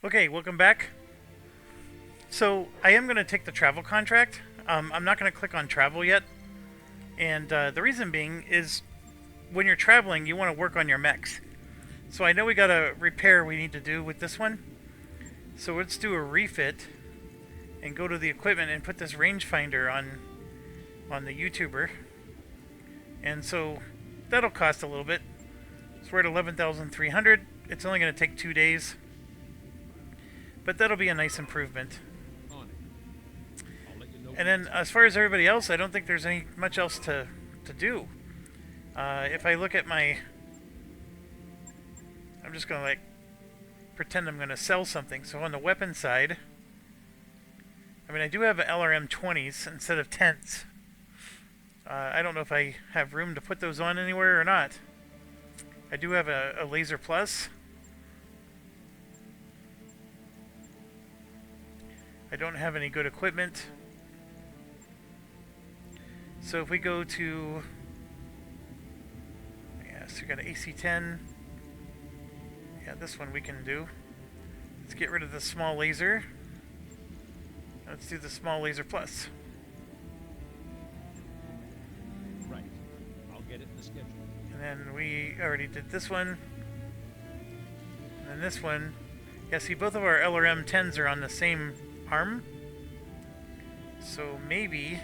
Okay, welcome back. So I am going to take the travel contract. I'm not going to click on travel yet, and the reason being is when you're traveling, you want to work on your mechs. So I know we got a repair we need to do with this one. So let's do a refit and go to the equipment and put this rangefinder on the YouTuber. And so that'll cost a little bit. So we're at 11,300. It's only going to take 2 days, but that'll be a nice improvement. And then as far as everybody else, I don't think there's any much else to do. If I look at my... I'm just going to like pretend I'm going to sell something. So on the weapon side, I mean, I do have LRM 20s instead of 10s. I don't know if I have room to put those on anywhere or not. I do have a Laser Plus. I don't have any good equipment. So if we go to... Yeah, so we got an AC-10. Yeah, this one we can do. Let's get rid of the small laser. Let's do the small Laser Plus. Right. I'll get it in the schedule. And then we already did this one. And then this one. Yeah, see, both of our LRM 10s are on the same arm. So maybe...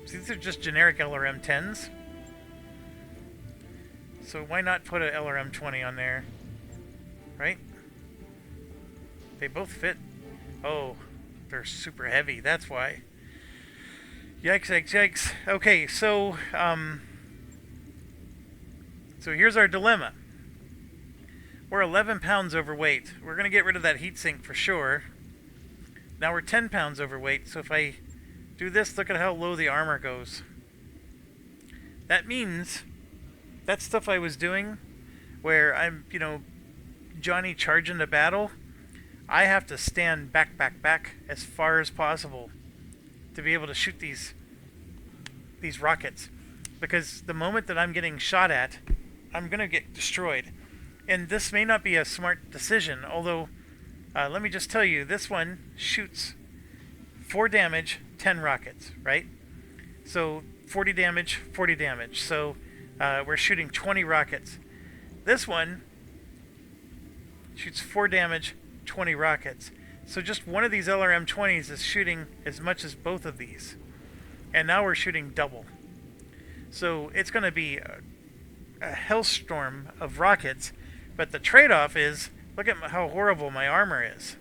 See, these are just generic LRM 10s. So why not put a LRM 20 on there? Right? They both fit. Oh, they're super heavy. That's why. Yikes, yikes, yikes. Okay, so here's our dilemma. We're 11 pounds overweight. We're going to get rid of that heatsink for sure. Now we're 10 pounds overweight, so if I do this, look at how low the armor goes. That means that stuff I was doing where I'm, Johnny charging the battle, I have to stand back as far as possible to be able to shoot these rockets. Because the moment that I'm getting shot at, I'm going to get destroyed. And this may not be a smart decision, although, let me just tell you, this one shoots 4 damage, 10 rockets, right? So 40 damage, 40 damage. So we're shooting 20 rockets. This one shoots 4 damage, 20 rockets. So just one of these LRM 20s is shooting as much as both of these. And now we're shooting double. So it's going to be a hellstorm of rockets. But the trade-off is, look at how horrible my armor is.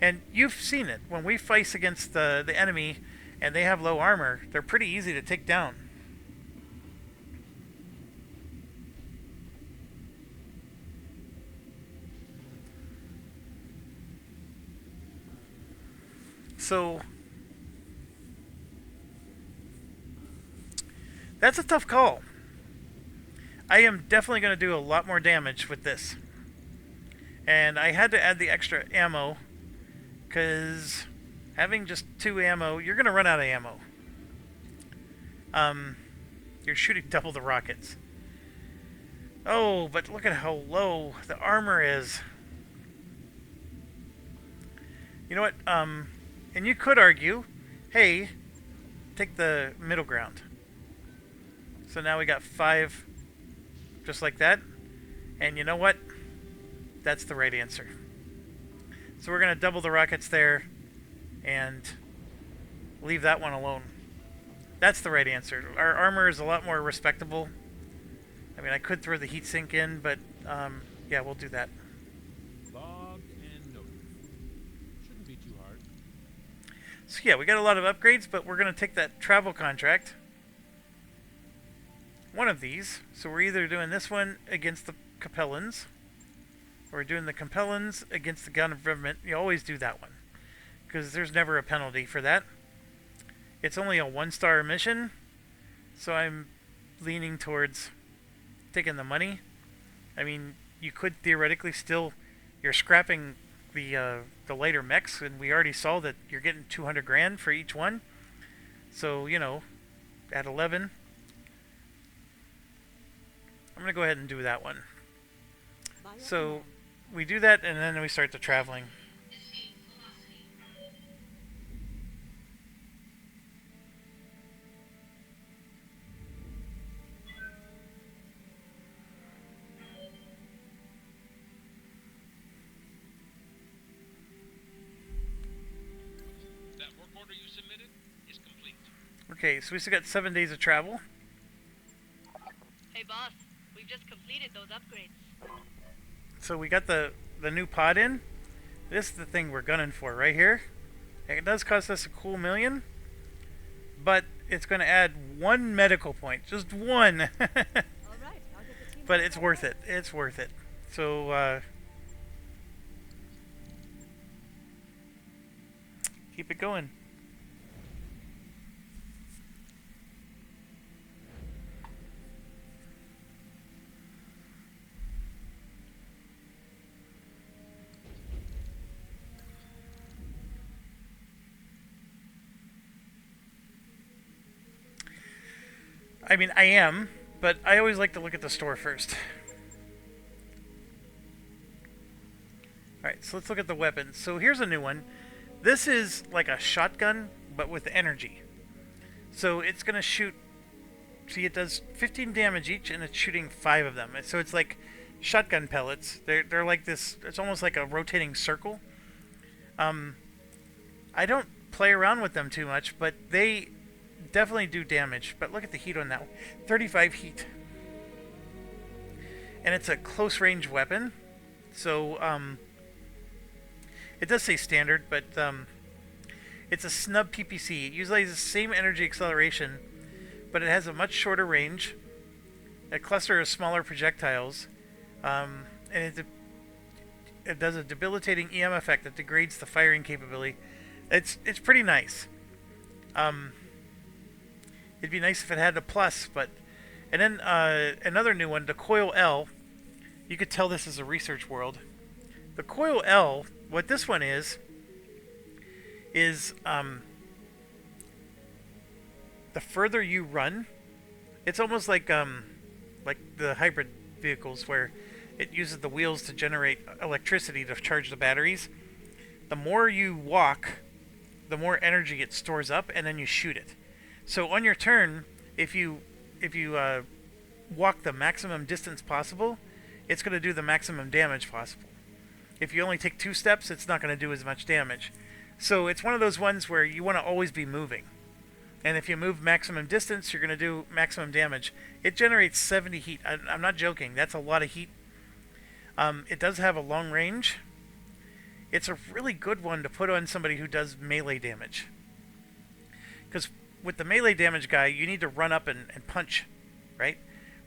And you've seen it. When we fight against the enemy and they have low armor, they're pretty easy to take down. So that's a tough call. I am definitely going to do a lot more damage with this. And I had to add the extra ammo because having just 2 ammo, you're going to run out of ammo. You're shooting double the rockets. Oh, but look at how low the armor is. You know what? And you could argue, hey, take the middle ground. So now we got 5 just like that. And you know what? That's the right answer. So we're going to double the rockets there and leave that one alone. That's the right answer. Our armor is a lot more respectable. I mean, I could throw the heatsink in, but yeah, we'll do that. Logged and noted. Shouldn't be too hard. So yeah, we got a lot of upgrades, but we're going to take that travel contract. One of these. So we're either doing this one against the Capellans, or we're doing the Capellans against the government. You always do that one, because there's never a penalty for that. It's only a 1-star mission, so I'm leaning towards taking the money. I mean, you could theoretically still... You're scrapping the lighter mechs, and we already saw that you're getting 200 grand for each one. So, at 11... I'm gonna go ahead and do that one. So we do that, and then we start the traveling. That work order you submitted is complete. Okay, so we still got 7 days of travel. Hey boss, we've just completed those upgrades. So we got the new pod in. This is the thing we're gunning for right here. It does cost us a cool million, but it's going to add 1 medical point, just 1. All right, I'll get the team. But it's worth it. It's worth it. So keep it going. I mean, I am, but I always like to look at the store first. Alright, so let's look at the weapons. So here's a new one. This is like a shotgun, but with energy. So it's going to shoot... See, it does 15 damage each, and it's shooting 5 of them. So it's like shotgun pellets. They're like this... It's almost like a rotating circle. I don't play around with them too much, but they... definitely do damage, but look at the heat on that one. 35 heat. And it's a close range weapon. So, it does say standard, but it's a snub PPC. It usually has the same energy acceleration, but it has a much shorter range, a cluster of smaller projectiles, and it does a debilitating EM effect that degrades the firing capability. It's pretty nice. It'd be nice if it had a plus, but... And then another new one, the Coil L. You could tell this is a research world. The Coil L, what this one is the further you run, it's almost like the hybrid vehicles where it uses the wheels to generate electricity to charge the batteries. The more you walk, the more energy it stores up, and then you shoot it. So on your turn, if you walk the maximum distance possible, it's going to do the maximum damage possible. If you only take 2 steps, it's not going to do as much damage. So it's one of those ones where you want to always be moving. And if you move maximum distance, you're going to do maximum damage. It generates 70 heat. I'm not joking. That's a lot of heat. It does have a long range. It's a really good one to put on somebody who does melee damage. Because with the melee damage guy, you need to run up and punch, right?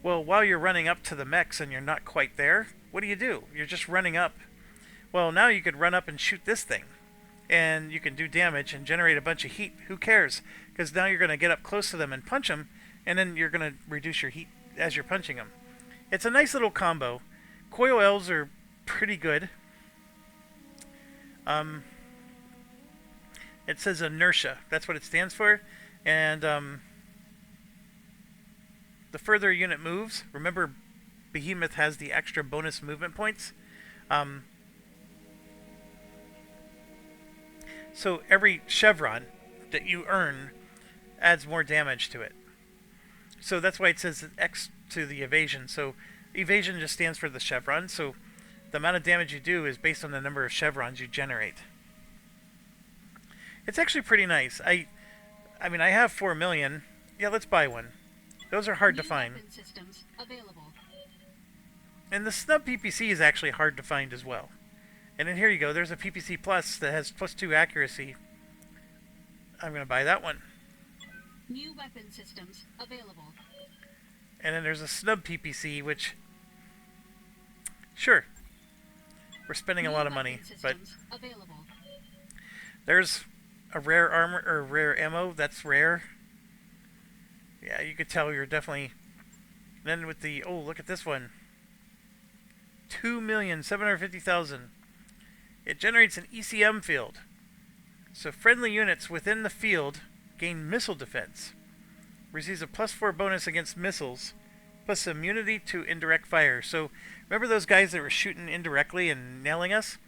Well, while you're running up to the mechs and you're not quite there, what do? You're just running up. Well, now you could run up and shoot this thing. And you can do damage and generate a bunch of heat. Who cares? Because now you're going to get up close to them and punch them, and then you're going to reduce your heat as you're punching them. It's a nice little combo. Coil L's are pretty good. It says inertia. That's what it stands for. And the further a unit moves, remember Behemoth has the extra bonus movement points. So every chevron that you earn adds more damage to it. So that's why it says X to the evasion. So evasion just stands for the chevron. So the amount of damage you do is based on the number of chevrons you generate. It's actually pretty nice. I mean, I have 4 million. Yeah, let's buy one. Those are hard to find. And the snub PPC is actually hard to find as well. And then here you go. There's a PPC Plus that has +2 accuracy. I'm going to buy that one. New weapon systems available. And then there's a snub PPC, which... Sure. We're spending a lot of money, but... Available. There's a rare armor, or rare ammo. That's rare. Yeah, you could tell you're definitely... Then with the... Oh, look at this one. 2,750,000. It generates an ECM field. So friendly units within the field gain missile defense. Receives a +4 bonus against missiles plus immunity to indirect fire. So remember those guys that were shooting indirectly and nailing us?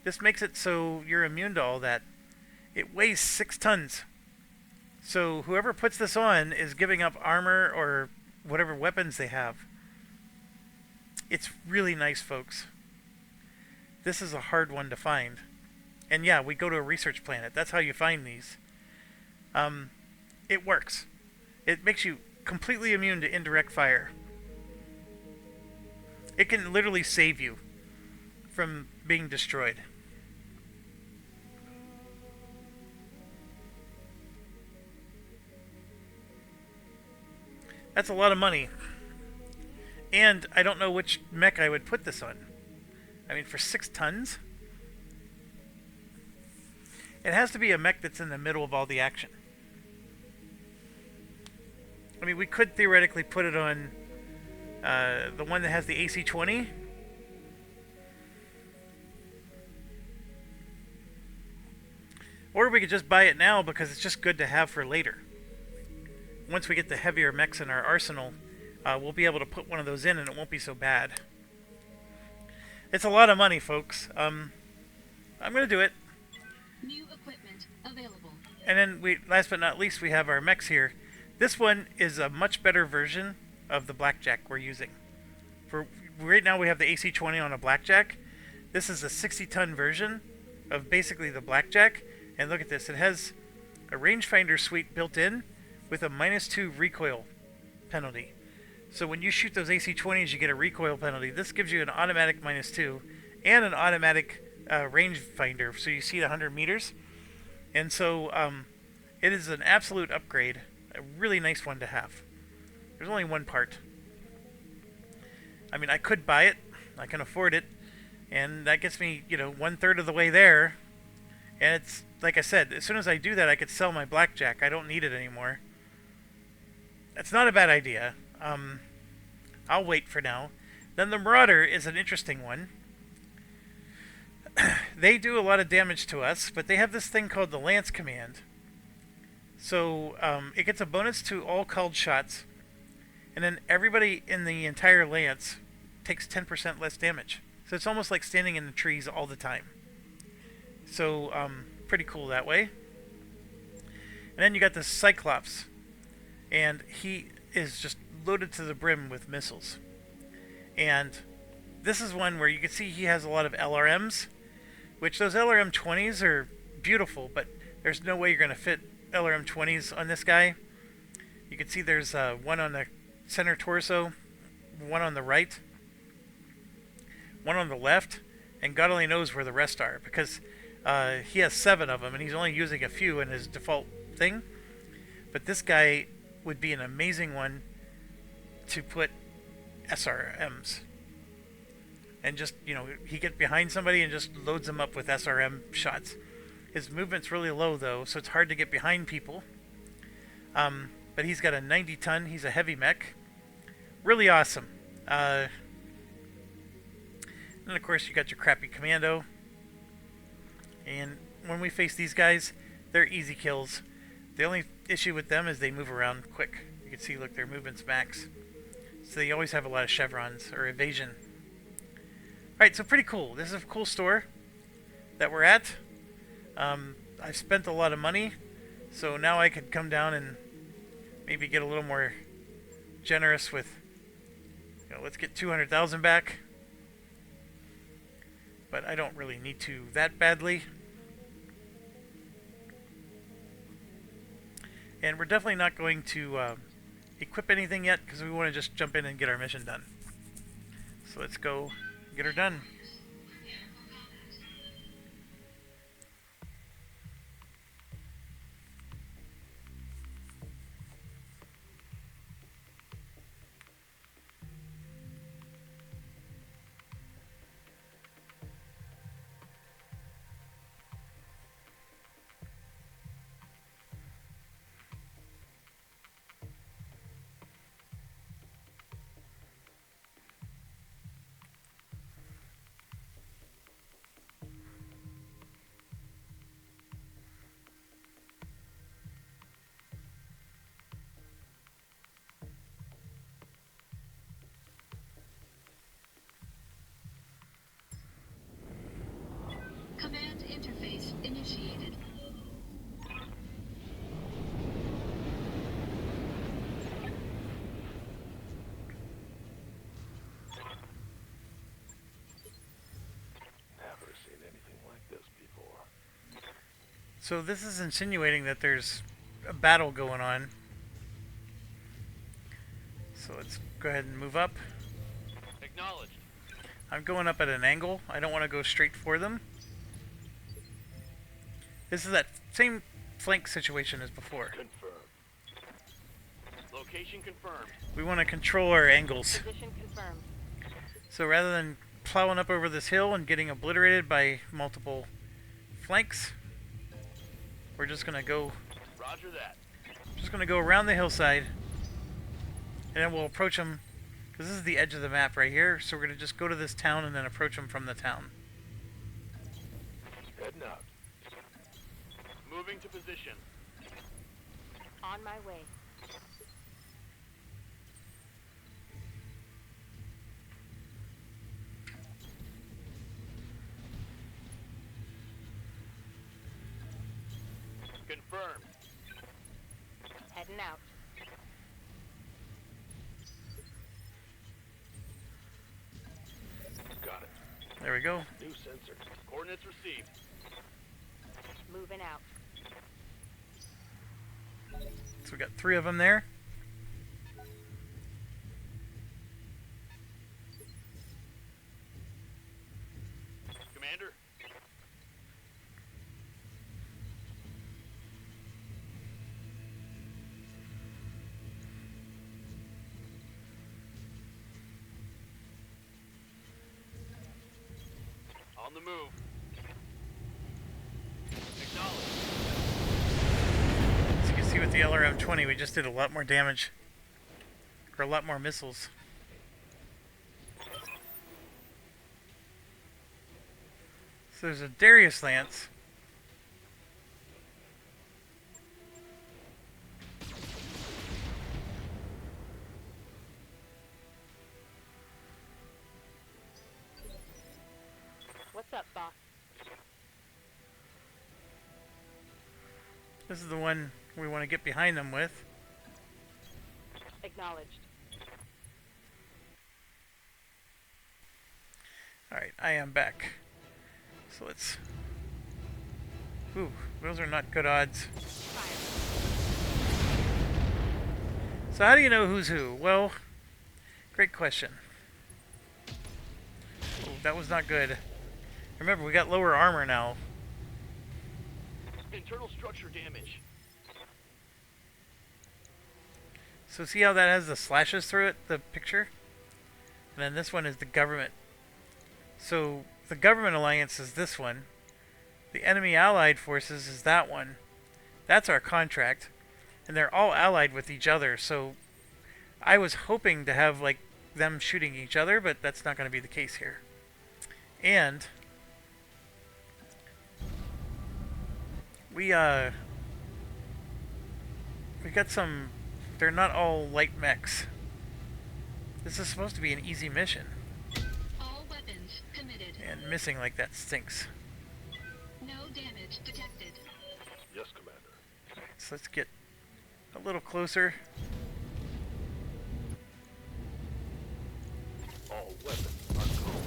This makes it so you're immune to all that. It weighs 6 tons. So whoever puts this on is giving up armor or whatever weapons they have. It's really nice, folks. This is a hard one to find. And yeah, we go to a research planet. That's how you find these. It works. It makes you completely immune to indirect fire. It can literally save you from being destroyed. That's a lot of money. And I don't know which mech I would put this on. I mean, for 6 tons? It has to be a mech that's in the middle of all the action. I mean, we could theoretically put it on the one that has the AC-20. Or we could just buy it now because it's just good to have for later. Once we get the heavier mechs in our arsenal, we'll be able to put one of those in and it won't be so bad. It's a lot of money, folks. I'm going to do it. New equipment available. And then, last but not least, we have our mechs here. This one is a much better version of the Blackjack we're using. For right now, we have the AC-20 on a Blackjack. This is a 60-ton version of basically the Blackjack. And look at this. It has a rangefinder suite built in with a -2 recoil penalty. So when you shoot those AC-20s, you get a recoil penalty. This gives you an automatic -2 and an automatic rangefinder, so you see 100 meters. And so it is an absolute upgrade. A really nice one to have. There's only one part. I mean, I could buy it. I can afford it. And that gets me, 1/3 of the way there. And it's, like I said, as soon as I do that, I could sell my Blackjack. I don't need it anymore. That's not a bad idea. I'll wait for now. Then the Marauder is an interesting one. They do a lot of damage to us, but they have this thing called the Lance Command. So it gets a bonus to all called shots, and then everybody in the entire Lance takes 10% less damage. So it's almost like standing in the trees all the time. So pretty cool that way. And then you got the Cyclops, and he is just loaded to the brim with missiles. And this is one where you can see he has a lot of LRMs, which those LRM-20s are beautiful, but there's no way you're going to fit LRM-20s on this guy. You can see there's one on the center torso, one on the right, one on the left, and God only knows where the rest are, because he has 7 of them, and he's only using a few in his default thing. But this guy would be an amazing one to put SRMs. And just, he gets behind somebody and just loads them up with SRM shots. His movement's really low, though, so it's hard to get behind people. But he's got a 90-ton. He's a heavy mech. Really awesome. And, of course, you got your crappy commando. And when we face these guys, they're easy kills. The only issue with them is they move around quick. You can see, look, their movement's max. So they always have a lot of chevrons, or evasion. Alright, so pretty cool. This is a cool store that we're at. I've spent a lot of money, so now I could come down and maybe get a little more generous with, let's get 200,000 back. But I don't really need to that badly. And we're definitely not going to equip anything yet, because we want to just jump in and get our mission done. So let's go get her done. So this is insinuating that there's a battle going on. So let's go ahead and move up. Acknowledged. I'm going up at an angle. I don't want to go straight for them. This is that same flank situation as before. Confirmed. Location confirmed. We want to control our angles. Position confirmed. So rather than plowing up over this hill and getting obliterated by multiple flanks, we're just going to go Roger that. around the hillside, and then we'll approach them, because this is the edge of the map right here, so we're going to just go to this town and then approach them from the town. Heading out. Moving to position. On my way. Confirmed. Heading out. Got it. There we go. New sensor. Coordinates received. Moving out. So we got 3 of them there. Commander. On the move. Acknowledged. So you can see with the LRM-20 we just did a lot more damage. Or a lot more missiles. So there's a Darius Lance. What's up, boss? This is the one we want to get behind them with. Acknowledged. Alright, I am back. So let's... Ooh, those are not good odds. Fire. So how do you know who's who? Well, great question. Oh, that was not good. Remember, we got lower armor now. Internal structure damage. So see how that has the slashes through it, the picture? And then this one is the government. So the government alliance is this one. The enemy allied forces is that one. That's our contract. And they're all allied with each other. So I was hoping to have like them shooting each other, but that's not going to be the case here. And we got some. They're not all light mechs. This is supposed to be an easy mission, All weapons committed. and missing like that stinks. No damage detected. Yes, Commander. So let's get a little closer. All weapons are cold.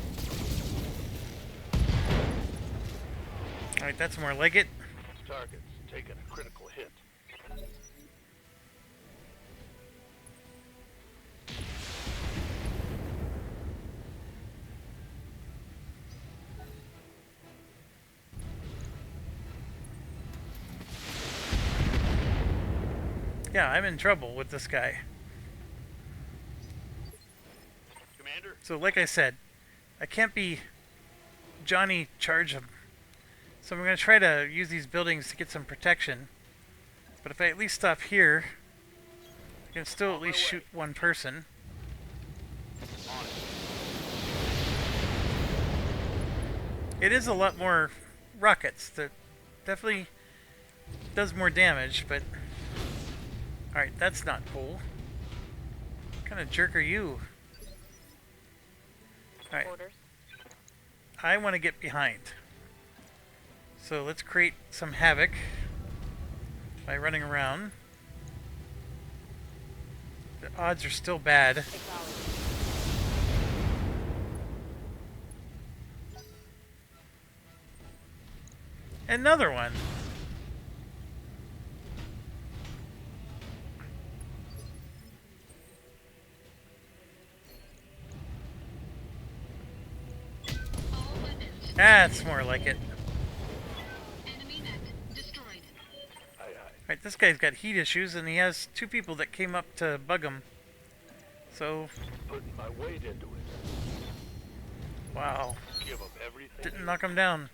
Alright, that's more like it. Targets taking a critical hit. Yeah, I'm in trouble with this guy. Commander. So like I said, I can't be Johnny charge him. So I'm going to try to use these buildings to get some protection. But if I at least stop here, I can still at least shoot one person. On it. It is a lot more rockets. That definitely does more damage, but... Alright, that's not cool. What kind of jerk are you? Alright, Orders. I want to get behind. So let's create some havoc by running around. The odds are still bad. Acknowledged. Another one. That's more like it. Enemy mech destroyed. Aye, aye. Right, this guy's got heat issues, and he has 2 people that came up to bug him. So, Putting my weight into it. wow. Give 'em everything. Didn't knock him down.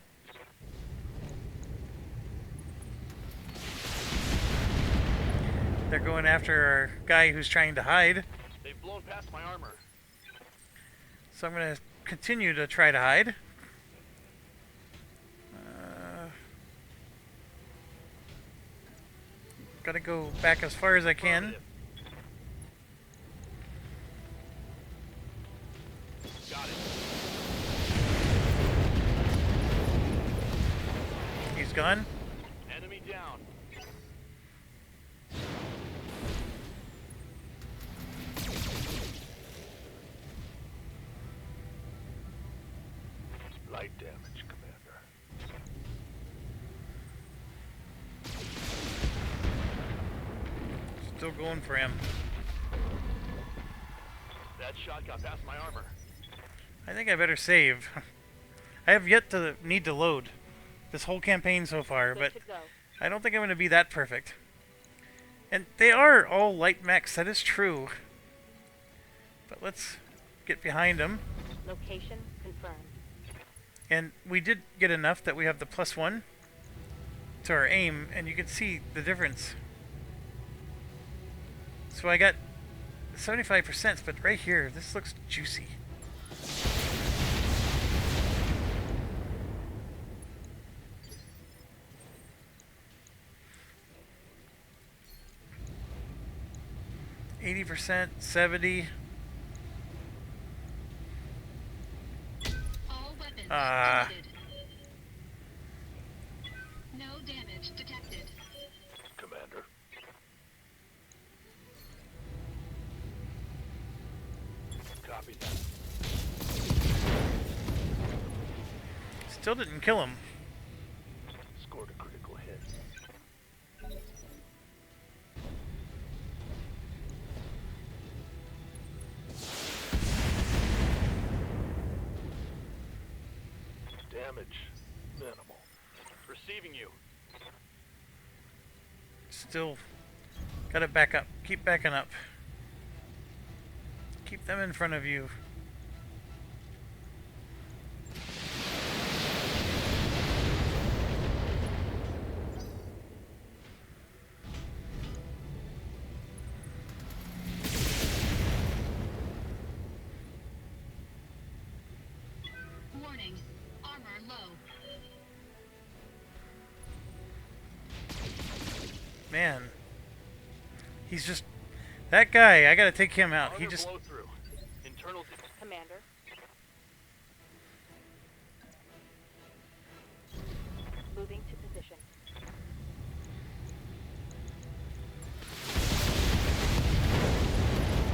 They're going after our guy who's trying to hide. They've blown past my armor. So I'm going to continue to try to hide. Gotta go back as far as I can. Got it. He's gone. Enemy down. Light damage, Commander. Still going for him. That shot got past my armor. I think I better save. I have yet to need to load this whole campaign so far, Good but to go. I don't think I'm going to be that perfect. And they are all light mechs, that is true. But let's get behind them. Location confirmed. And we did get enough that we have the +1 to our aim, and you can see the difference. So I got 75%, but right here, this looks juicy. %, 70. All weapons Ah. committed. No damage detected. Commander. Copy that. Still didn't kill him. Scored a critical hit. Damage minimal. Receiving you. Still gotta back up. Keep backing up. Keep them in front of you. Warning. Armor low. Man. He's just... That guy, I gotta take him out. He Armor just... blow through. Internal Commander. Moving to position.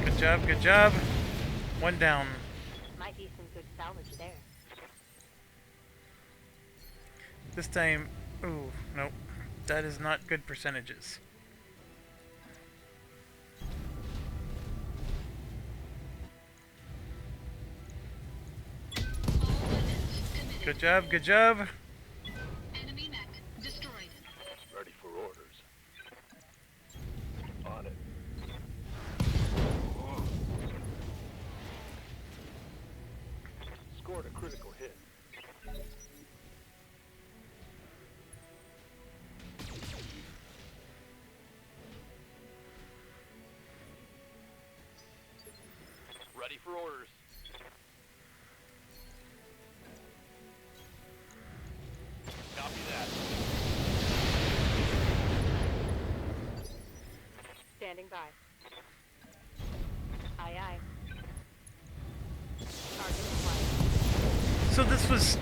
Good job, good job. 1 down. Might be some good salvage there. This time... Ooh, nope. That is not good percentages. All weapons committed. Good job, good job. Enemy mech destroyed. ready for orders. On it. Scored a critical hit. Ready for orders. Copy that. Standing by. Aye, aye. Target acquired. So this was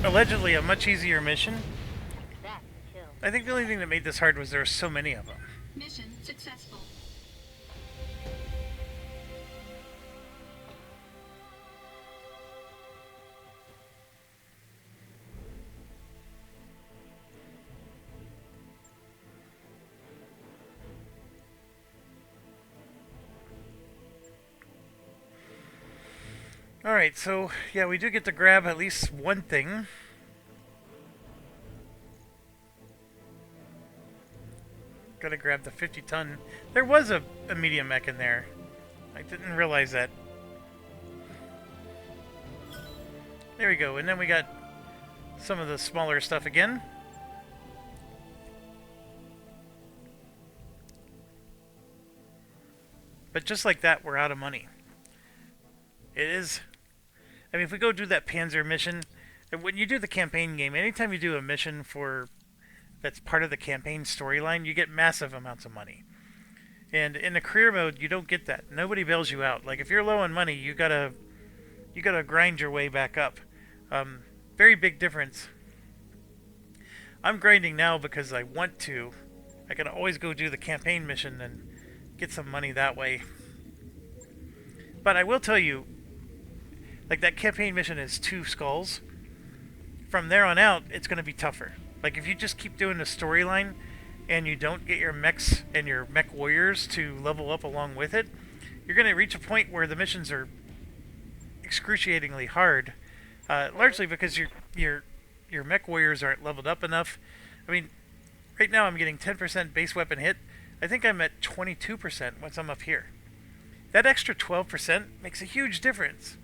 allegedly a much easier mission. That's a kill. I think the only thing that made this hard was there were so many of them. Mission successful. Alright, so yeah, we do get to grab at least one thing. Gotta grab the 50-ton. There was a medium mech in there. I didn't realize that. There we go, and then we got some of the smaller stuff again. But just like that, we're out of money. It is... I mean, if we go do that Panzer mission... When you do the campaign game, anytime you do a mission for... that's part of the campaign storyline, you get massive amounts of money. And in the career mode, you don't get that. Nobody bails you out. Like, if you're low on money, you gotta grind your way back up. Very big difference. I'm grinding now because I want to. I can always go do the campaign mission and get some money that way. But I will tell you, like, that campaign mission is 2 skulls. From there on out, it's going to be tougher. Like, if you just keep doing the storyline and you don't get your mechs and your mech warriors to level up along with it, you're going to reach a point where the missions are excruciatingly hard. Largely because your mech warriors aren't leveled up enough. I mean, right now I'm getting 10% base weapon hit. I think I'm at 22% once I'm up here. That extra 12% makes a huge difference.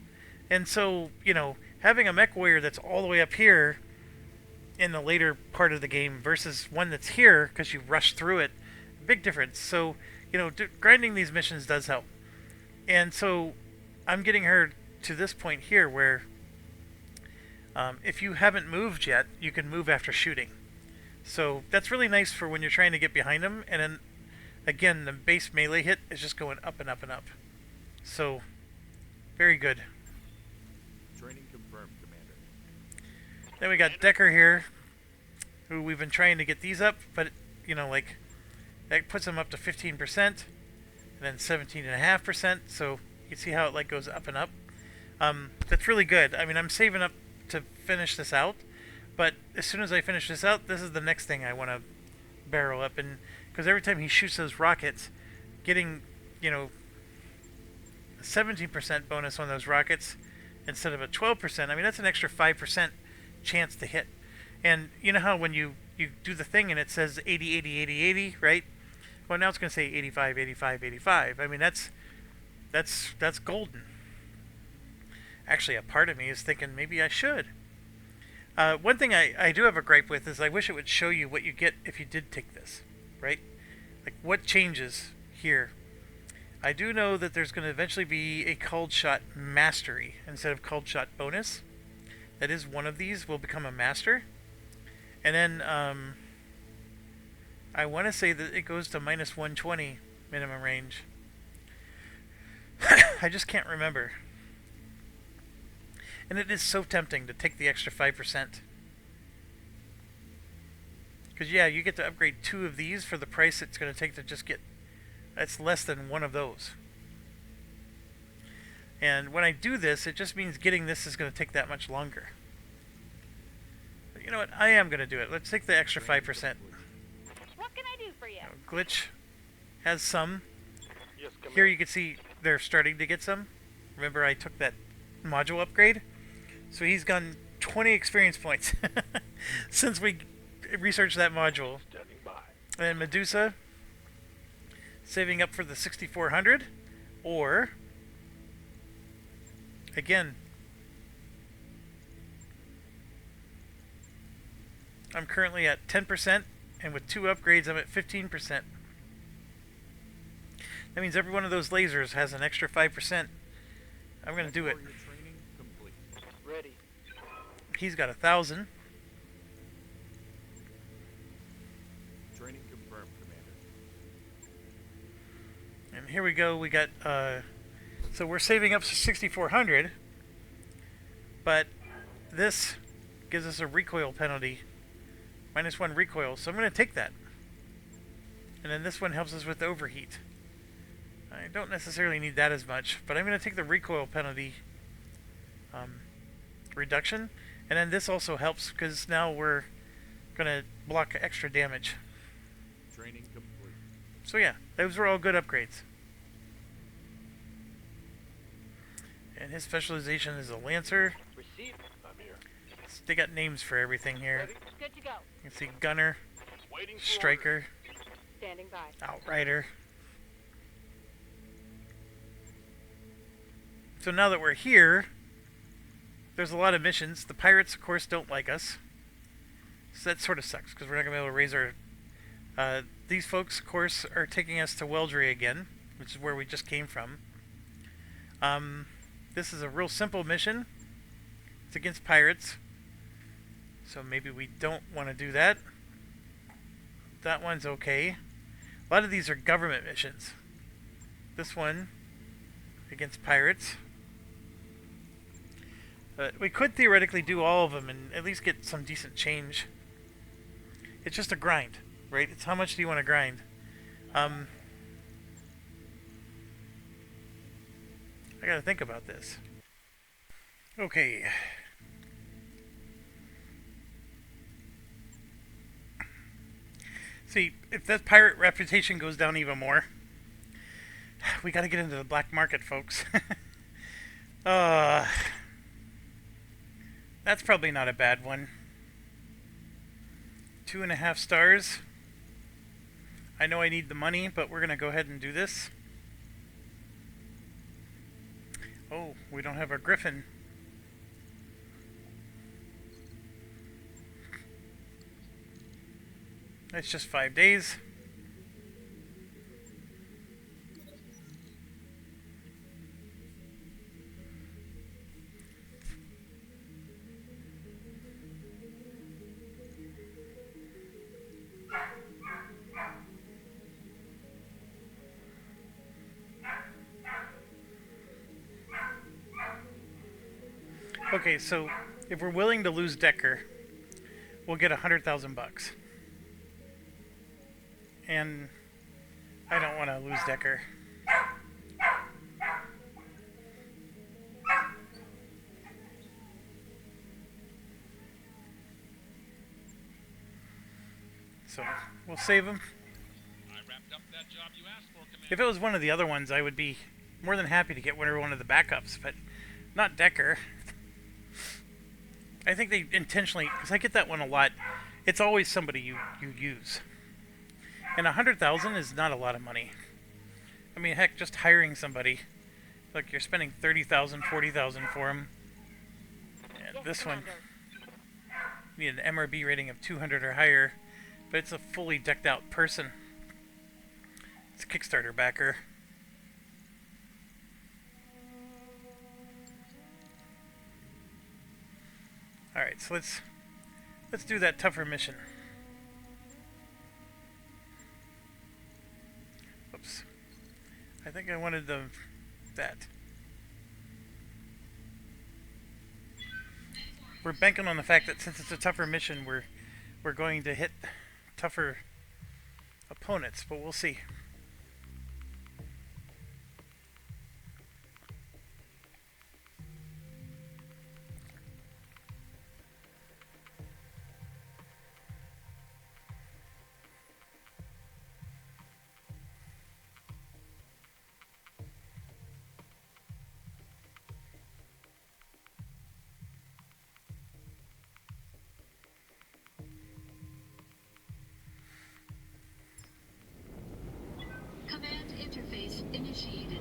And so, you know, having a mech warrior that's all the way up here in the later part of the game versus one that's here because you rush through it, big difference. So, you know, grinding these missions does help. And so I'm getting her to this point here where if you haven't moved yet, you can move after shooting. So that's really nice for when you're trying to get behind them. And then, again, the base melee hit is just going up and up and up. So, very good. Training confirmed, Commander. Then we got Decker here, who we've been trying to get these up, but, you know, like, that puts them up to 15%, and then 17.5%, so you can see how it, like, goes up and up. That's really good. I mean, I'm saving up to finish this out, but as soon as I finish this out, this is the next thing I want to barrel up, and because every time he shoots those rockets, getting, you know, a 17% bonus on those rockets instead of a 12%, I mean, that's an extra 5% chance to hit. And you know how when you do the thing and it says 80, 80, 80, 80, right? Well, now it's going to say 85, 85, 85. I mean, that's golden. Actually, a part of me is thinking maybe I should. One thing I do have a gripe with is I wish it would show you what you get if you did take this, right? Like, what changes here? I do know that there's going to eventually be a Cold Shot Mastery instead of Cold Shot Bonus. That is, one of these will become a Master. And then, I want to say that it goes to minus 120 minimum range. I just can't remember. And it is so tempting to take the extra 5%. Because, yeah, you get to upgrade 2 of these for the price it's going to take to just get... That's less than one of those. And when I do this, it just means getting this is going to take that much longer. But you know what? I am going to do it. Let's take the extra 5%. What can I do for you? Glitch has some. Yes, Here you can see they're starting to get some. Remember I took that module upgrade? So he's gotten 20 experience points since we researched that module. Standing by. And Medusa saving up for the 6400, or again, I'm currently at 10%, and with 2 upgrades I'm at 15%. That means every one of those lasers has an extra 5%. I'm going to do it. Warrior training complete. Ready. He's got 1,000. Training confirmed, Commander. And here we go. We got, so we're saving up to 6,400, but this gives us a recoil penalty, -1 recoil. So I'm going to take that. And then this one helps us with overheat. I don't necessarily need that as much, but I'm going to take the recoil penalty reduction. And then this also helps because now we're going to block extra damage. Training complete. So yeah, those were all good upgrades. And his specialization is a Lancer. Receive. I'm here. They got names for everything here. Ready. Good to go. You can see Gunner, Waiting for Striker. Standing by. Outrider. So now that we're here, there's a lot of missions. The pirates, of course, don't like us. So that sort of sucks, because we're not going to be able to raise our... these folks, of course, are taking us to Weldry again, which is where we just came from. This is a real simple mission. It's against pirates. So maybe we don't want to do that. That one's okay. A lot of these are government missions. This one, against pirates. We could theoretically do all of them and at least get some decent change. It's just a grind, right? It's how much do you want to grind? I gotta think about this. Okay. See, if that pirate reputation goes down even more, we gotta get into the black market, folks. That's probably not a bad one. 2.5 stars. I know I need the money, but we're gonna go ahead and do this. Oh, we don't have our griffin. It's just 5 days. Okay, so if we're willing to lose Decker, we'll get 100,000 bucks. And I don't want to lose Decker. So we'll save him. I wrapped up that job you asked for, Commander. If it was one of the other ones, I would be more than happy to get one of the backups, but not Decker. I think they intentionally, because I get that one a lot, it's always somebody you use. And 100,000 is not a lot of money. I mean, heck, just hiring somebody, like you're spending 30,000, 40,000 for them. And Yes, this one, Commander. you need an MRB rating of 200 or higher, but it's a fully decked out person. It's a Kickstarter backer. Alright, so let's do that tougher mission. Oops. I think I wanted that. We're banking on the fact that since it's a tougher mission, we're going to hit tougher opponents, but we'll see. Command interface initiated.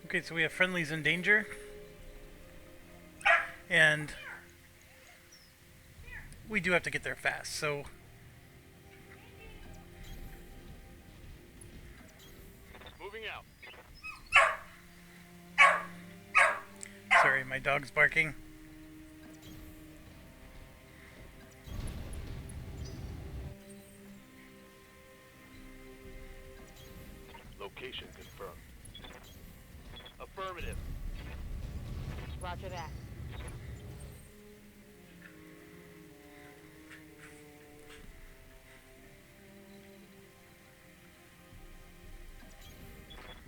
Okay, so we have friendlies in danger. And we do have to get there fast, so Moving out. sorry, my dog's barking. Location confirmed. Affirmative. Roger that.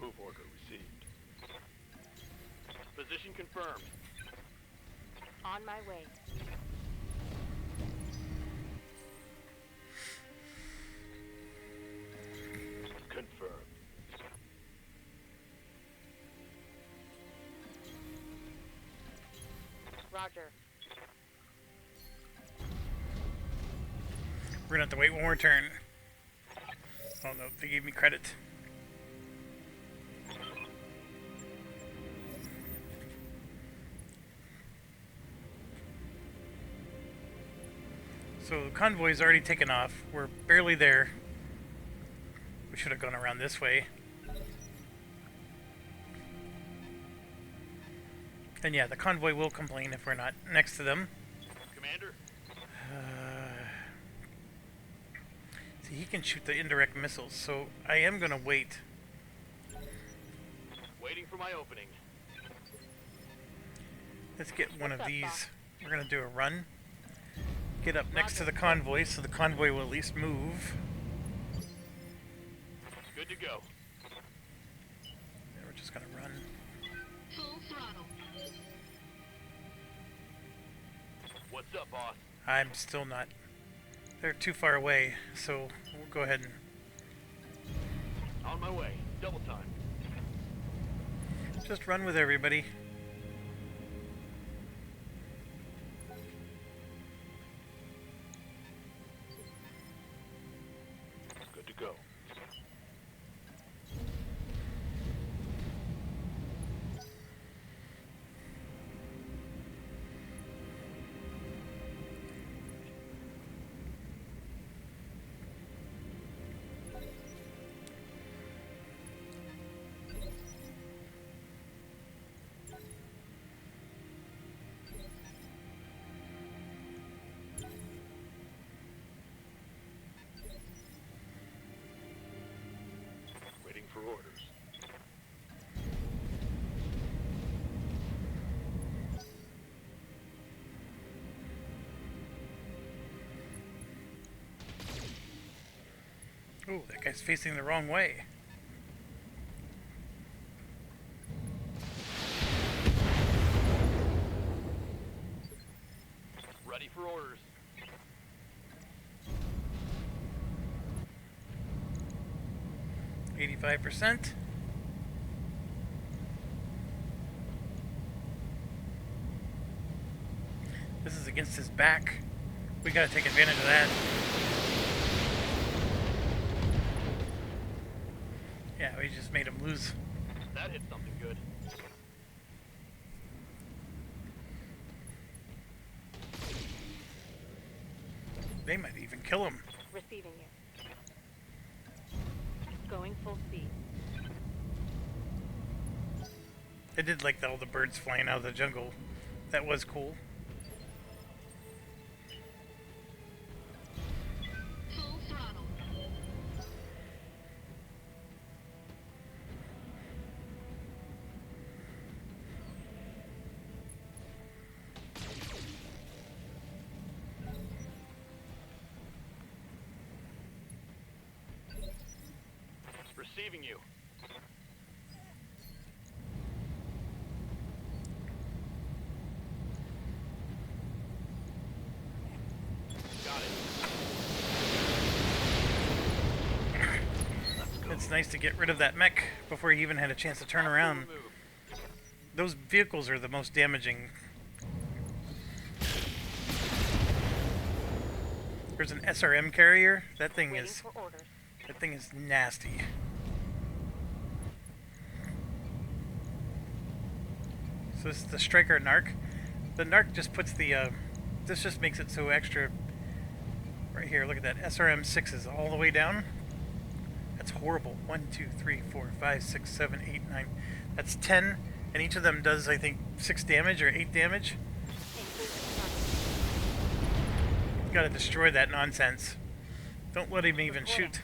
Move order received. Position confirmed. On my way. Roger. We're gonna have to wait one more turn. Oh no, they gave me credit. So the convoy's already taken off. We're barely there. We should have gone around this way. And yeah, the convoy will complain if we're not next to them. Commander, See, he can shoot the indirect missiles, so I am gonna wait. waiting for my opening. Let's get one of What's up, these. boss? We're gonna do a run. Get up next to the convoy, so the convoy will at least move. Good to go. And we're just gonna run. Full throttle. What's up, boss? I'm still not. They're too far away, so we'll go ahead and On my way. Double time. just run with everybody. Good to go. Waiting for orders. Ooh, that guy's facing the wrong way. Ready for orders. $85%. This is against his back. We gotta take advantage of that. Yeah, we just made him lose. That hit something good. They might even kill him. Receiving you. Going full speed. I did like all the birds flying out of the jungle. That was cool. Full throttle. Receiving you. Got it. Let's go. It's nice to get rid of that mech before he even had a chance to turn around. Move. Those vehicles are the most damaging. There's an SRM carrier. That thing Waiting is for orders. nasty. So this is the Striker Narc. The Narc just puts the this just makes it so extra. Right here, look at that. SRM 6 is all the way down. That's horrible. 1, 2, 3, 4, 5, 6, 7, 8, 9. That's 10, and each of them does, I think, 6 damage or 8 damage. You gotta destroy that nonsense. Don't let him even shoot.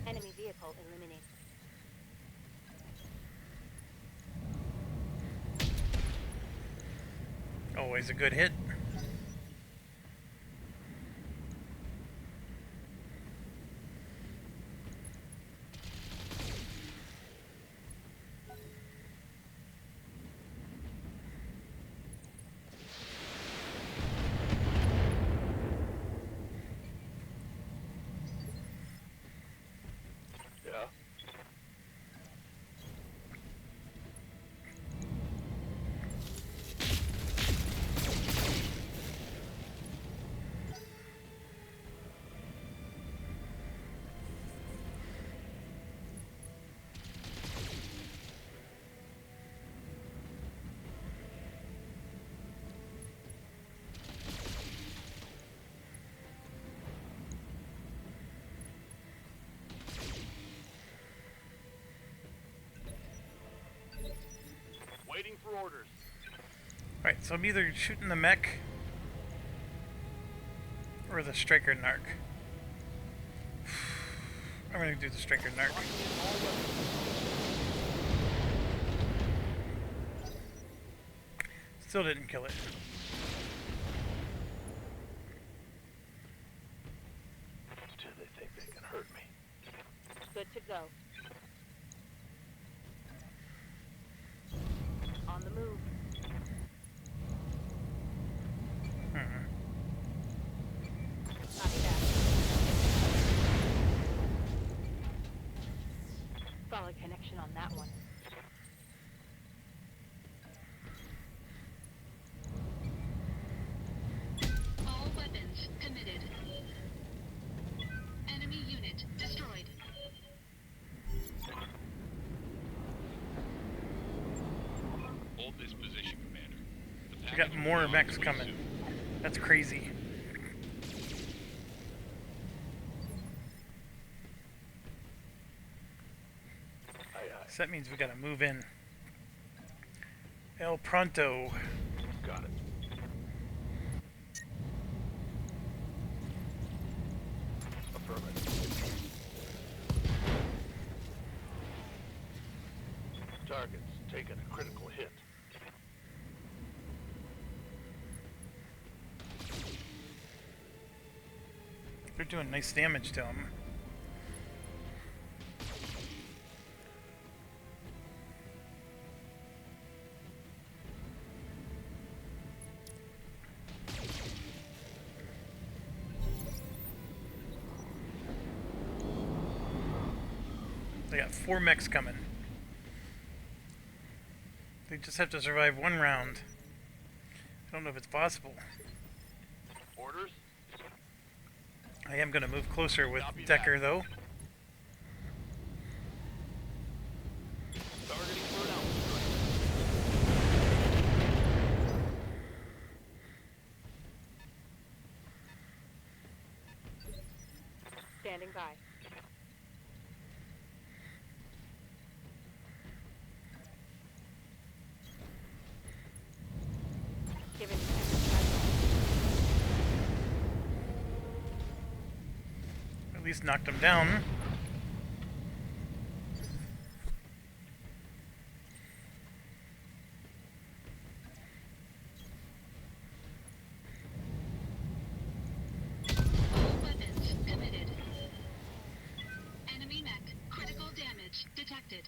Enemy vehicle eliminated. Always a good hit. Yeah. for orders. Alright, so I'm either shooting the mech or the striker narc. I'm gonna do the striker narc. Still didn't kill it. Do they think they can hurt me? Good to go. On the move. Copy that. Solid connection on that one. All weapons committed. Enemy unit destroyed. Hold this position, Commander. The We got package more will be mechs on its way coming. soon. That's crazy. Aye, aye. So that means we gotta move in. El Pronto. Got it. Affirmative. Target's taken a critical hit. They're doing nice damage to him. They got 4 mechs coming. They just have to survive 1 round. I don't know if it's possible. Orders? I am going to move closer with Copy that. Decker, though. Targeting for an outstrike. Standing by. Giving At least knocked him down. All weapons committed. Enemy mech critical damage detected.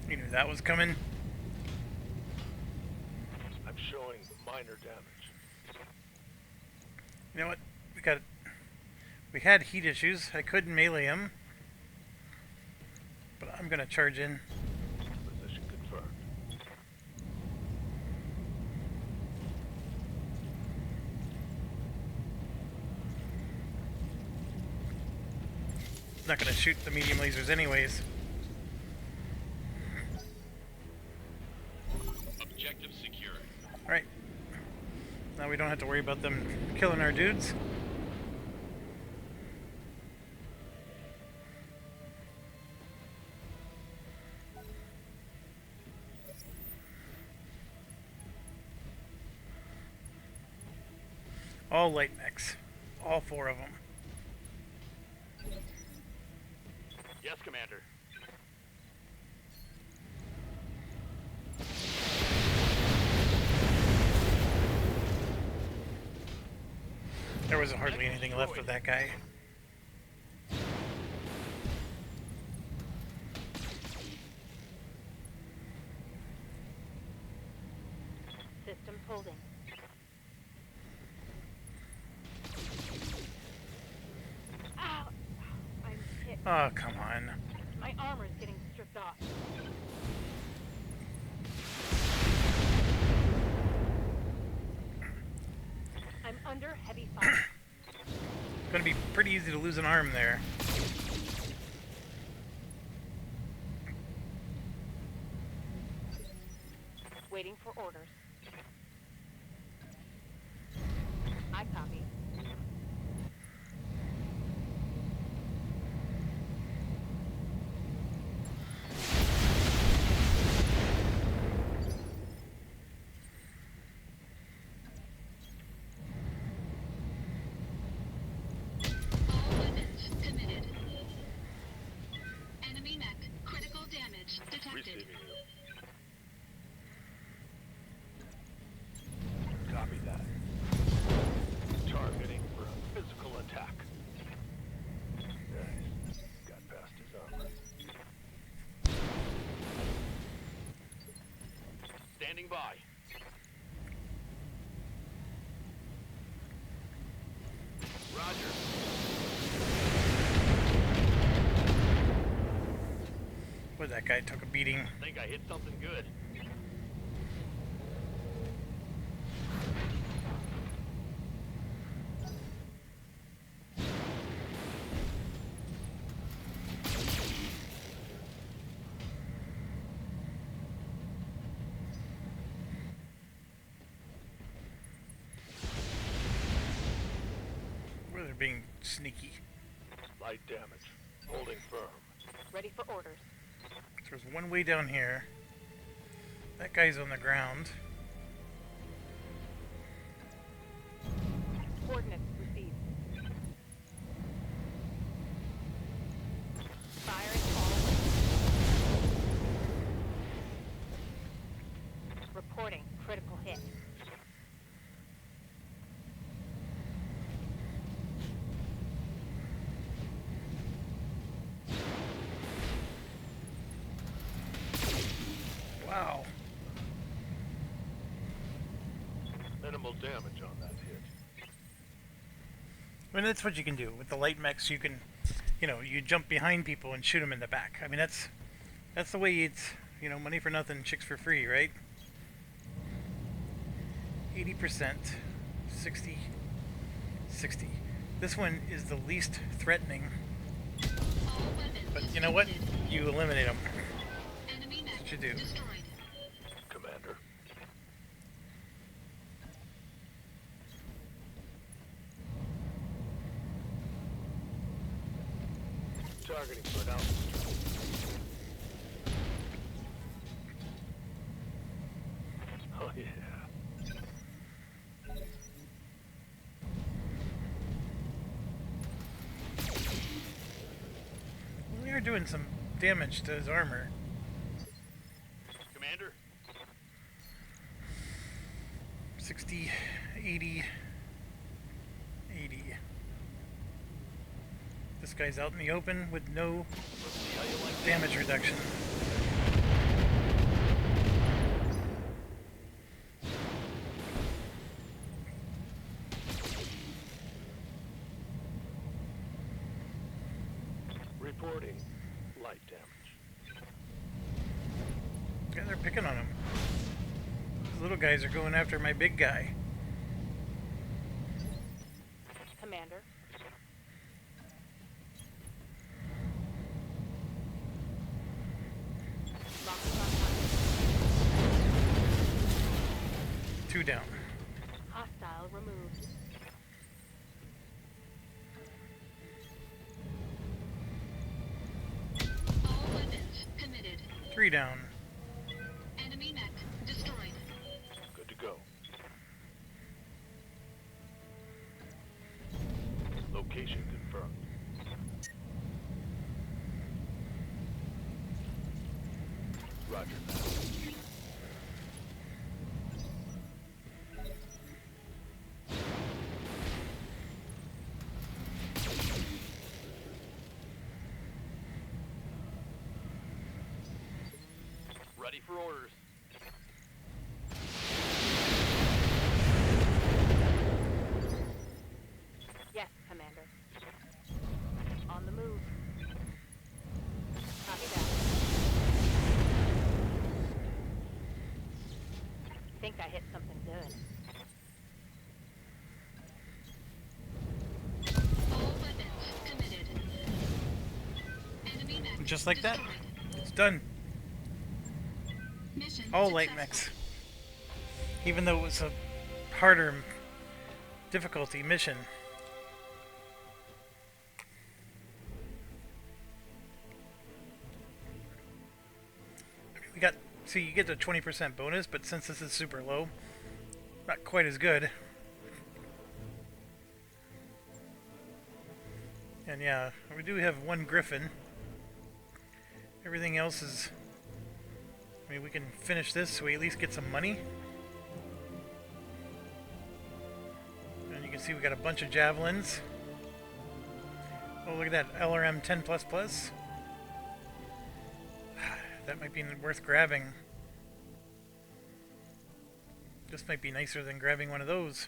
You knew that was coming. I'm showing minor damage. You know what? We had heat issues. I couldn't melee him. But I'm gonna charge in. Position confirmed. Not gonna shoot the medium lasers anyways. Objective secured. Alright. Now we don't have to worry about them killing our dudes. All light mechs. All 4 of them. Yes, Commander. There wasn't hardly anything left of that guy. systems holding. Ow! I'm hit. Oh, come on. My armor's getting stripped off. I'm under heavy fire. Gonna be pretty easy to lose an arm there. Waiting for orders. I I copy. All weapons committed. Enemy mech. Critical damage detected. Receiving you. Copy that. Targeting for a physical attack. Nice. Got past his armor. Standing by. Roger. Boy, that guy took a beating. Think I hit something good. Where they're being sneaky. Light damage. Holding firm. Ready for orders. There's one way down here. That guy's on the ground. Coordinates received. Firing all wings. Reporting critical hit. Wow. Minimal damage on that hit. I mean, that's what you can do with the light mechs. You can, you jump behind people and shoot them in the back. I mean, that's the way it's, money for nothing, chicks for free, right? 80%, 60, 60. This one is the least threatening, All weapons but you know what? You eliminate them. enemy mech That's what you do. destroyed. Commander. Targeting for an altitude. Oh yeah. We are doing some damage to his armor. Commander. 60, 80, 80. This guy's out in the open with no Let's see how you like damage reduction. Reporting light damage. Yeah, they're picking on him. These little guys are going after my big guy. Commander. Locking on target. 2 down. Hostile removed. All weapons committed. 3 down. Enemy mech destroyed. Good to go. Location confirmed. Roger that. Ready for orders. Yes, Commander. On the move. Copy that. Think I hit something good. All weapons committed. Enemy mech Just like that. destroyed. It's done. Mission All light successful. mechs. Even though it was a harder Difficulty mission. We got, see, you get the 20% bonus, but since this is super low, not quite as good. And yeah, we do have one griffin. Everything else is, I mean, we can finish this so we at least get some money. And you can see we got a bunch of javelins. Oh, look at that, LRM 10++. That might be worth grabbing. This might be nicer than grabbing one of those.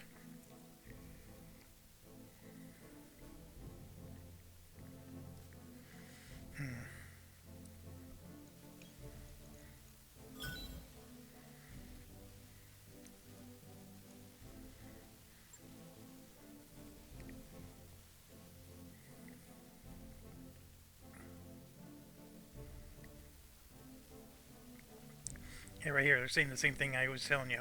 Yeah, right here, they're saying the same thing I was telling you.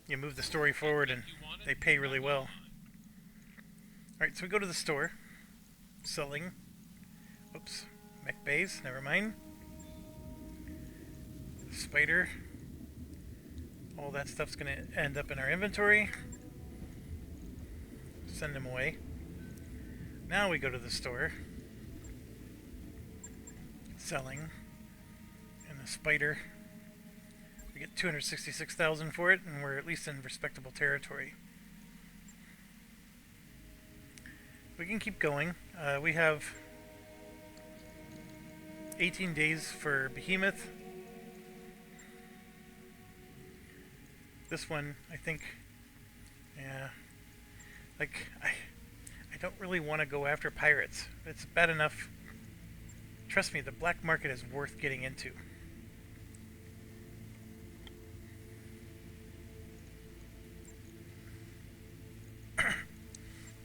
You move the story forward and they pay really well. Alright, so we go to the store. Selling. Oops. Mech bays, never mind. Spider. All that stuff's going to end up in our inventory. Send them away. Now we go to the store. Selling. And the spider. We get 266,000 for it, and we're at least in respectable territory. We can keep going. We have 18 days for Behemoth. This one, I think, yeah, like, I don't really want to go after pirates. It's bad enough. Trust me, the black market is worth getting into.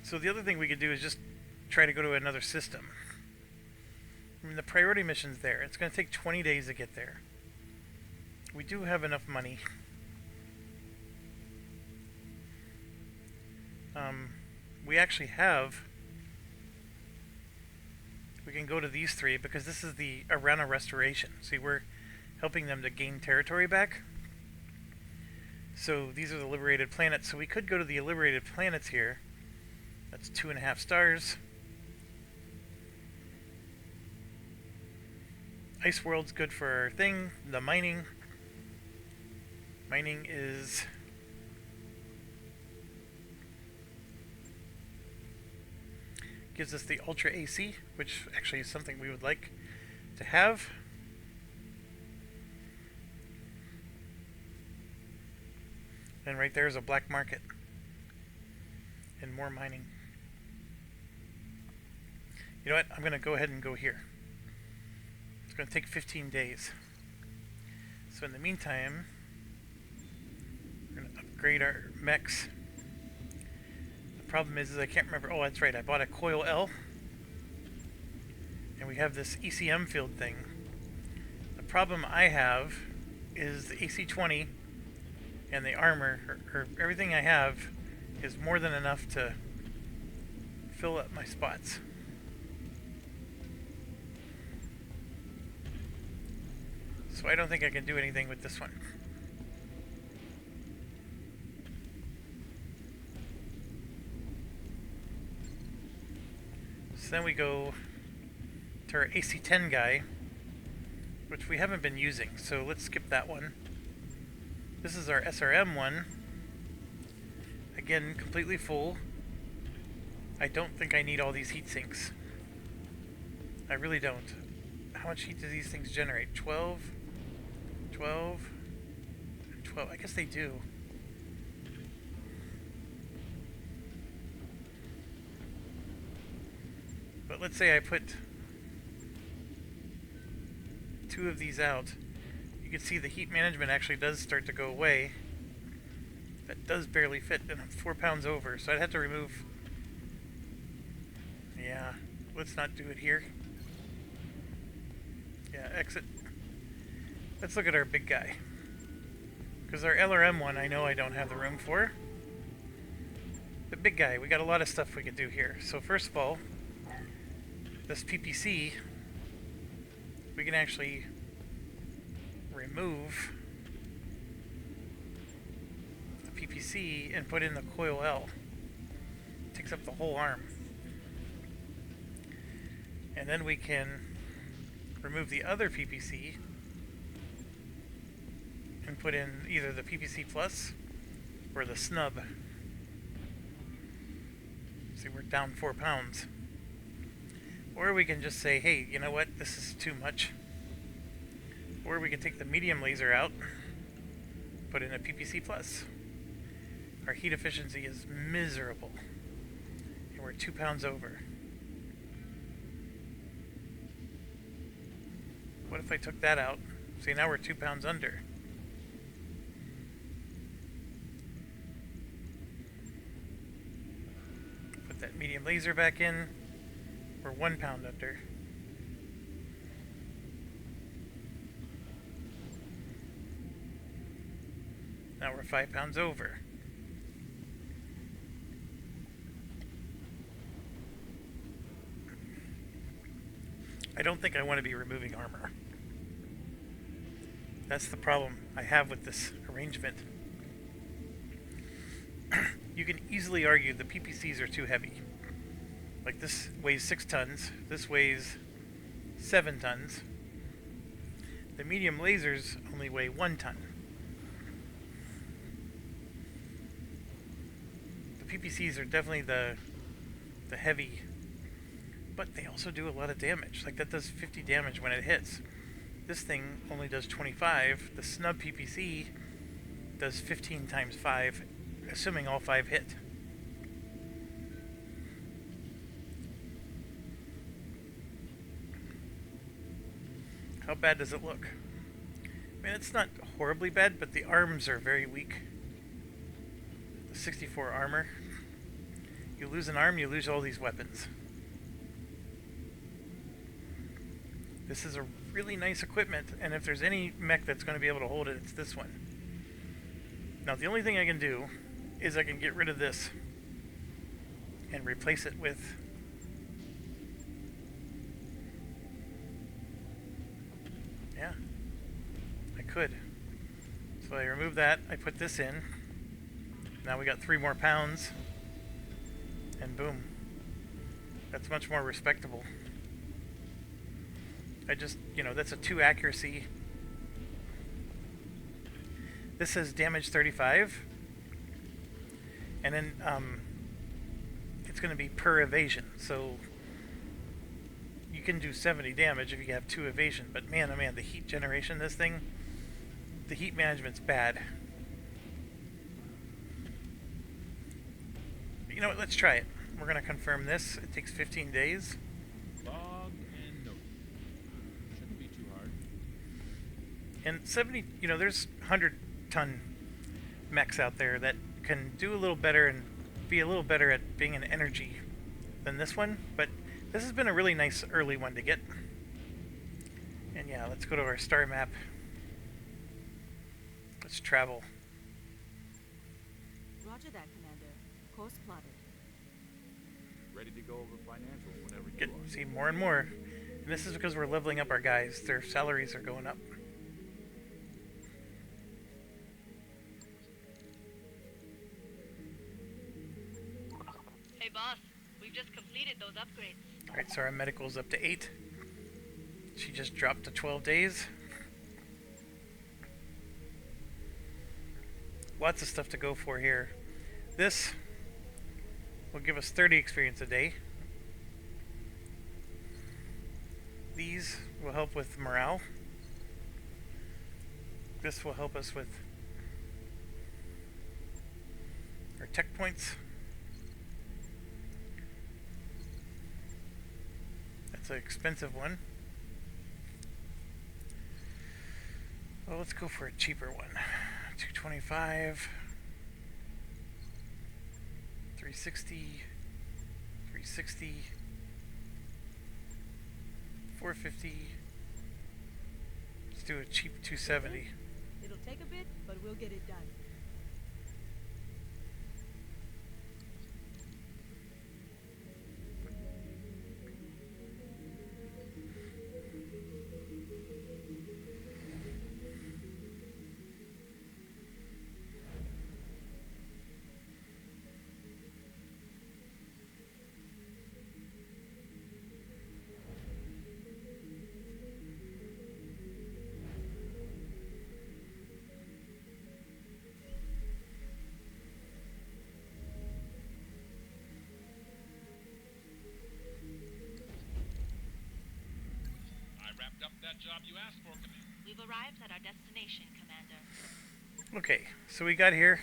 So the other thing we could do is just try to go to another system. I mean, the priority mission's there. It's going to take 20 days to get there. We do have enough money. We actually have... We can go to these three because this is the Arano restoration. See, we're helping them to gain territory back. So these are the liberated planets. So we could go to the liberated planets here. That's 2.5 stars. Ice World's good for our thing. The mining. Mining is... gives us the Ultra AC, which actually is something we would like to have. And right there is a black market. And more mining. You know what? I'm going to go ahead and go here. It's going to take 15 days. So in the meantime, we're going to upgrade our mechs. The problem is I can't remember. Oh, that's right. I bought a Coil L. And we have this ECM field thing. The problem I have is the AC-20 and the armor, or everything I have, is more than enough to fill up my spots. So I don't think I can do anything with this one. So then we go to our AC-10 guy, which we haven't been using, so let's skip that one. This is our SRM one. Again, completely full. I don't think I need all these heat sinks. I really don't. How much heat do these things generate? 12, 12, and 12. I guess they do. But let's say I put 2 of these out. You can see the heat management actually does start to go away. That does barely fit, and I'm 4 pounds over, so I'd have to remove... Yeah, let's not do it here. Yeah, exit. Let's look at our big guy. Because our LRM one I know I don't have the room for. But big guy, we got a lot of stuff we can do here. So first of all, this PPC, we can actually remove the PPC and put in the coil L. It takes up the whole arm. And then we can remove the other PPC and put in either the PPC Plus or the snub. See, we're down 4 pounds. Or we can just say, hey, you know what, this is too much. Or we can take the medium laser out, put in a PPC Plus. Our heat efficiency is miserable. And we're 2 pounds over. What if I took that out? See, now we're 2 pounds under. Put that medium laser back in. We're 1 pound under. Now we're 5 pounds over. I don't think I want to be removing armor. That's the problem I have with this arrangement. You can easily argue the PPCs are too heavy. Like this weighs 6 tons, this weighs 7 tons. The medium lasers only weigh 1 ton. The PPCs are definitely the heavy, but they also do a lot of damage. Like that does 50 damage when it hits. This thing only does 25. The snub PPC does 15 times 5, assuming all 5 hit. How bad does it look? I mean, it's not horribly bad, but the arms are very weak. The 64 armor. You lose an arm, you lose all these weapons. This is a really nice equipment, and if there's any mech that's going to be able to hold it, it's this one. Now, the only thing I can do is I can get rid of this and replace it with yeah, I could. So I remove that, I put this in. Now we got 3 more pounds, and boom. That's much more respectable. I just, that's a 2 accuracy. This says damage 35. And then it's going to be per evasion. So you can do 70 damage if you have 2 evasion. But man, oh man, the heat generation this thing, the heat management's bad. But you know what, let's try it. We're going to confirm this. It takes 15 days. Log and note. Shouldn't be too hard. And 70, there's 100-ton mechs out there that can do a little better and be a little better at being an energy than this one, but this has been a really nice early one to get. And yeah, let's go to our star map. Let's travel. Roger that, Commander. Course plotted. Ready to go over financials whenever you Get are. see more and more. And this is because we're leveling up our guys. Their salaries are going up. Hey, boss. We've just completed those upgrades. Alright, so our medical's up to 8. She just dropped to 12 days. Lots of stuff to go for here. This will give us 30 experience a day. These will help with morale. This will help us with our tech points. That's an expensive one. Well, let's go for a cheaper one. 225, 360, 360, 450. Let's do a cheap 270. It'll take a bit, but we'll get it done. that job you asked for, Commander. We've arrived at our destination, Commander. Okay, so we got here.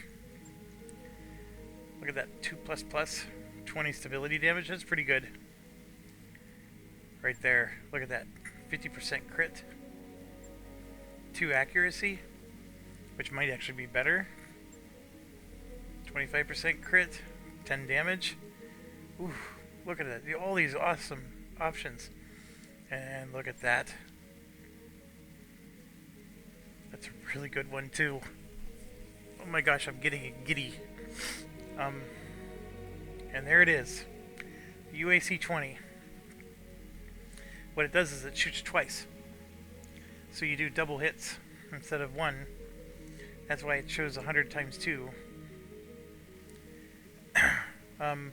Look at that 2++, 20 stability damage. That's pretty good. Right there. Look at that. 50% crit. 2 accuracy, which might actually be better. 25% crit. 10 damage. Ooh, look at that. All these awesome options. And look at that. That's a really good one too. Oh my gosh, I'm getting giddy. And there it is. The UAC 20. What it does is it shoots twice. So you do double hits instead of one. That's why it shows 100 times 2.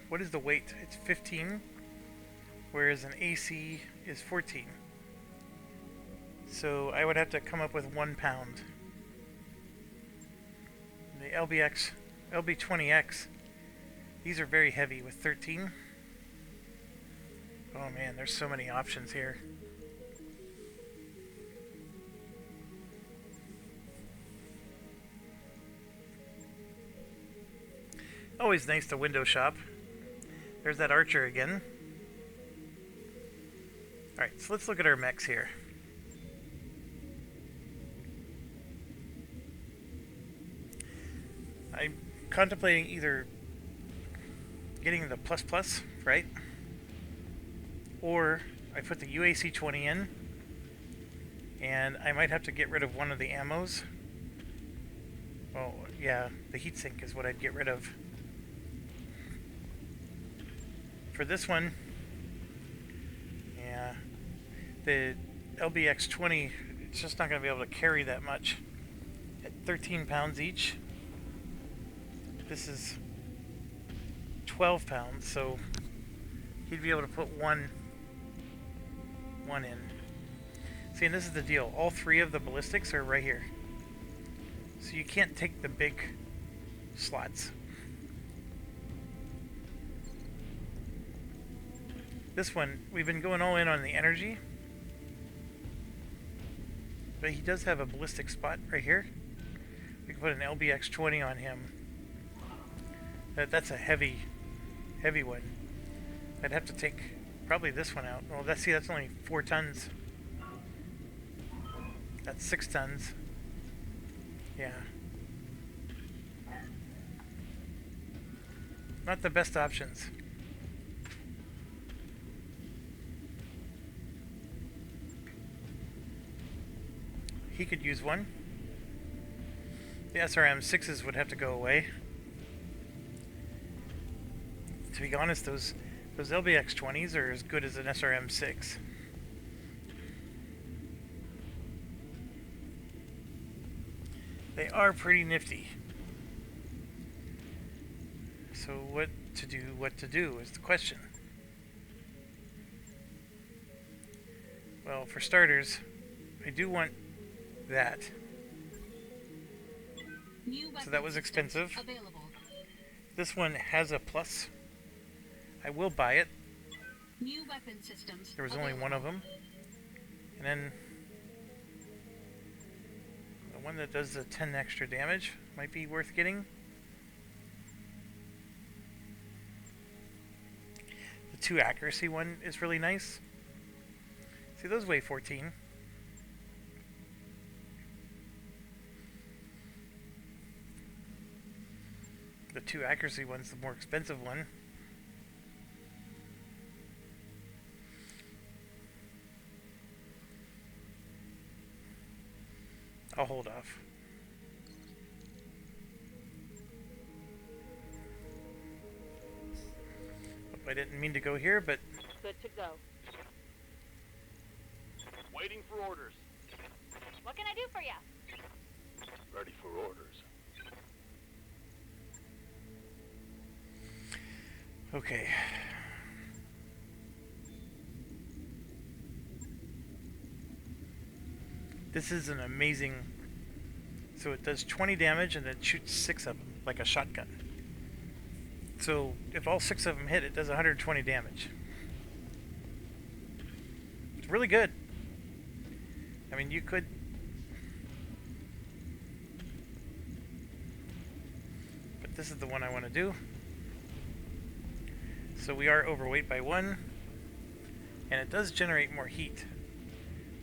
What is the weight? It's 15, whereas an AC is 14. So I would have to come up with 1 pound. The LB20X, these are very heavy with 13. Oh man, there's so many options here. Always nice to window shop. There's that archer again. Alright, so let's look at our mechs here. I'm contemplating either getting the ++, right? Or I put the UAC 20 in, and I might have to get rid of one of the ammos. Well, yeah, the heatsink is what I'd get rid of. For this one, yeah, the LBX-20, it's just not going to be able to carry that much. At 13 pounds each, this is 12 pounds, so he'd be able to put one in. See, and this is the deal. All 3 of the ballistics are right here. So you can't take the big slots. This one, we've been going all in on the energy. But he does have a ballistic spot right here. We can put an LBX-20 on him. That's a heavy one. I'd have to take probably this one out. Well, that's only 4 tons. That's 6 tons. Yeah. Not the best options. He could use one. The SRM-6s would have to go away. To be honest, those LBX-20s are as good as an SRM-6. They are pretty nifty. So what to do is the question. Well, for starters, I do want that. So that was expensive. Available. This one has a plus. I will buy it. New weapon systems. There was only one of them. And then the one that does the 10 extra damage might be worth getting. The 2 accuracy one is really nice. See, those weigh 14. The 2 accuracy one's the more expensive one. I'll hold off. I didn't mean to go here, but Good to go. Waiting for orders. What can I do for you? Ready for orders. okay. This is an amazing... So it does 20 damage and it shoots 6 of them, like a shotgun. So if all 6 of them hit, it does 120 damage. It's really good. I mean, you could... But this is the one I want to do. So we are overweight by 1. And it does generate more heat.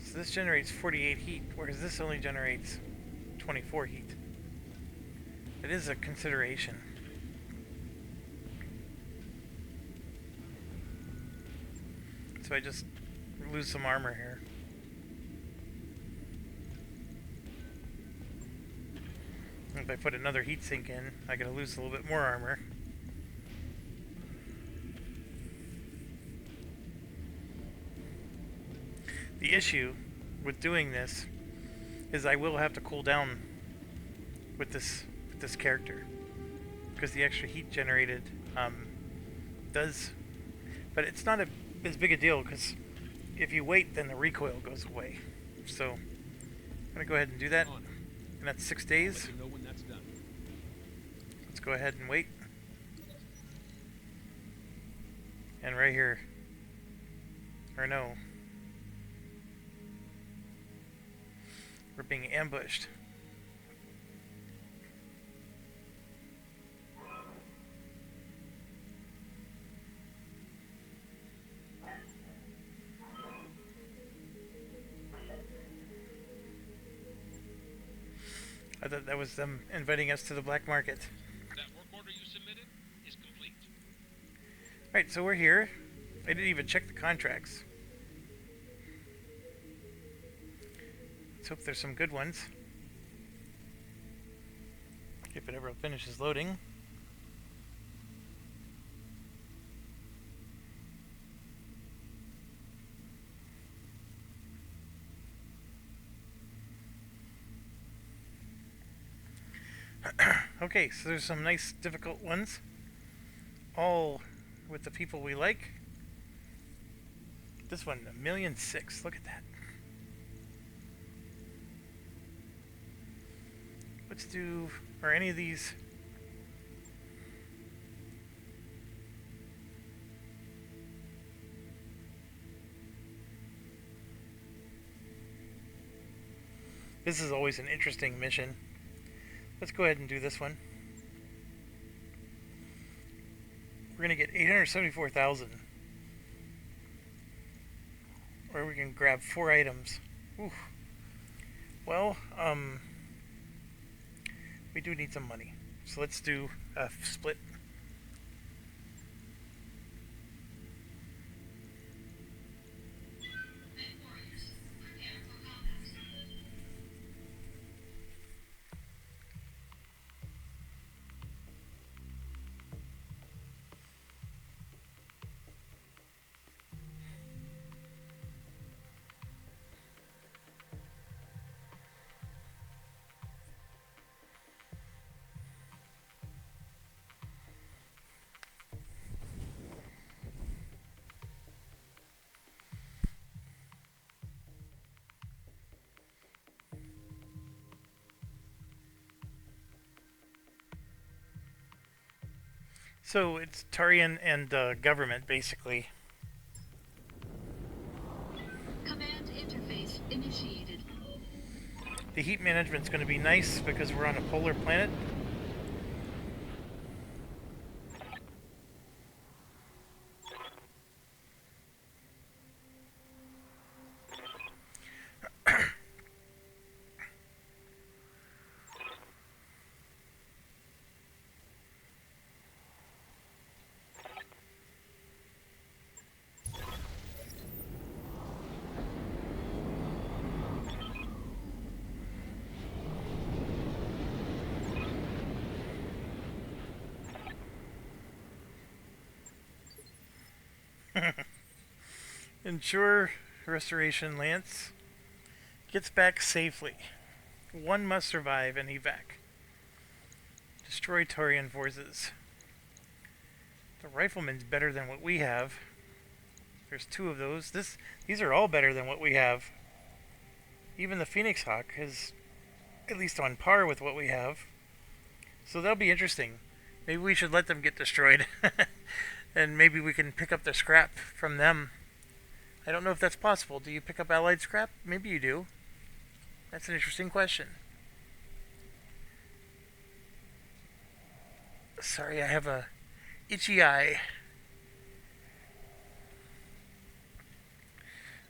So this generates 48 heat, whereas this only generates 24 heat. It is a consideration. So I just lose some armor here. If I put another heatsink in, I gotta lose a little bit more armor. The issue with doing this is I will have to cool down with this character, because the extra heat generated does, but it's not as big a deal, because if you wait, then the recoil goes away. So I'm gonna go ahead and do that, and that's 6 days. Let you know when that's done. Let's go ahead and wait. And right here, or no, we're being ambushed. I thought that was them inviting us to the black market. That work order you submitted is complete. Right, so we're here. I didn't even check the contracts. Let's hope there's some good ones. If it ever finishes loading. Okay, so there's some nice difficult ones. All with the people we like. This one, 1,000,006. Look at that. Let's do, are any of these? This is always an interesting mission. Let's go ahead and do this one. We're going to get 874,000. Or we can grab 4 items. Ooh. Well, we do need some money. So let's do a split. So it's Tarian and government, basically. Command interface initiated. The heat management's going to be nice because we're on a polar planet. Ensure restoration Lance gets back safely. One must survive and evac. Destroy Taurian forces. The rifleman's better than what we have. There's 2 of those. These are all better than what we have. Even the Phoenix Hawk is at least on par with what we have. So that'll be interesting. Maybe we should let them get destroyed. And maybe we can pick up the scrap from them. I don't know if that's possible. Do you pick up allied scrap? Maybe you do. That's an interesting question. Sorry, I have a itchy eye.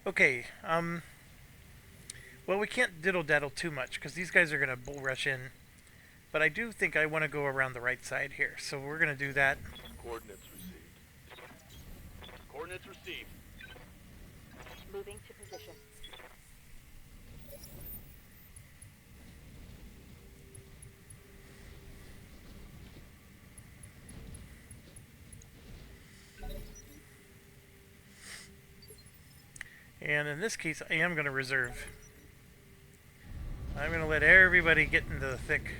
Okay, well, we can't diddle-daddle too much, because these guys are going to bull rush in. But I do think I want to go around the right side here, so we're going to do that. Coordinates received. Coordinates received. Moving to position. And in this case, I am going to reserve. I'm going to let everybody get into the thick.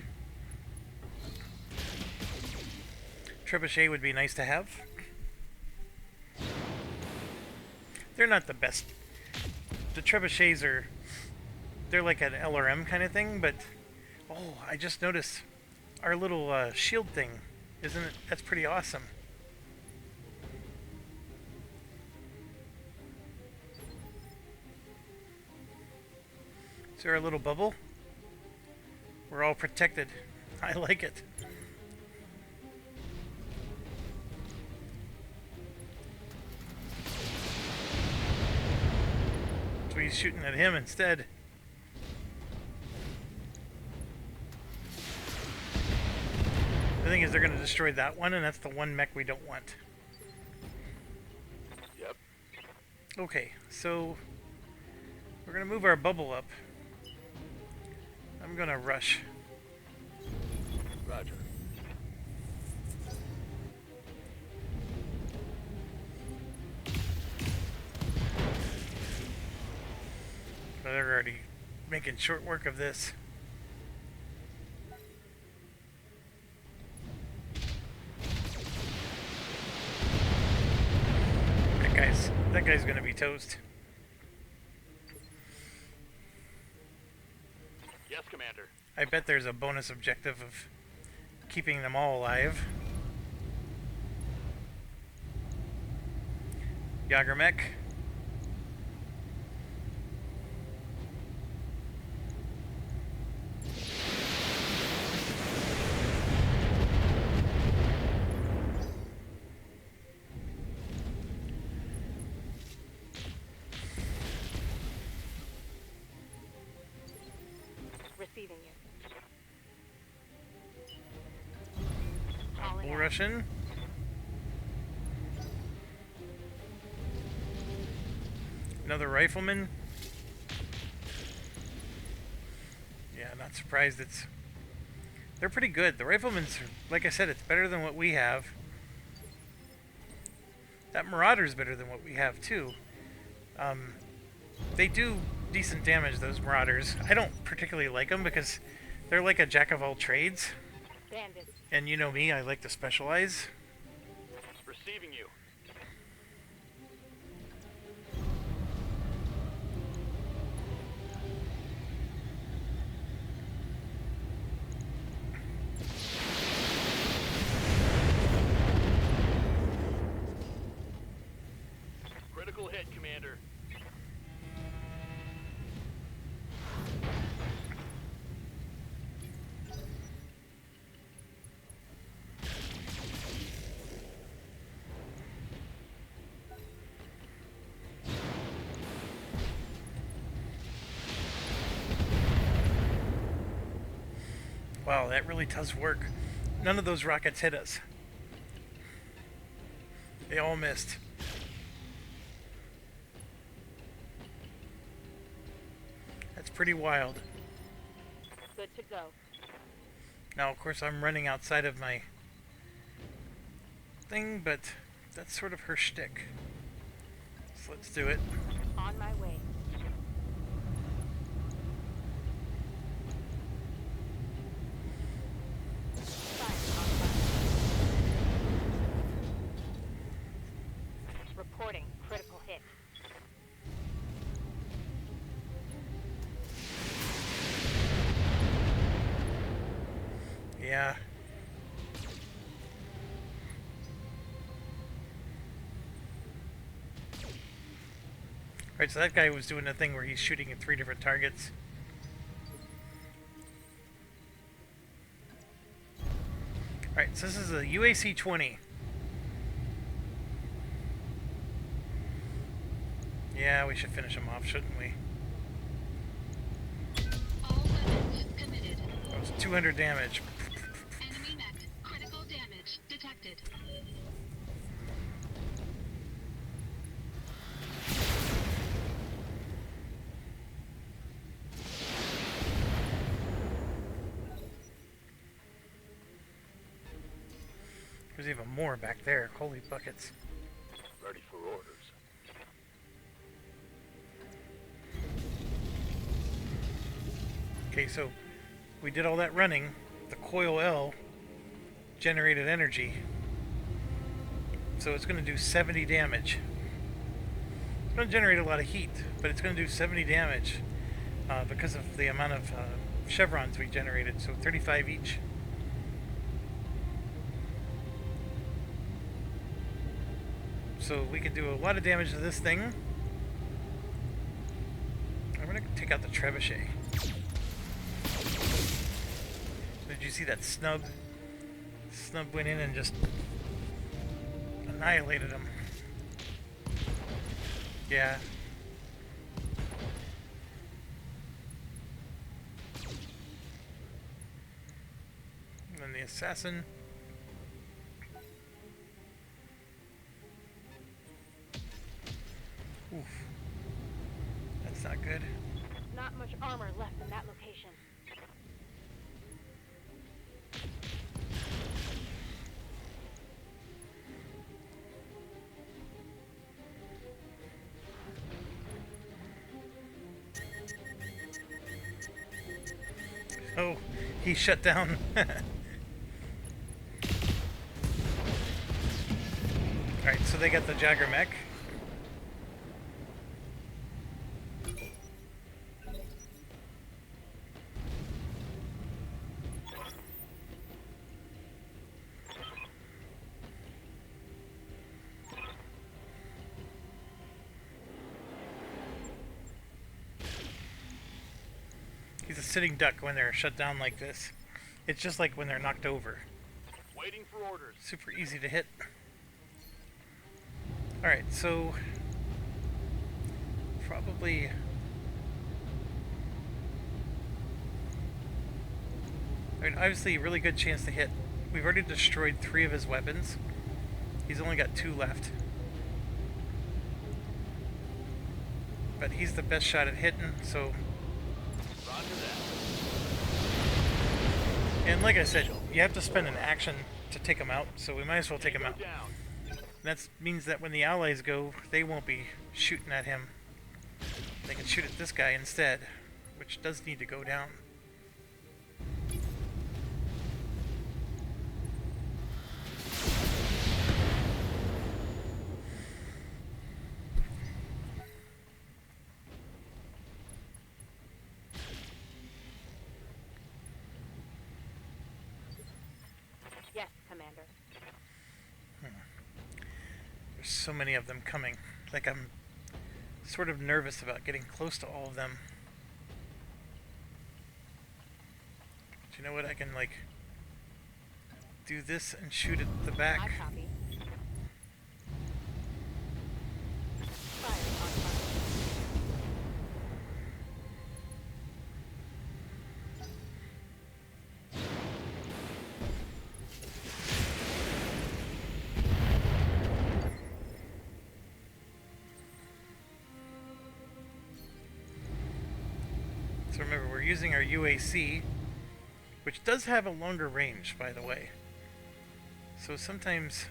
Trebuchet would be nice to have. They're not the best. The trebuchets are... They're like an LRM kind of thing, but... Oh, I just noticed our little shield thing. Isn't it? That's pretty awesome. Is there a little bubble? We're all protected. I like it. So he's shooting at him instead. The thing is, they're going to destroy that one, and that's the one mech we don't want. Yep. Okay, so we're going to move our bubble up. I'm going to rush. Roger. But they're already making short work of this. That guy's gonna be toast. Yes, Commander. I bet there's a bonus objective of keeping them all alive. Yagermech. Receiving you. Bull Russian. Another rifleman. Yeah, not surprised. They're pretty good. The riflemen's, like I said, it's better than what we have. That Marauder's better than what we have too. They do decent damage, those Marauders. I don't particularly like them because they're like a jack of all trades. Bandit. And you know me, I like to specialize. Receiving you. Critical hit, Commander. Wow, that really does work. None of those rockets hit us. They all missed. That's pretty wild. Good to go. Now, of course, I'm running outside of my thing, but that's sort of her shtick. So let's do it. On my way. Reporting critical hit. Yeah. Right, so that guy was doing a thing where he's shooting at 3 different targets. Alright, so this is a UAC-20. Yeah, we should finish him off, shouldn't we? All weapons committed. That was 200 damage. Enemy mech. Critical damage detected. There's even more back there. Holy buckets. Ready for orders. Okay, so we did all that running. The coil L generated energy. So it's going to do 70 damage. It's going to generate a lot of heat, but it's going to do 70 damage because of the amount of chevrons we generated. So 35 each. So we can do a lot of damage to this thing. I'm going to take out the trebuchet. Did you see that snub? Snub went in and just annihilated him. Yeah. And then the assassin. Oof. That's not good. Not much armor left in that location. Oh, he shut down. Alright, so they got the Jagger mech. He's a sitting duck when they're shut down like this. It's just like when they're knocked over. Waiting for orders. Super easy to hit. Alright, so probably I mean, obviously a really good chance to hit. We've already destroyed 3 of his weapons. He's only got 2 left. But he's the best shot at hitting, so. Roger that. And like I said, you have to spend an action to take him out, so we might as well take him out. Down. That means that when the allies go, they won't be shooting at him. They can shoot at this guy instead, which does need to go down. Yes, Commander. There's so many of them coming. Like I'm sort of nervous about getting close to all of them. But you know what? I can like do this and shoot at the I back. copy. Fire on target. So remember, we're using our UAC, which does have a longer range, by the way. So sometimes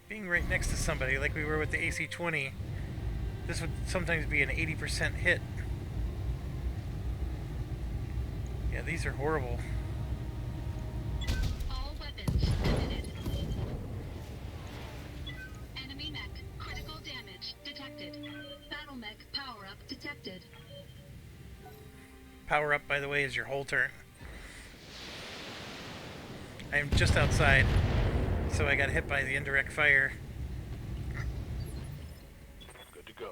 being right next to somebody, like we were with the AC-20, this would sometimes be an 80% hit. Yeah, these are horrible. All weapons committed. Enemy mech. Critical damage detected. Battle mech power-up detected. Power up, by the way, is your whole turn. I am just outside, so I got hit by the indirect fire. Good to go.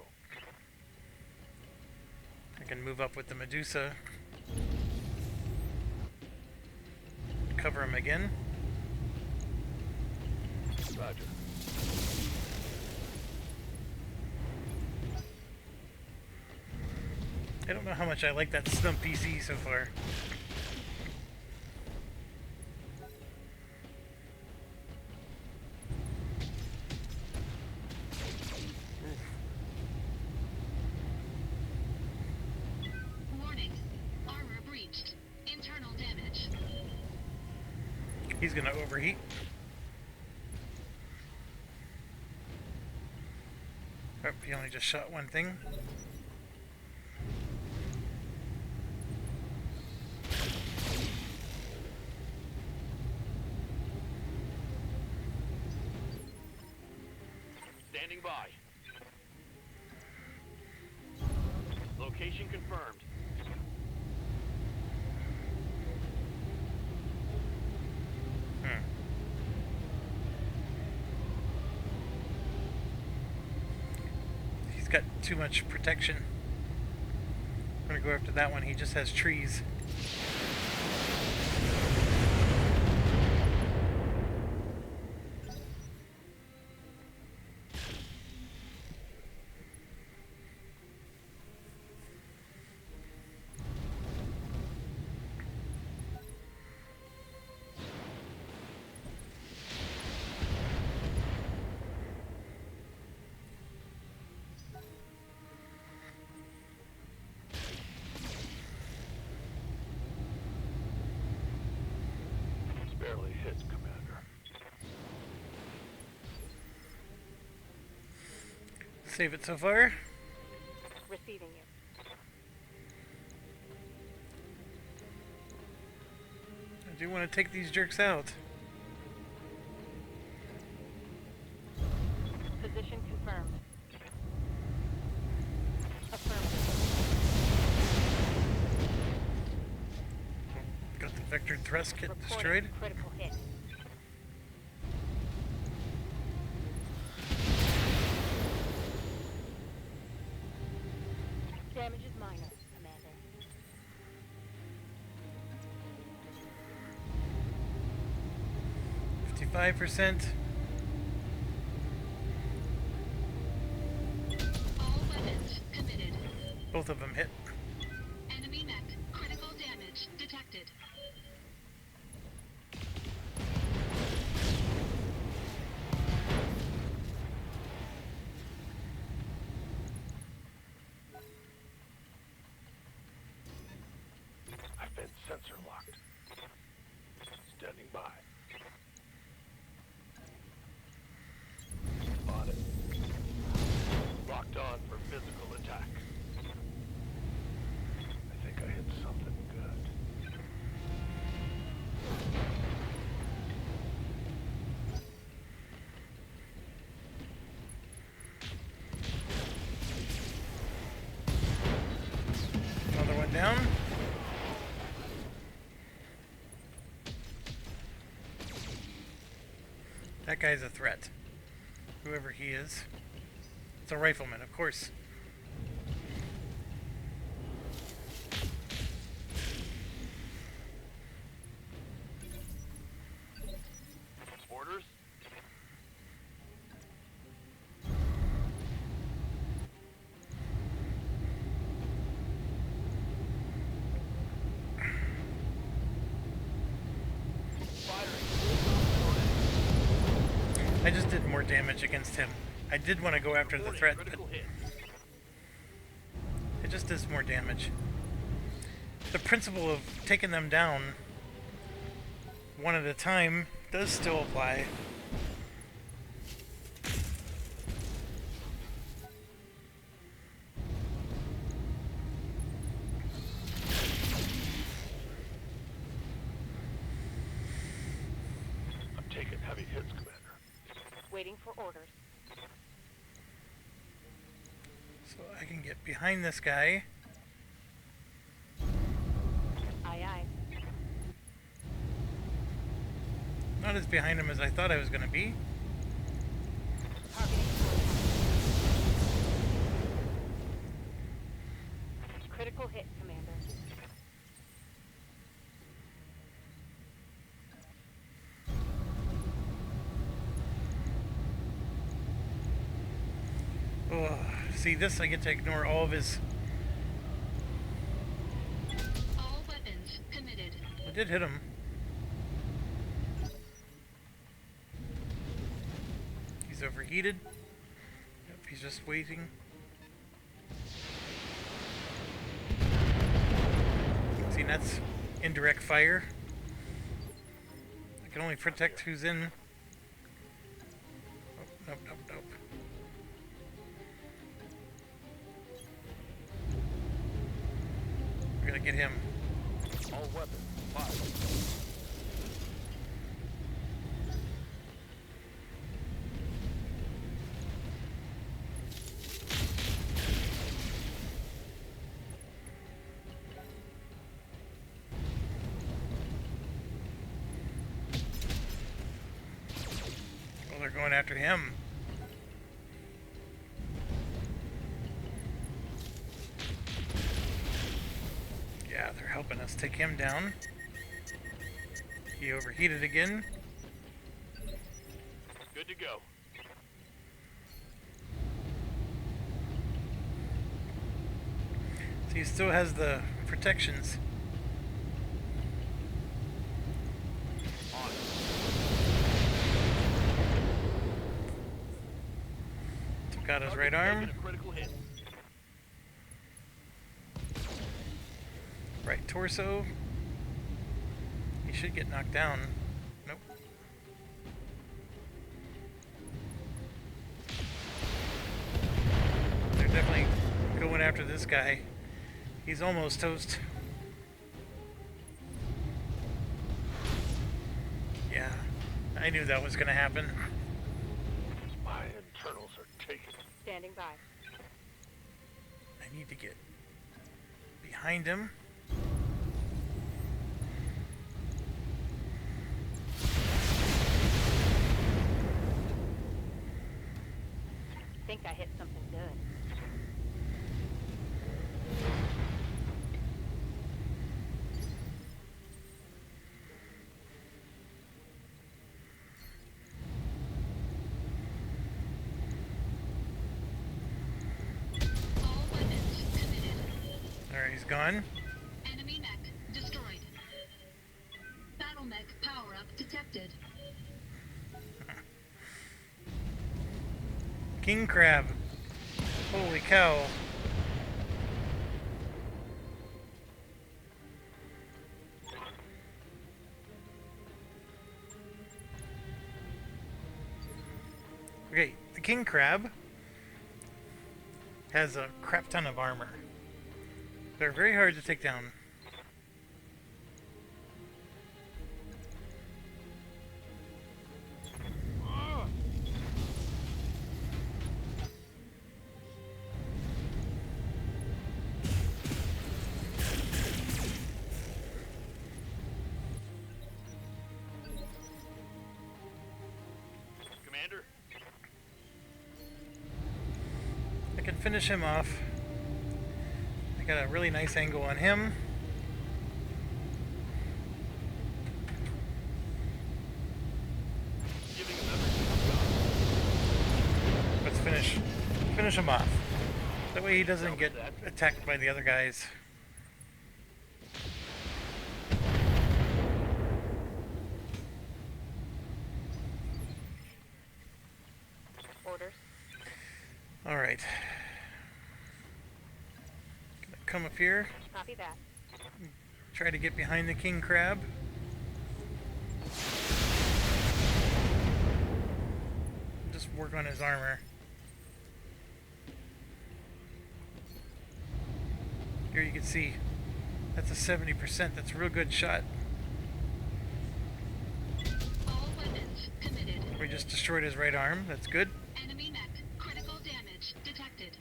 I can move up with the Medusa. cover him again. Roger. I don't know how much I like that stump PC so far. Warning. Armor breached. Internal damage. He's gonna overheat. Oh, he only just shot one thing. Standing by. Location confirmed. He's got too much protection. I'm gonna go after that one. He just has trees. Barely hit, Commander. Save it so far. Receiving you. I do want to take these jerks out. Position confirmed. Affirmative. Got the vectored thrust kit Reporting destroyed. critical hit. Damage is minor, Commander. $55%. All weapons committed. Both of them hit. Enemy mech. Critical damage detected. I've been sensor locked. Standing by. On it. Locked on for physical attack. I think I hit something good. Another one down. That guy's a threat. Whoever he is. It's a rifleman, of course. Orders? I just did more damage against him. I did want to go after the Reporting threat, but critical hit. it just does more damage. The principle of taking them down one at a time does still apply. I'm taking heavy hits, Commander. Waiting for orders. So I can get behind this guy. Aye, aye. Not as behind him as I thought I was going to be. Targeting. Critical hit, Commander. See this? I get to ignore all of his... All weapons committed. I did hit him. He's overheated. Yep, he's just waiting. See, that's indirect fire. I can only protect who's in. Oh, nope, nope, nope. We're gonna get him. All weapons fired. Well, they're going after him. Yeah, they're helping us take him down. He overheated again. Good to go. So he still has the protections. On it. Took out his Target's right arm. taking a critical hit. Right torso. He should get knocked down. Nope. They're definitely going after this guy. He's almost toast. Yeah, I knew that was gonna happen. My internals are taken. Standing by. I need to get behind him. Think I hit something good. All weapons committed. Alright, he's gone. Enemy mech destroyed. Battle mech power-up detected. King crab. Holy cow. Okay, the king crab has a crap ton of armor. They're very hard to take down. Commander, I can finish him off. I got a really nice angle on him. giving them everything. Let's finish him off. That way he doesn't get attacked by the other guys. Orders. Alright. Gonna come up here, Copy that. try to get behind the king crab. Just work on his armor. Here you can see that's a 70%. That's a real good shot. All weapons committed. We just destroyed his right arm. That's good. Enemy mech critical damage detected.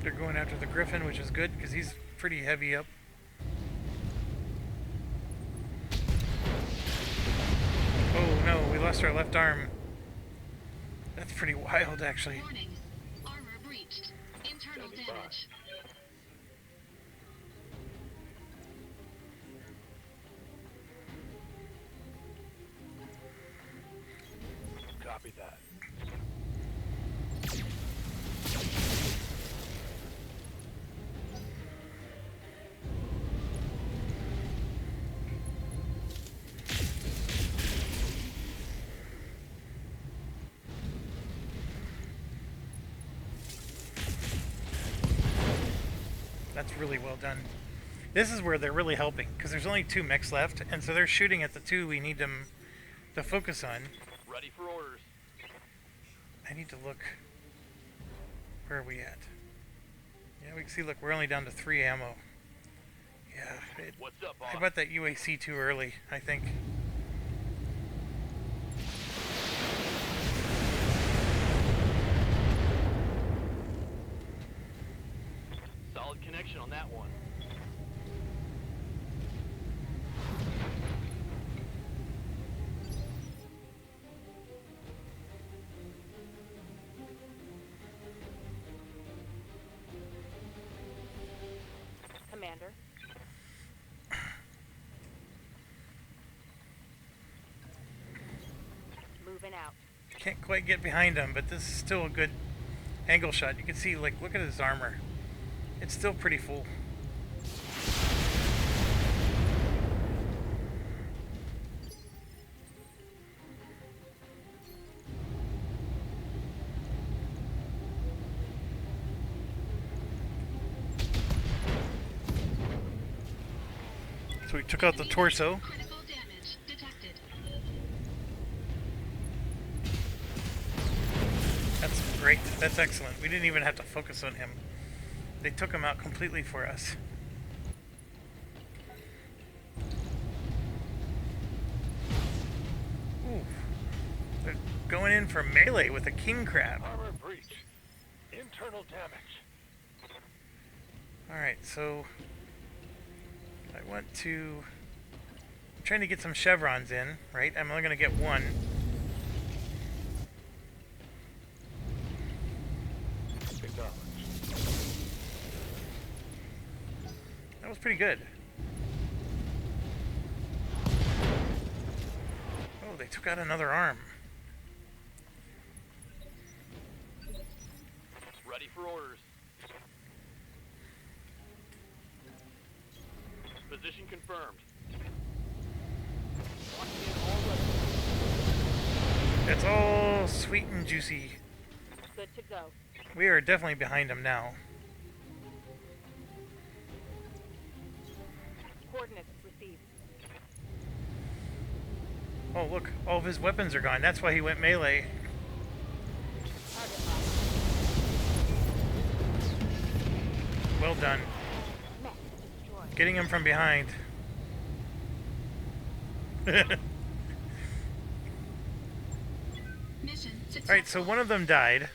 They're going after the griffin, which is good because he's pretty heavy up. Oh no, we lost our left arm. That's pretty wild, actually. Warning. Armor breached. Internal Standing by. damage. Copy that. That's really well done. This is where they're really helping, because there's only 2 mechs left, and so they're shooting at the 2 we need them to focus on. Ready for orders. I need to look. Where are we at? Yeah, we can see, look, we're only down to 3 ammo. Yeah, What's up, I boss? bought that UAC too early, I think. Solid connection on that one. Commander. Moving out. Can't quite get behind him, but this is still a good angle shot. You can see, like, look at his armor. It's still pretty full. So we took out the torso. Critical damage detected. That's great. That's excellent. We didn't even have to focus on him. They took him out completely for us. Ooh. They're going in for melee with a king crab. Armor breach. Internal damage. Alright, so I want to... I'm trying to get some chevrons in, right? I'm only going to get 1. That was pretty good. Oh, they took out another arm. Ready for orders. Position confirmed. Locking in all weapons. It's all sweet and juicy. Good to go. We are definitely behind him now. Coordinates received. Oh, look, all of his weapons are gone. That's why he went melee. Target locked. Well done. Mech destroyed. Getting him from behind. Alright, Mission successful. so one of them died.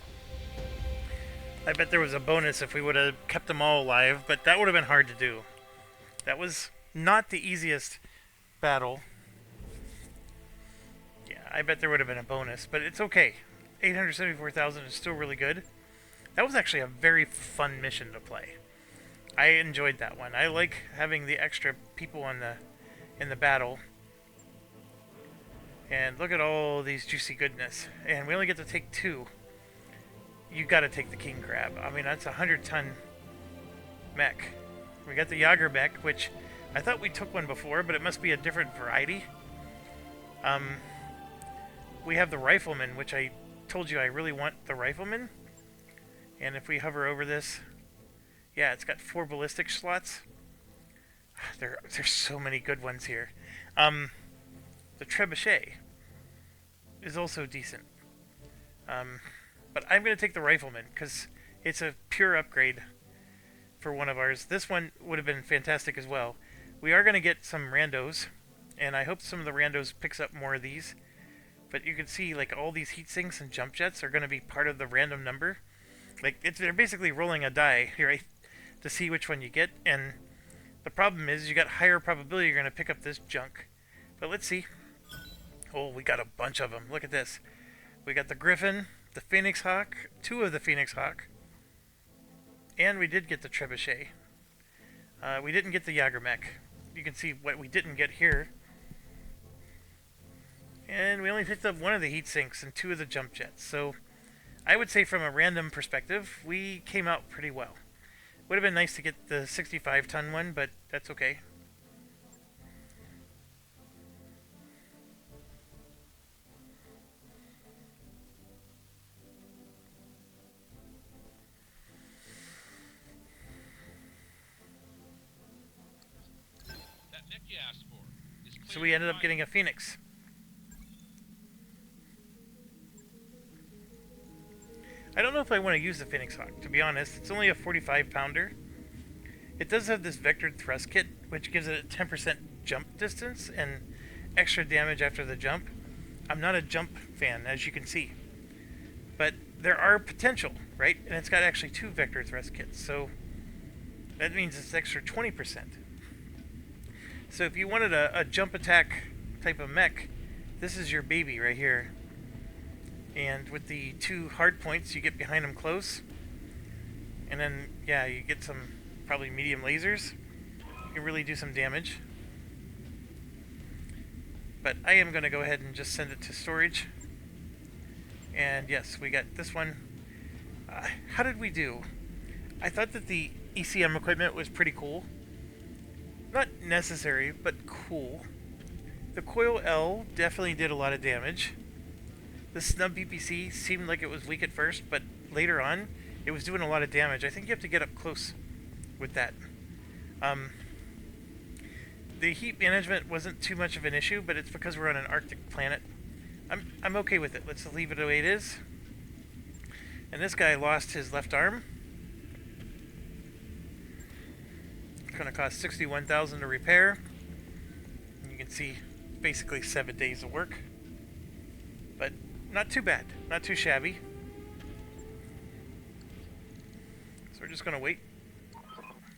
I bet there was a bonus if we would have kept them all alive, but that would have been hard to do. That was not the easiest battle. Yeah, I bet there would have been a bonus, but it's okay. 874,000 is still really good. That was actually a very fun mission to play. I enjoyed that one. I like having the extra people in the battle. And look at all these juicy goodness. And we only get to take 2. You gotta take the king crab. I mean, that's a 100-ton mech. We got the Jager mech, which I thought we took one before, but it must be a different variety. We have the rifleman, which I told you I really want the rifleman. And if we hover over this, yeah, it's got 4 ballistic slots. There's so many good ones here. The trebuchet is also decent. But I'm going to take the rifleman because it's a pure upgrade for one of ours. This one would have been fantastic as well. We are going to get some randos, and I hope some of the randos picks up more of these. But you can see, like, all these heat sinks and jump jets are going to be part of the random number. Like, they're basically rolling a die, right, to see which one you get. And the problem is you got higher probability you're going to pick up this junk. But let's see. Oh, we got a bunch of them. Look at this. We got the Griffin, the Phoenix Hawk, 2 of the Phoenix Hawk, and we did get the Trebuchet. We didn't get the Jager mech. You can see what we didn't get here. And we only picked up 1 of the heat sinks and 2 of the jump jets. So I would say from a random perspective, we came out pretty well. Would have been nice to get the 65-ton one, but that's okay. So we ended up getting a Phoenix. I don't know if I want to use the Phoenix Hawk, to be honest. It's only a 45 pounder. It does have this vectored thrust kit, which gives it a 10% jump distance and extra damage after the jump. I'm not a jump fan, as you can see. But there are potential, right? And it's got actually 2 vector thrust kits, so that means it's extra 20%. So if you wanted a jump attack type of mech, this is your baby right here. And with the 2 hard points, you get behind them close. And then, yeah, you get some probably medium lasers. You can really do some damage. But I am going to go ahead and just send it to storage. And yes, we got this one. How did we do? I thought that the ECM equipment was pretty cool. Not necessary, but cool. The Coil L definitely did a lot of damage. The Snub BPC seemed like it was weak at first, but later on, it was doing a lot of damage. I think you have to get up close with that. The heat management wasn't too much of an issue, but it's because we're on an Arctic planet. I'm okay with it. Let's leave it the way it is. And this guy lost his left arm. It's going to cost $61,000 to repair. And you can see basically 7 days of work. But not too bad. Not too shabby. So we're just going to wait.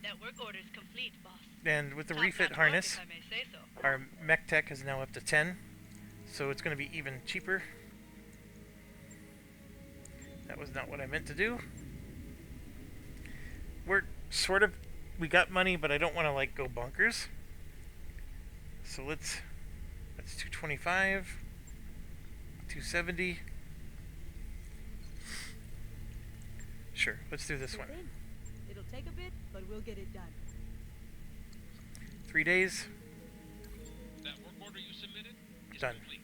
That work order is complete, boss. And with the Top refit notch harness, work, if I may say so. our mech tech is now up to 10. So it's going to be even cheaper. That was not what I meant to do. We're sort of... We got money, but I don't want to, like, go bonkers. So that's 225. 270. Sure, let's do this one. It'll take a bit, but we'll get it done. 3 days. That work order you submitted is Done. complete.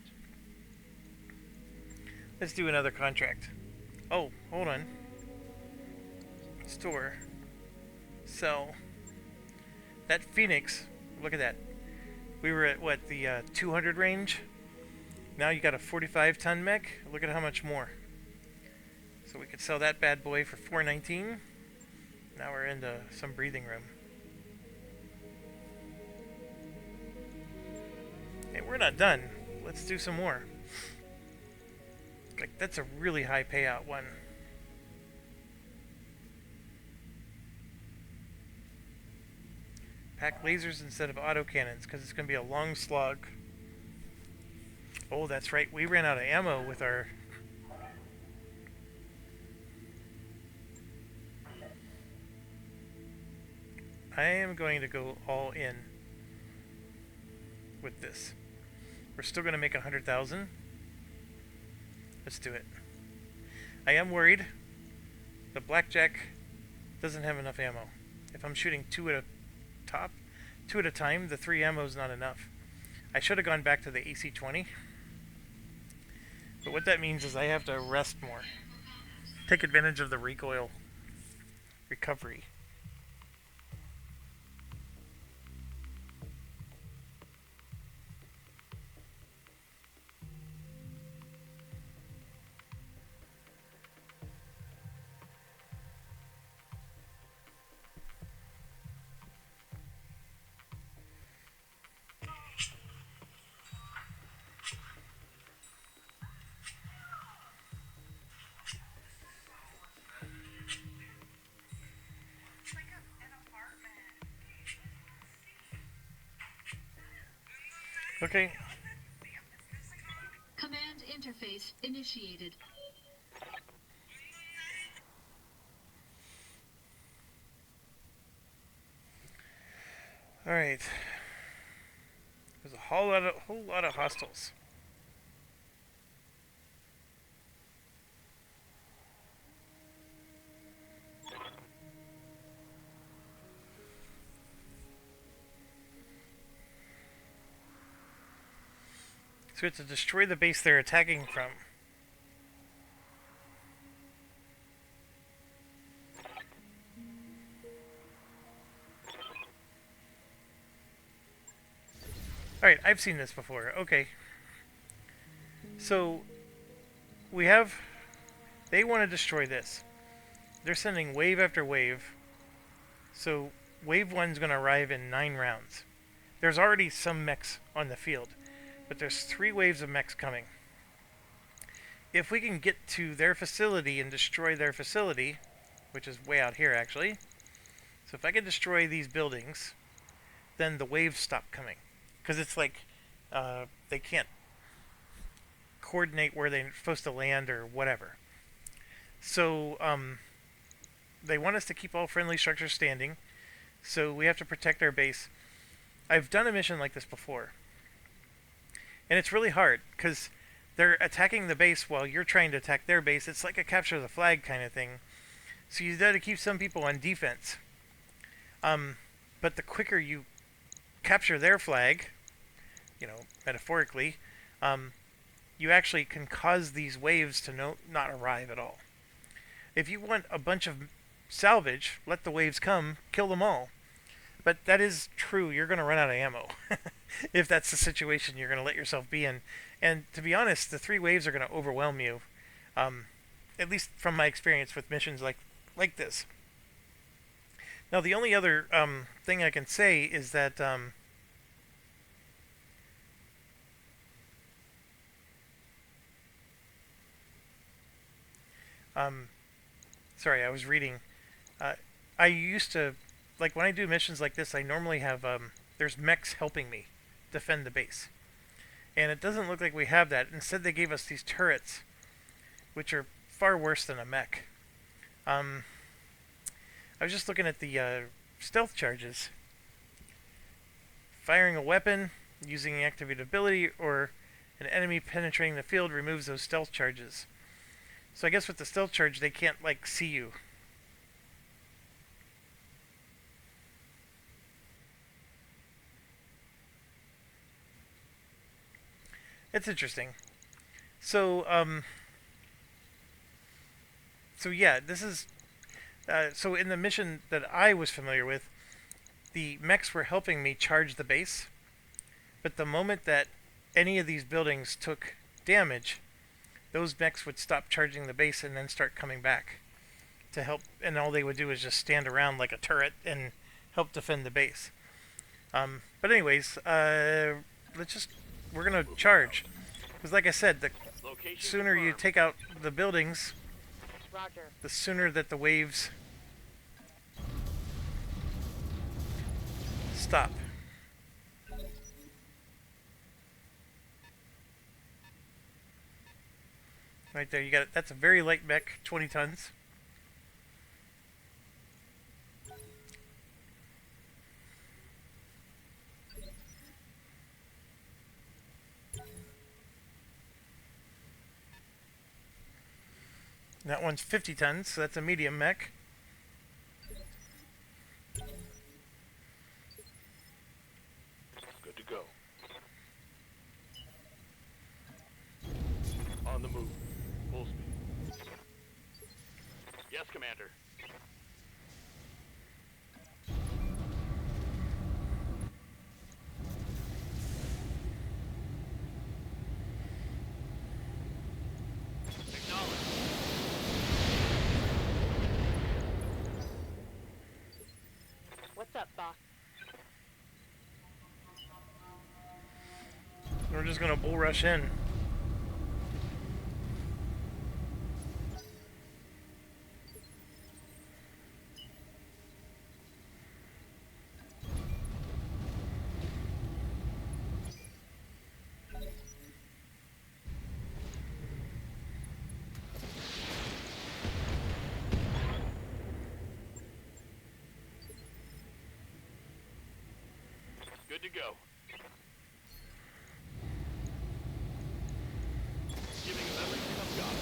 Let's do another contract. Oh, hold on. Store. Sell. That Phoenix, look at that. We were at, what, the 200 range? Now you got a 45-ton mech. Look at how much more. So we could sell that bad boy for $419. Now we're into some breathing room. Hey, we're not done. Let's do some more. Like, that's a really high payout one. Pack lasers instead of autocannons, because it's going to be a long slog. Oh, that's right. We ran out of ammo with our... I am going to go all in with this. We're still going to make 100,000. Let's do it. I am worried. The Blackjack doesn't have enough ammo. If I'm shooting 2 at a time, the 3 ammo is not enough. I should have gone back to the AC-20. But what that means is I have to rest more. Take advantage of the recoil recovery. Okay. Command interface initiated. All right. There's a whole lot of hostiles. So we have to destroy the base they're attacking from. Alright, I've seen this before. Okay. So, we have... They want to destroy this. They're sending wave after wave. So, wave 1's going to arrive in 9 rounds. There's already some mechs on the field. But there's 3 waves of mechs coming. If we can get to their facility and destroy their facility, which is way out here actually. So if I can destroy these buildings, then the waves stop coming. Because it's like they can't coordinate where they're supposed to land or whatever. So they want us to keep all friendly structures standing. So we have to protect our base. I've done a mission like this before. And it's really hard because they're attacking the base while you're trying to attack their base. It's like a capture the flag kind of thing. So you got to keep some people on defense. But the quicker you capture their flag, you know, metaphorically, you actually can cause these waves to not arrive at all. If you want a bunch of salvage, let the waves come, kill them all. But that is true. You're going to run out of ammo. If that's the situation you're going to let yourself be in. And to be honest, the 3 waves are going to overwhelm you. At least from my experience with missions like this. Now, the only other thing I can say is that sorry, I was reading. I used to, like when I do missions like this, I normally have there's mechs helping me defend the base. And it doesn't look like we have that. Instead, they gave us these turrets, which are far worse than a mech. I was just looking at the stealth charges. Firing a weapon, using an activated ability, or an enemy penetrating the field removes those stealth charges. So I guess with the stealth charge, they can't, like, see you. It's interesting. So, so yeah, this is... so in the mission that I was familiar with, the mechs were helping me charge the base. But the moment that any of these buildings took damage, those mechs would stop charging the base and then start coming back to help. And all they would do is just stand around like a turret and help defend the base. But anyways, we're going to charge. Because like I said, the sooner you take out the buildings, Roger. the sooner that the waves stop. Right there, you got it. That's a very light mech, 20 tons. That one's 50 tons, so that's a medium mech. Good to go. On the move. Full speed. Yes, Commander. Acknowledged. What's up, boss? We're just gonna bull rush in. Good to go. Giving them everything I've got.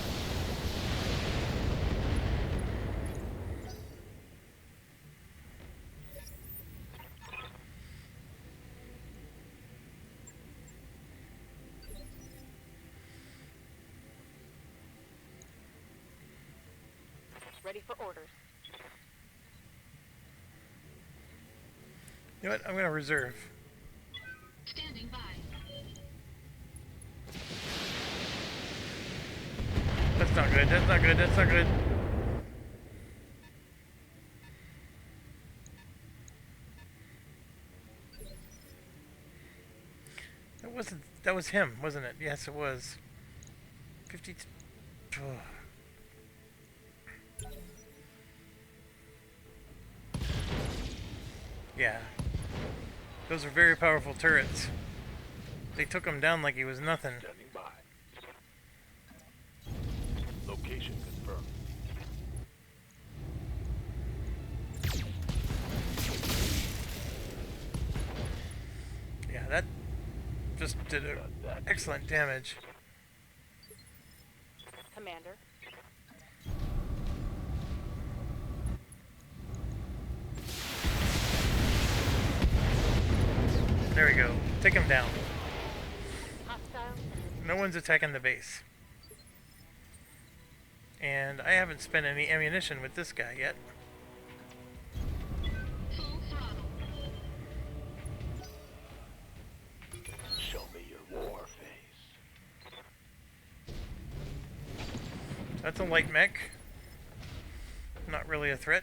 Ready for orders. You know what? I'm gonna reserve. Standing by. That's not good. That's not good. That's not good. That wasn't. That was him, wasn't it? Yes, it was. 50. Yeah. Those are very powerful turrets. They took him down like he was nothing. Standing by. Location confirmed. Yeah, that just did excellent damage. Commander. There we go. Take him down. Hostile. No one's attacking the base. And I haven't spent any ammunition with this guy yet. Full throttle. Show me your war face. That's a light mech. Not really a threat.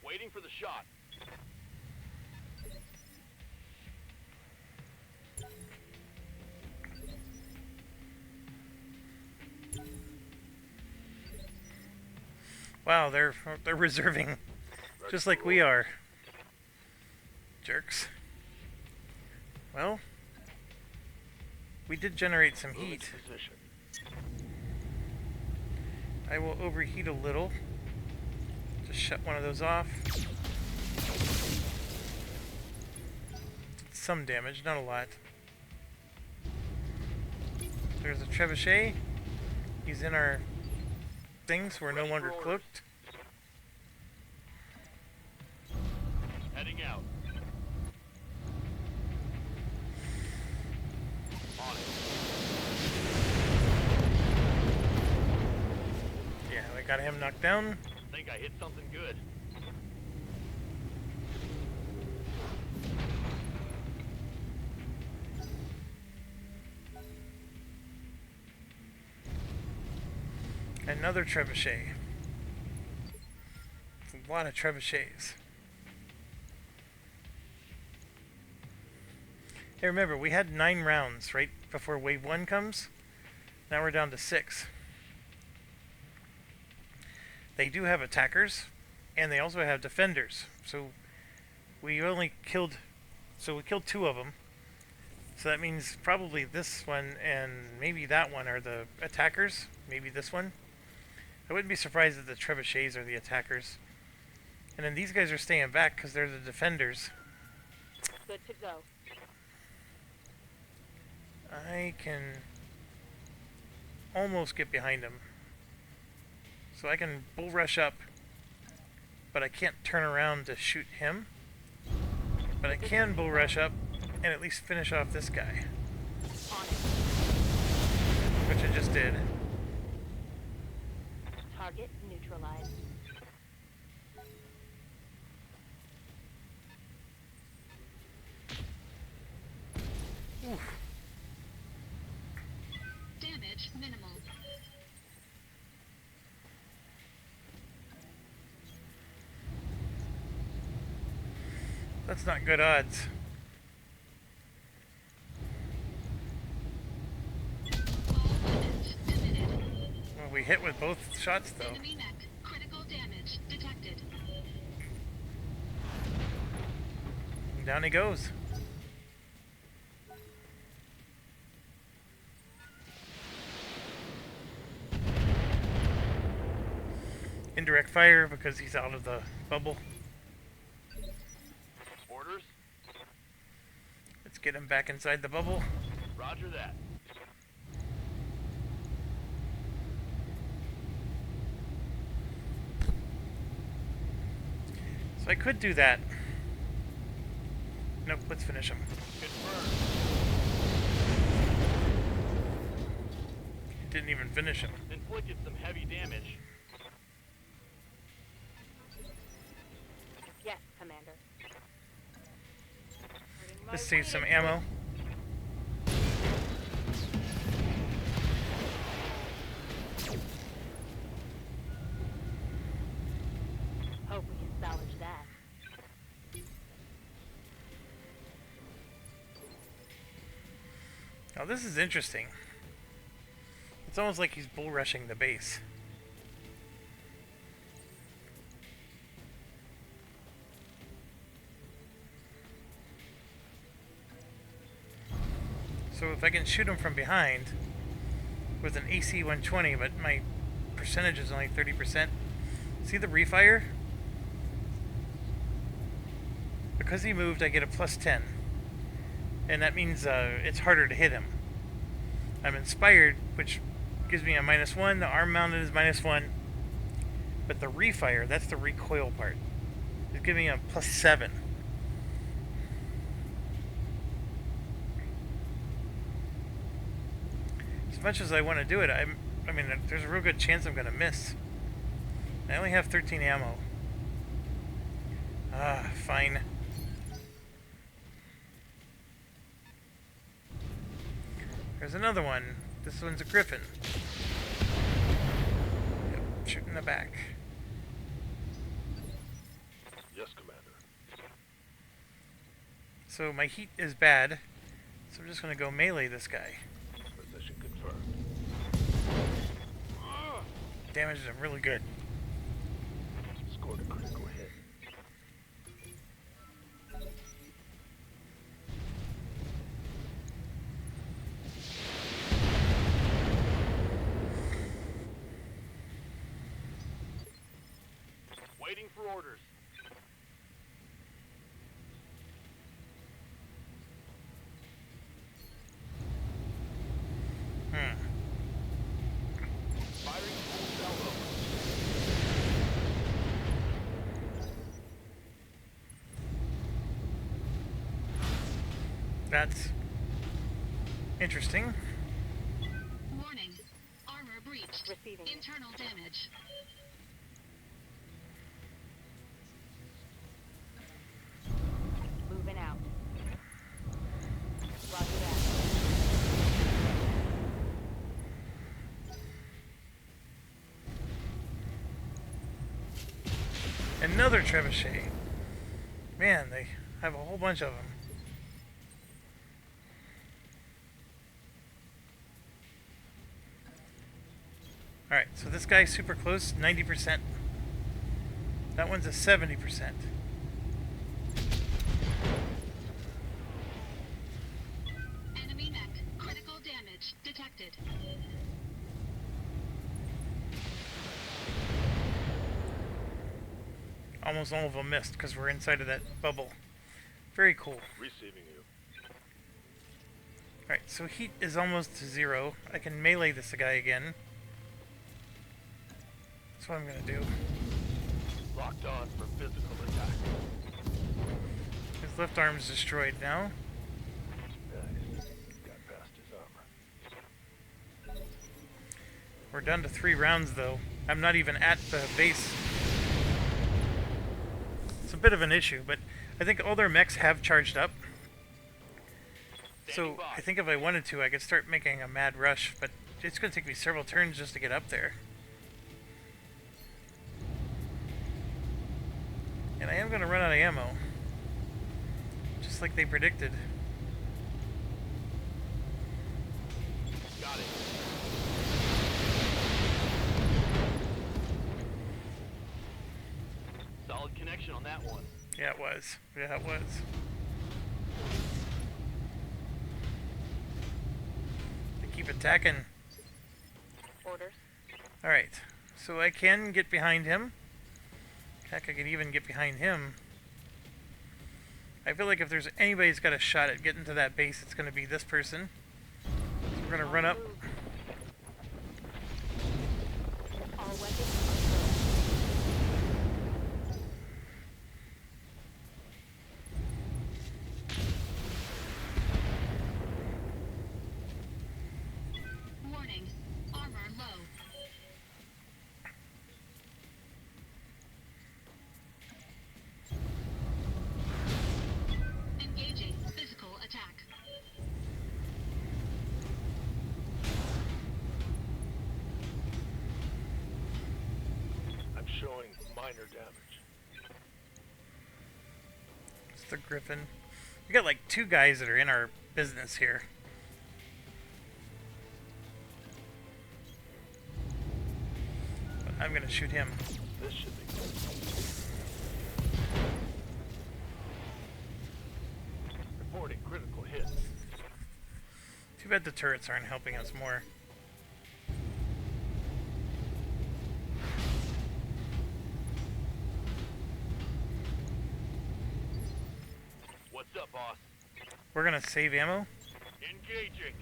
Waiting for the shot. Wow, they're reserving just like we are. Jerks. Well, we did generate some Moving heat. to position. I will overheat a little. Just shut one of those off. Did some damage, not a lot. There's a trebuchet. He's in our things. We're no longer cloaked. Heading out. On it. Yeah, we got him knocked down. Think I hit something good. Another trebuchet. It's a lot of trebuchets. Hey, remember, we had 9 rounds right before wave 1 comes. Now we're down to 6. They do have attackers, and they also have defenders. So we only killed, we killed 2 of them. So that means probably this one and maybe that one are the attackers. Maybe this one. I wouldn't be surprised if the trebuchets are the attackers. And then these guys are staying back because they're the defenders. Good to go. I can almost get behind him. So I can bull rush up, but I can't turn around to shoot him. But I can bull rush up and at least finish off this guy. On it. Which I just did. Target neutralized. Oof. Damage minimal. That's not good odds. All weapons emitted. Well, we hit with both shots though. Enemy mech. Critical damage detected. And down he goes. Indirect fire because he's out of the bubble. Orders? Let's get him back inside the bubble. Roger that. So I could do that. Nope, let's finish him. Confirmed. Didn't even finish him. Inflicted some heavy damage. Yes, Commander. Let's save some ammo. Now this is interesting. It's almost like he's bull rushing the base. So if I can shoot him from behind with an AC 120, but my percentage is only 30%. See the refire? Because he moved, I get a plus 10. And that means it's harder to hit him. I'm inspired, which gives me a -1. The arm mounted is -1. But the refire, that's the recoil part, is giving me a plus 7. As much as I want to do it, I mean, there's a real good chance I'm going to miss. I only have 13 ammo. Ah, fine. There's another one. This one's a griffin. Yep, shoot in the back. Yes, Commander. So my heat is bad, so I'm just going to go melee this guy. Position confirmed. Damage is really good. Scored a critical hit. Waiting for orders. Firing full salvo. That's interesting. Warning. Armor breached. Receiving. Internal damage. Moving out. Roger that. Another trebuchet. Man, they have a whole bunch of them. Alright, so this guy's super close, 90%. That one's a 70%. Enemy mech. Critical damage detected. Almost all of them missed because we're inside of that bubble. Very cool. Receiving you. Alright, so heat is almost to 0. I can melee this guy again. That's what I'm going to do. Locked on for physical attack. His left arm's destroyed now. Nice. Got past his armor. We're down to 3 rounds though. I'm not even at the base. It's a bit of an issue, but I think all their mechs have charged up. So I think if I wanted to, I could start making a mad rush, but it's going to take me several turns just to get up there. And I am going to run out of ammo. Just like they predicted. Got it. Solid connection on that one. Yeah, it was. Yeah, it was. They keep attacking. Orders. Alright, so I can get behind him. Heck, I could even get behind him. I feel like if there's anybody who's got a shot at getting to that base, it's going to be this person. So we're going to run up. All weapons are Warning. Armor low. Engaging physical attack. I'm showing minor damage. It's the Griffin. We got like 2 guys that are in our business here. I'm gonna shoot him. This should be good. Reporting critical hit. Too bad the turrets aren't helping us more. What's up, boss? We're gonna save ammo. Engaging.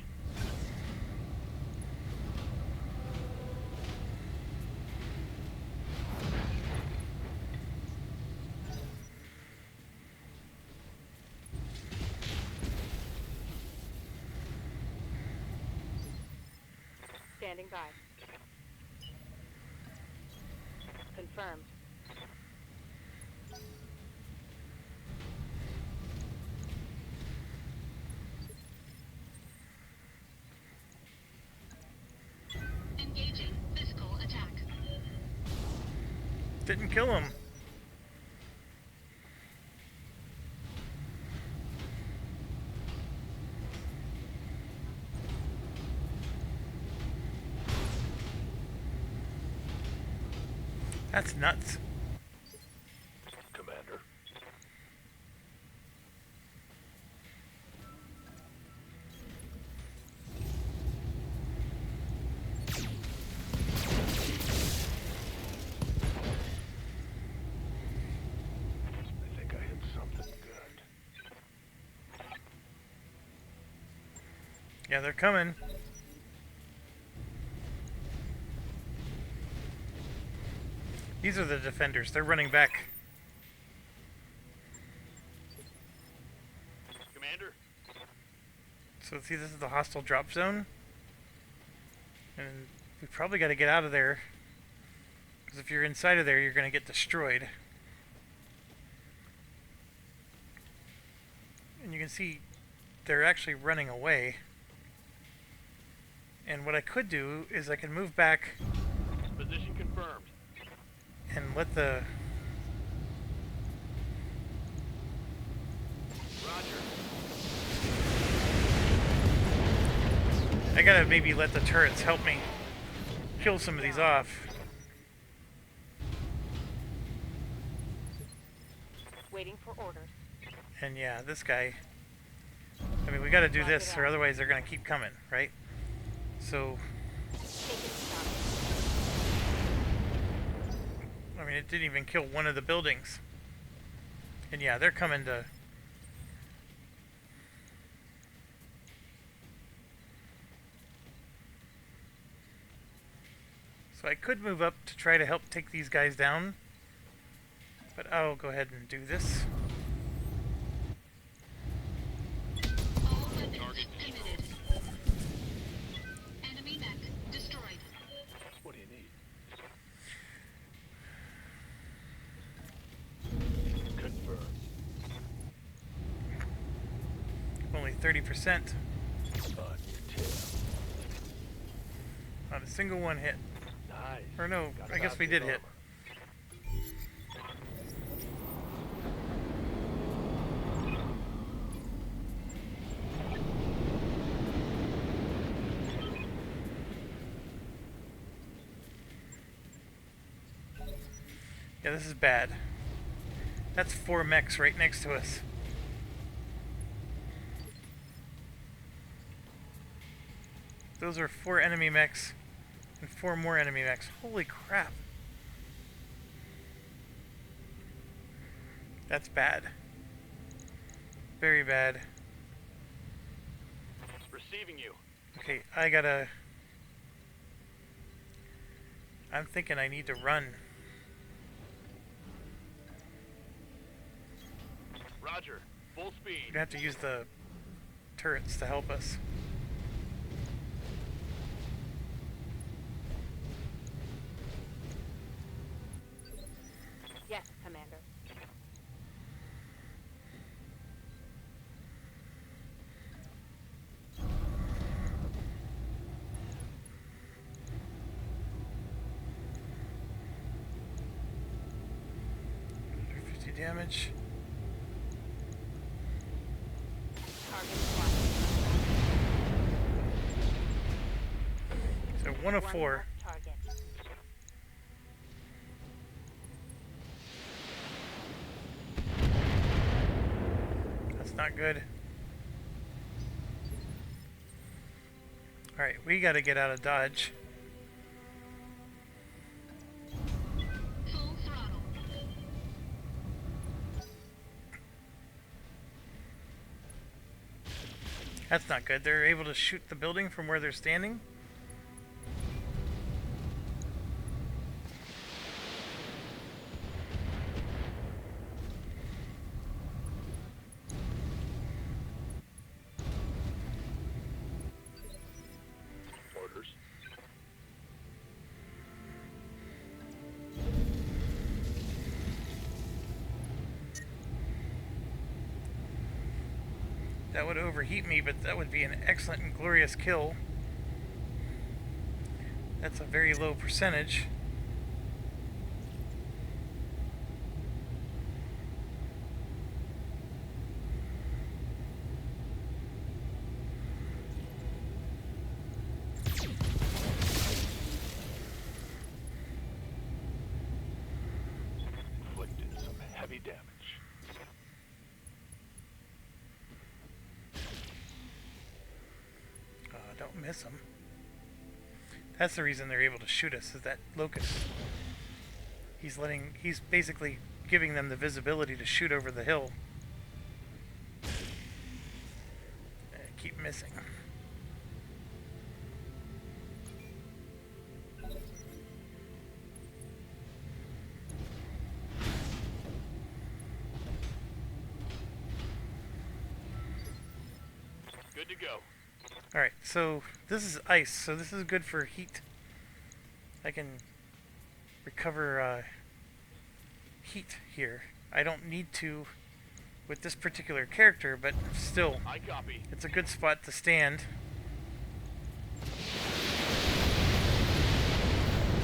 Standing by. Confirmed. Engaging physical attack. Didn't kill him. That's nuts. Commander. I think I hit something good. Yeah, they're coming. These are the defenders. They're running back. Commander. So see, this is the hostile drop zone. And we probably got to get out of there. Because if you're inside of there, you're going to get destroyed. And you can see they're actually running away. And what I could do is I can move back Position confirmed. and let the... Roger. I gotta maybe let the turrets help me kill some of these off. Waiting for orders. And yeah, this guy... I mean, we gotta do this, or otherwise they're gonna keep coming, right? So... Taking stop. I mean, it didn't even kill one of the buildings. And yeah, they're coming to... So I could move up to try to help take these guys down. But I'll go ahead and do this. All weapons committed. Enemy mech destroyed. What do you need? Confirmed. Only 30%. Not a single one hit. Nice. Or no, Got I guess we Falcon's did hit. armor. Yeah, this is bad. That's 4 mechs right next to us. Those are 4 enemy mechs and 4 more enemy mechs. Holy crap. That's bad. Very bad. Receiving you. Okay, I gotta... I'm thinking I need to run. Roger. Full speed. We're gonna have to use the turrets to help us. Yes, Commander. Under 50 damage. Target spotted. So 1 of One 4. marked target. not good. Alright, we gotta get out of Dodge. Full throttle. That's not good. They're able to shoot the building from where they're standing. Orders. That would overheat me, but that would be an excellent and glorious kill. That's a very low percentage. Inflicted some heavy damage. Don't miss them. That's the reason they're able to shoot us, is that locust. He's basically giving them the visibility to shoot over the hill. And keep missing. Good to go. Alright, so this is ice, so this is good for heat. I can recover heat here. I don't need to with this particular character, but still, I copy. it's a good spot to stand.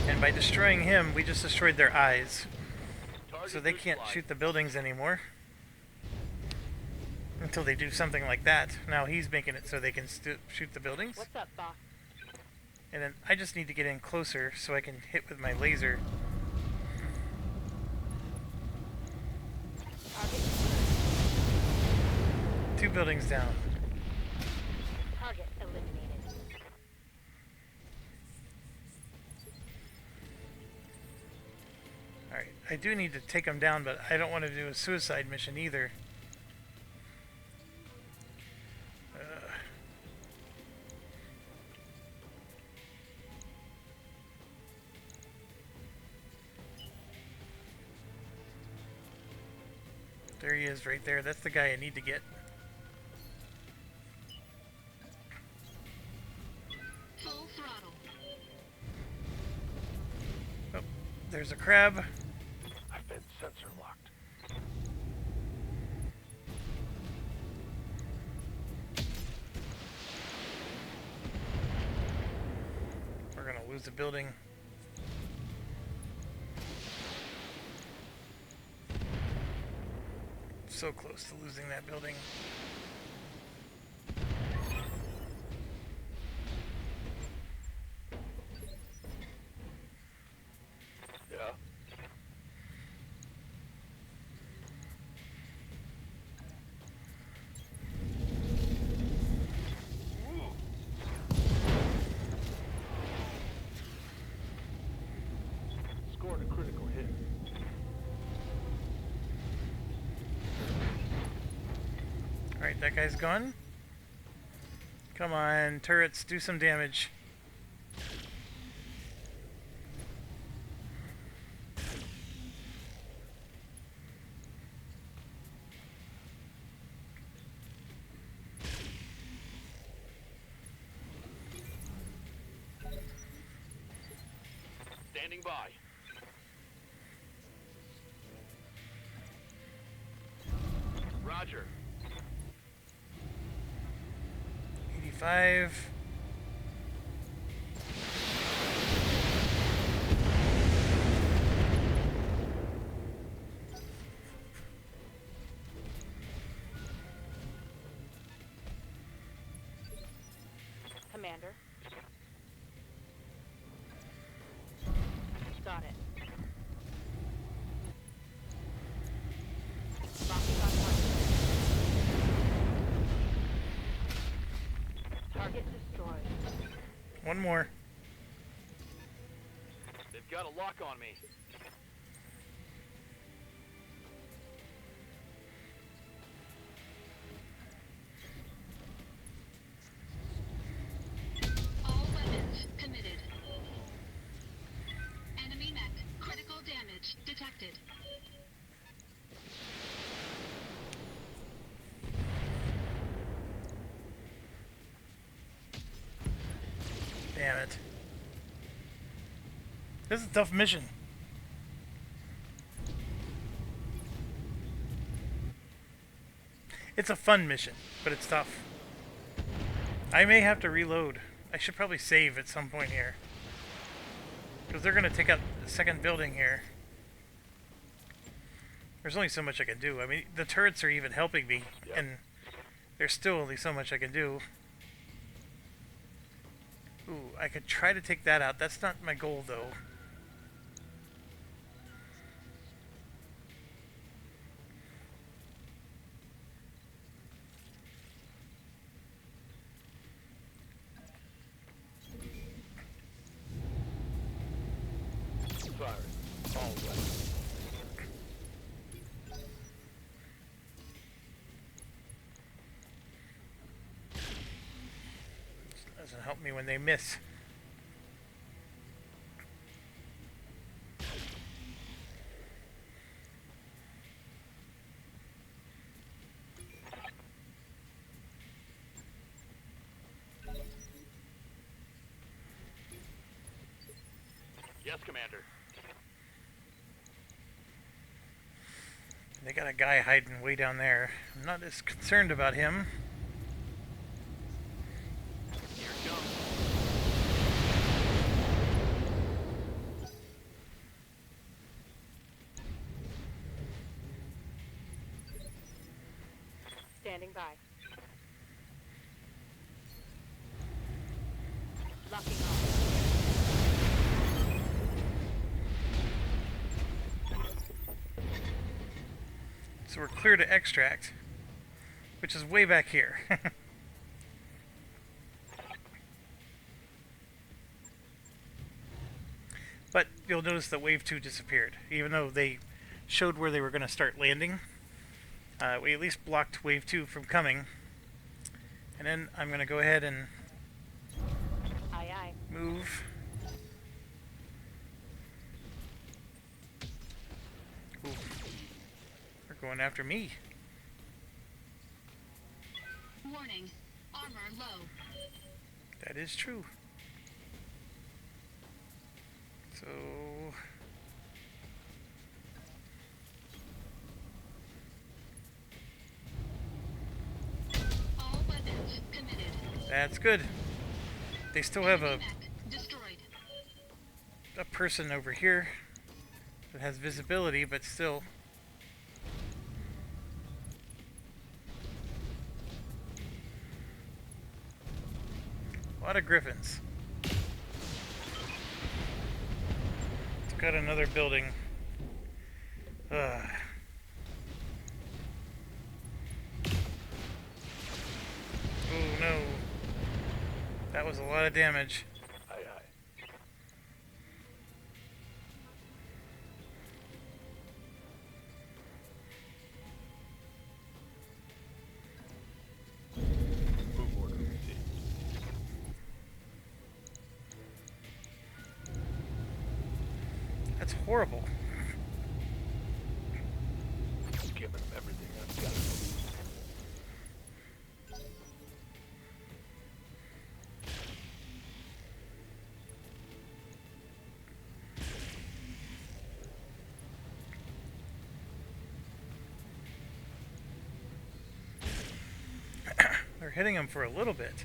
And by destroying him, we just destroyed their eyes. Target So they can't neutralized. shoot the buildings anymore. Until they do something like that. Now he's making it so they can shoot the buildings. What's up, boss? And then I just need to get in closer so I can hit with my laser. Target. 2 buildings down. Target eliminated. Alright, I do need to take them down, but I don't want to do a suicide mission either. There he is right there. That's the guy I need to get. Full throttle. Oh, there's a crab. I've been sensor locked. We're gonna lose a building. So close to losing that building. Yeah. Scored a critical hit. Alright, that guy's gone. Come on, turrets, do some damage. Standing by. Roger. 85. Commander. Got it. Rocket on point. One more. They've got a lock on me. All weapons committed. Enemy mech. Critical damage detected. Damn it. This is a tough mission. It's a fun mission, but it's tough. I may have to reload. I should probably save at some point here. Because they're going to take out the second building here. There's only so much I can do. I mean, the turrets are even helping me, and there's still only so much I can do. Ooh, I could try to take that out. That's not my goal, though. Fire. All weapons. Doesn't help me when they miss. Yes, Commander. They got a guy hiding way down there. I'm not as concerned about him. Here it comes. Standing by. Locking on. So we're clear to extract, which is way back here. But you'll notice that Wave 2 disappeared, even though they showed where they were going to start landing. We at least blocked Wave 2 from coming. And then I'm going to go ahead and Aye, aye. move. Ooh. They're going after me. Warning. Armor low. That is true. So All weapons committed. that's good. They still have Enemy mech destroyed. a person over here that has visibility, but still. A lot of griffins. It's got another building. Ugh. Oh no. That was a lot of damage. Aye, aye. Move order received. That's horrible. Giving them everything I've got. They're hitting him for a little bit.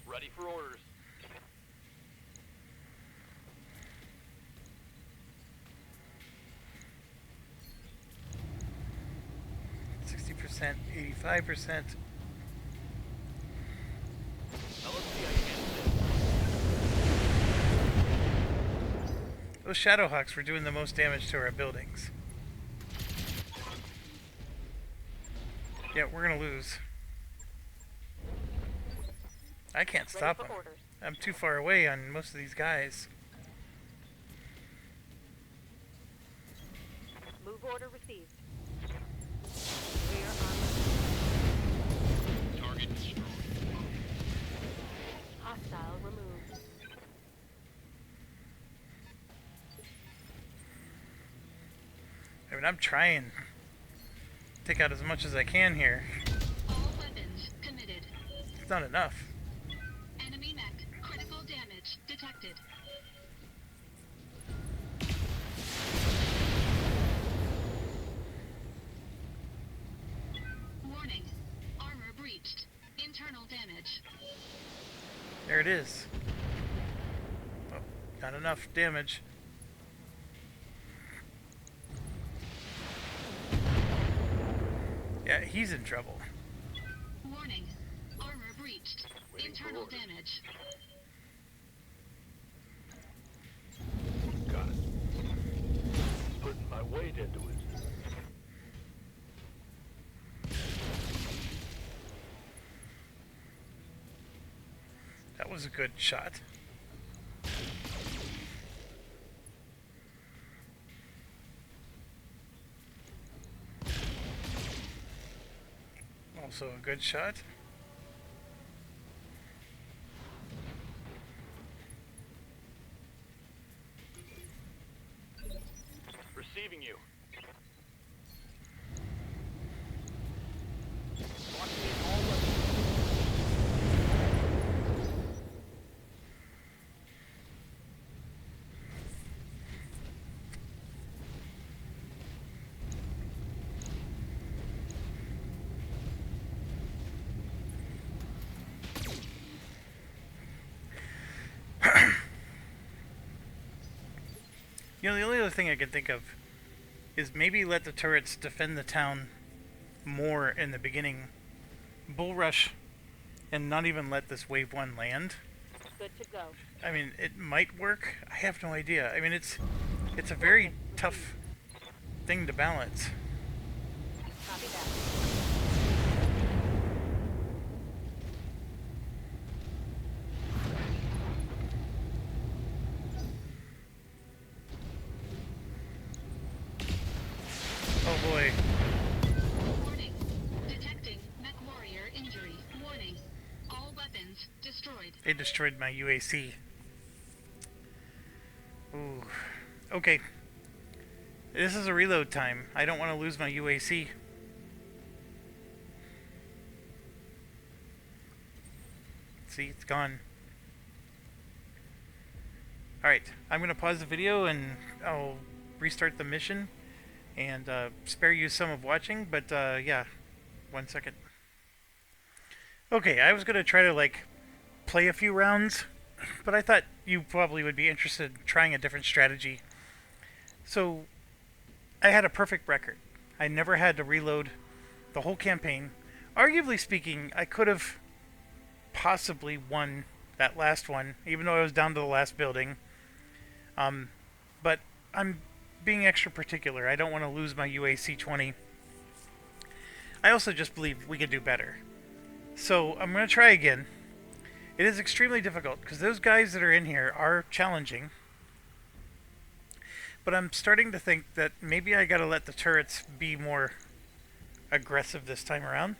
Ready for orders. 60%, 85%. Now let's see how you handle this. Those Shadowhawks were doing the most damage to our buildings. Yeah, we're gonna lose. I can't Ready stop for him. orders. I'm too far away on most of these guys. Move order received. Rear armor. Target destroyed. Hostile removed. I mean, I'm trying to take out as much as I can here. All weapons committed. It's not enough. Enemy mech. Critical damage detected. Warning. Armor breached. Internal damage. There it is. Oh, not enough damage. Yeah, he's in trouble. Warning. Armor breached. Waiting for Internal orders. damage. Got it. Putting my weight into it. That was a good shot. Also a good shot. Receiving you. You know, the only other thing I can think of is maybe let the turrets defend the town more in the beginning. Bull rush and not even let this wave 1 land. Good to go. I mean, it might work. I have no idea. I mean, it's a very tough thing to balance. Copy that. Oh boy. Warning. Detecting mech warrior injury. Warning. All weapons destroyed. They destroyed my UAC. Ooh. Okay. This is a reload time. I don't want to lose my UAC. See, it's gone. Alright, I'm going to pause the video and I'll restart the mission and spare you some of watching, but yeah, 1 second. Okay, I was going to try to like play a few rounds, but I thought you probably would be interested in trying a different strategy. So, I had a perfect record. I never had to reload the whole campaign. Arguably speaking, I could have possibly won that last one, even though I was down to the last building. But I'm being extra particular. I don't want to lose my UAC 20. I also just believe we could do better. So I'm going to try again. It is extremely difficult because those guys that are in here are challenging. But I'm starting to think that maybe I got to let the turrets be more aggressive this time around.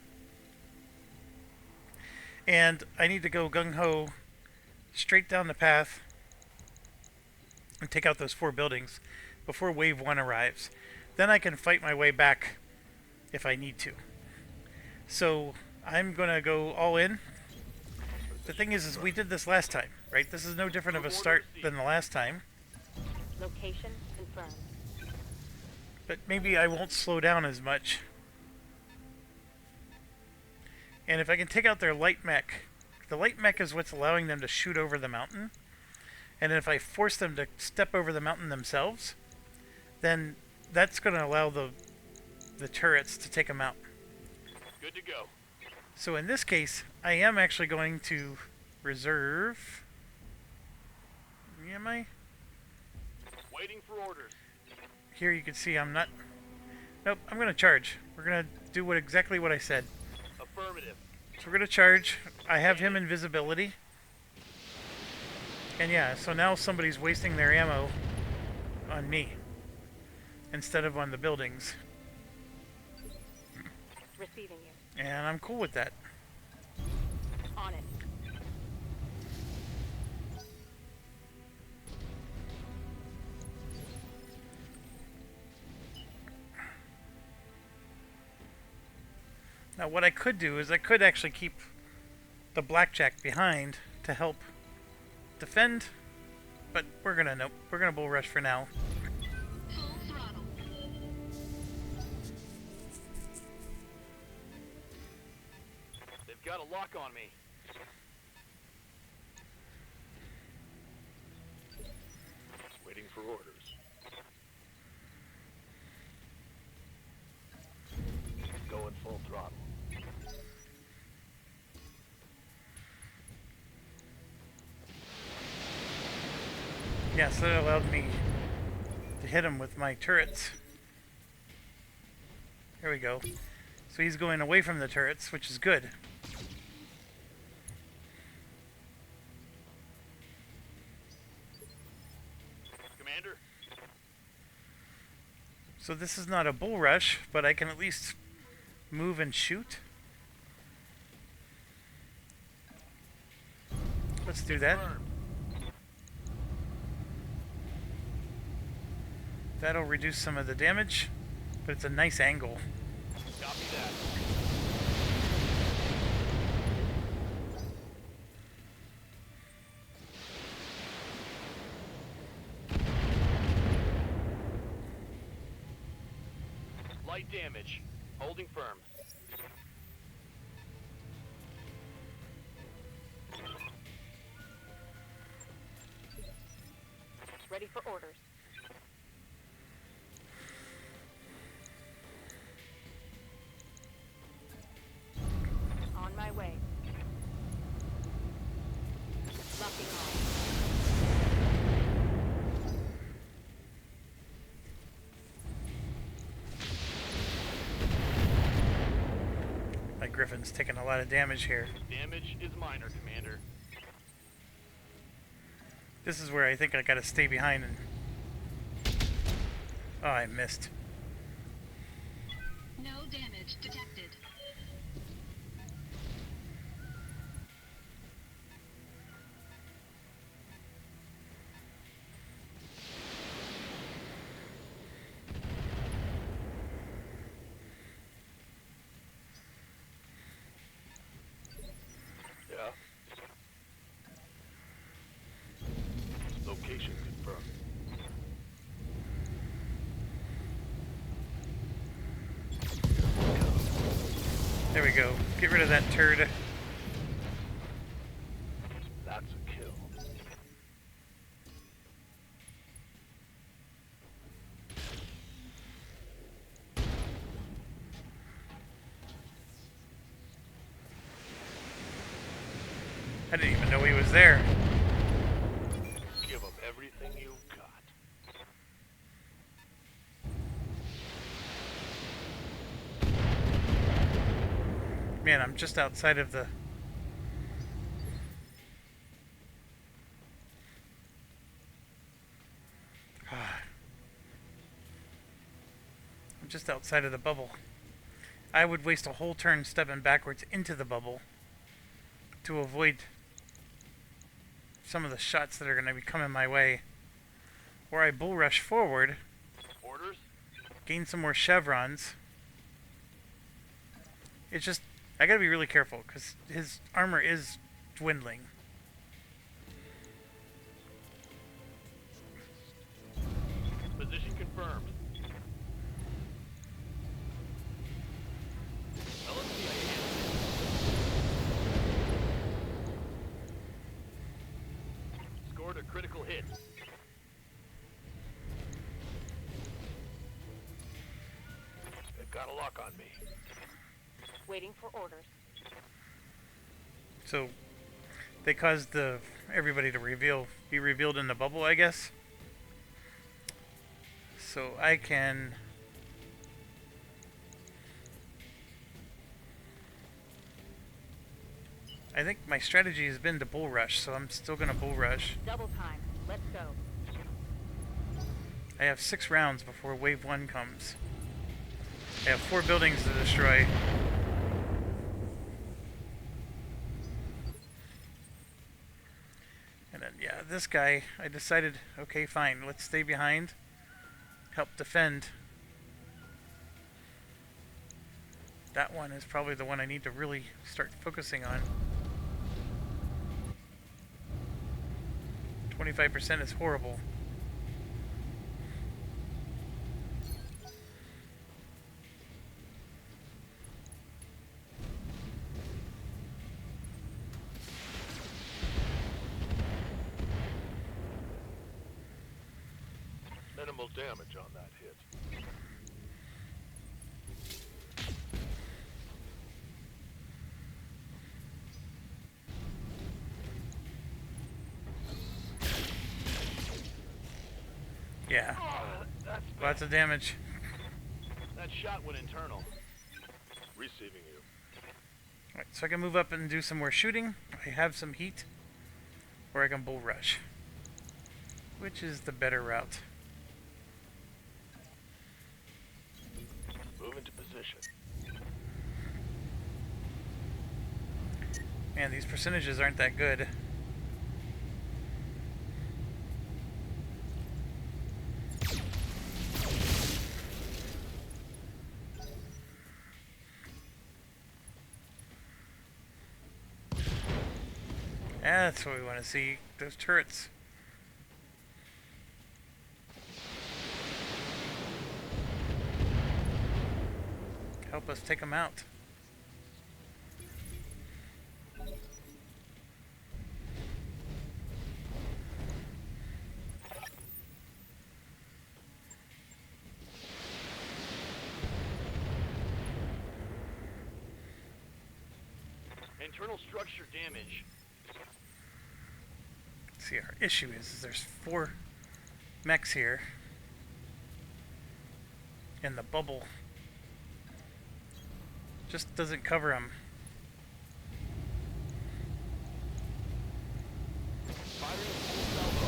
And I need to go gung-ho straight down the path and take out those 4 buildings before wave 1 arrives. Then I can fight my way back if I need to. So I'm going to go all in. The thing is we did this last time, right? This is no different of a start than the last time. Location confirmed. But maybe I won't slow down as much. And if I can take out their light mech, the light mech is what's allowing them to shoot over the mountain. And if I force them to step over the mountain themselves, then that's going to allow the turrets to take them out. Good to go. So in this case, I am actually going to reserve. Am I? Waiting for orders. Here you can see I'm not. Nope, I'm going to charge. We're going to do exactly what I said. Affirmative. So we're gonna charge. I have him invisibility. And yeah, so now somebody's wasting their ammo on me instead of on the buildings. Receiving you. And I'm cool with that. On it. Now what I could do is I could actually keep the blackjack behind to help defend, but we're gonna bull rush for now. Full throttle. They've got a lock on me. Waiting for orders. Going full throttle. Yes, that allowed me to hit him with my turrets. There we go. So he's going away from the turrets, which is good. Commander? So this is not a bull rush, but I can at least move and shoot. Let's do that. Confirmed. That'll reduce some of the damage, but it's a nice angle. Copy that. Light damage. Holding firm. Ready for orders. On my way. Locking on. My Griffin's taking a lot of damage here. Damage is minor, Commander. This is where I think I gotta stay behind and... Oh, I missed. No damage detected. Yeah. Location confirmed. There we go. Get rid of that turd. That's a kill. I didn't even know he was there. Give up everything you've got. Man, I'm just outside of the... I'm just outside of the bubble. I would waste a whole turn stepping backwards into the bubble to avoid some of the shots that are going to be coming my way. Or I bull rush forward, Orders? gain some more chevrons. It's just, I gotta be really careful because his armor is dwindling. Position confirmed. Now let's see how you handle it. Scored a critical hit. They've got a lock on me. Waiting for orders. So they caused everybody to be revealed in the bubble, I guess. So I can I think my strategy has been to bull rush, so I'm still gonna bull rush. Double time. Let's go. I have 6 rounds before wave 1 comes. I have 4 buildings to destroy. And then, yeah, this guy, I decided, okay, fine, let's stay behind, help defend. That one is probably the one I need to really start focusing on. 25% is horrible. Minimal damage on that hit. Yeah, Oh, that's bad. lots of damage. That shot went internal. Receiving you. Alright, so I can move up and do some more shooting. I have some heat. Or I can bull rush. Which is the better route? Move into position. Man, these percentages aren't that good. That's what we want to see. Those turrets. Help us take them out. Internal structure damage. See, our issue is there's 4 mechs here. And the bubble just doesn't cover them. Firing full salvo.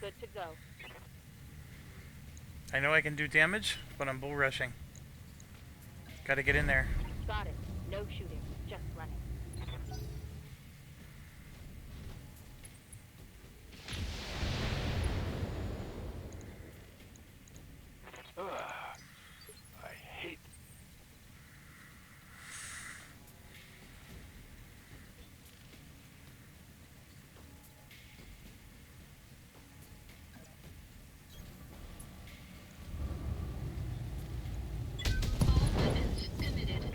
Good to go. I know I can do damage, but I'm bull rushing. Gotta get in there. Got it. No shooting. Just running. Ugh. I hate. All weapons committed.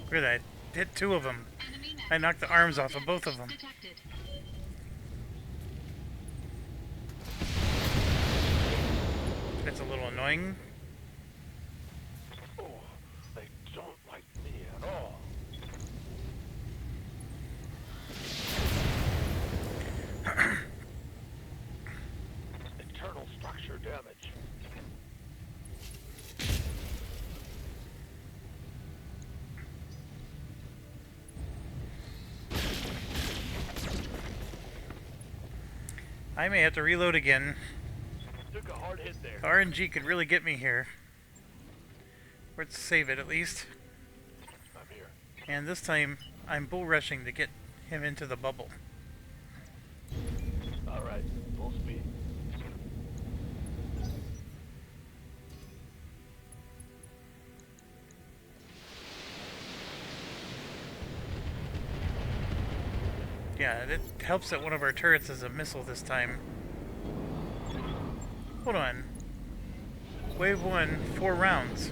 Look at that. Hit 2 of them. Enemy mech. I knocked the arms off of both of them. Detected. It's a little annoying. Oh, they don't like me at all. Internal structure damage. I may have to reload again. Took a hard hit there. The RNG could really get me here. Let's save it at least. I'm here. And this time, I'm bull rushing to get him into the bubble. All right, full speed. Yeah, it helps that one of our turrets is a missile this time. Hold on. Wave 1, 4 rounds.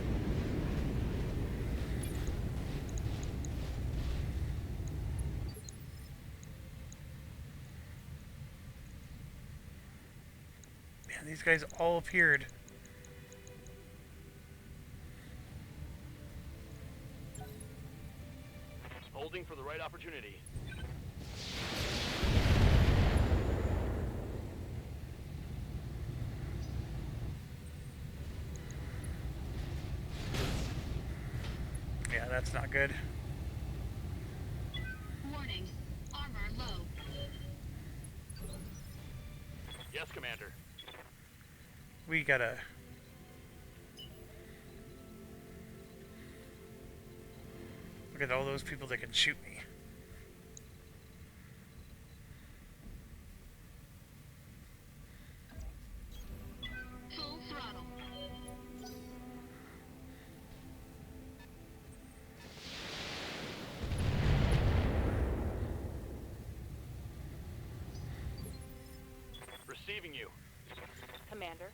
Man, these guys all appeared. Holding for the right opportunity. that's not good. Warning. Armor low. Yes, Commander. We gotta... Look at all those people that can shoot me. Full throttle. Receiving you. Commander.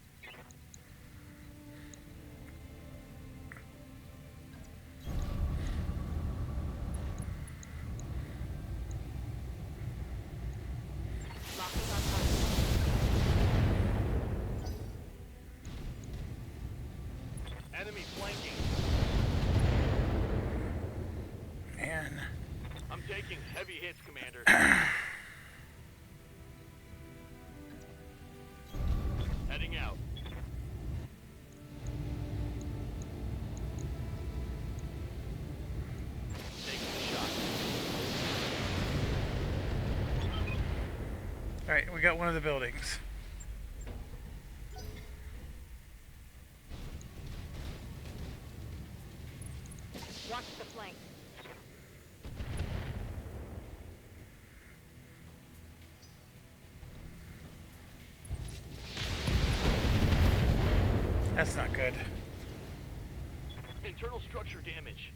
Locking on target. Enemy flanking. Man. I'm taking heavy hits, Commander. Heading out. Taking the shot. Alright, we got one of the buildings. Watch the flank. That's not good. Internal structure damage.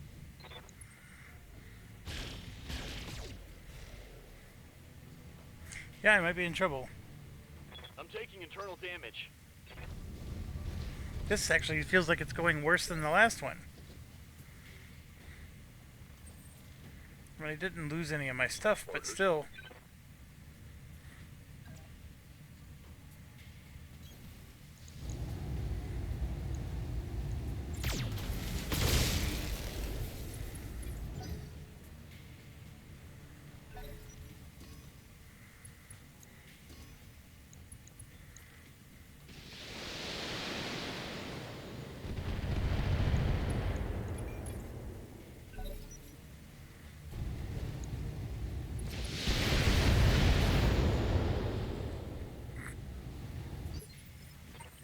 Yeah, I might be in trouble. I'm taking internal damage. This actually feels like it's going worse than the last one. I mean, I didn't lose any of my stuff, but still.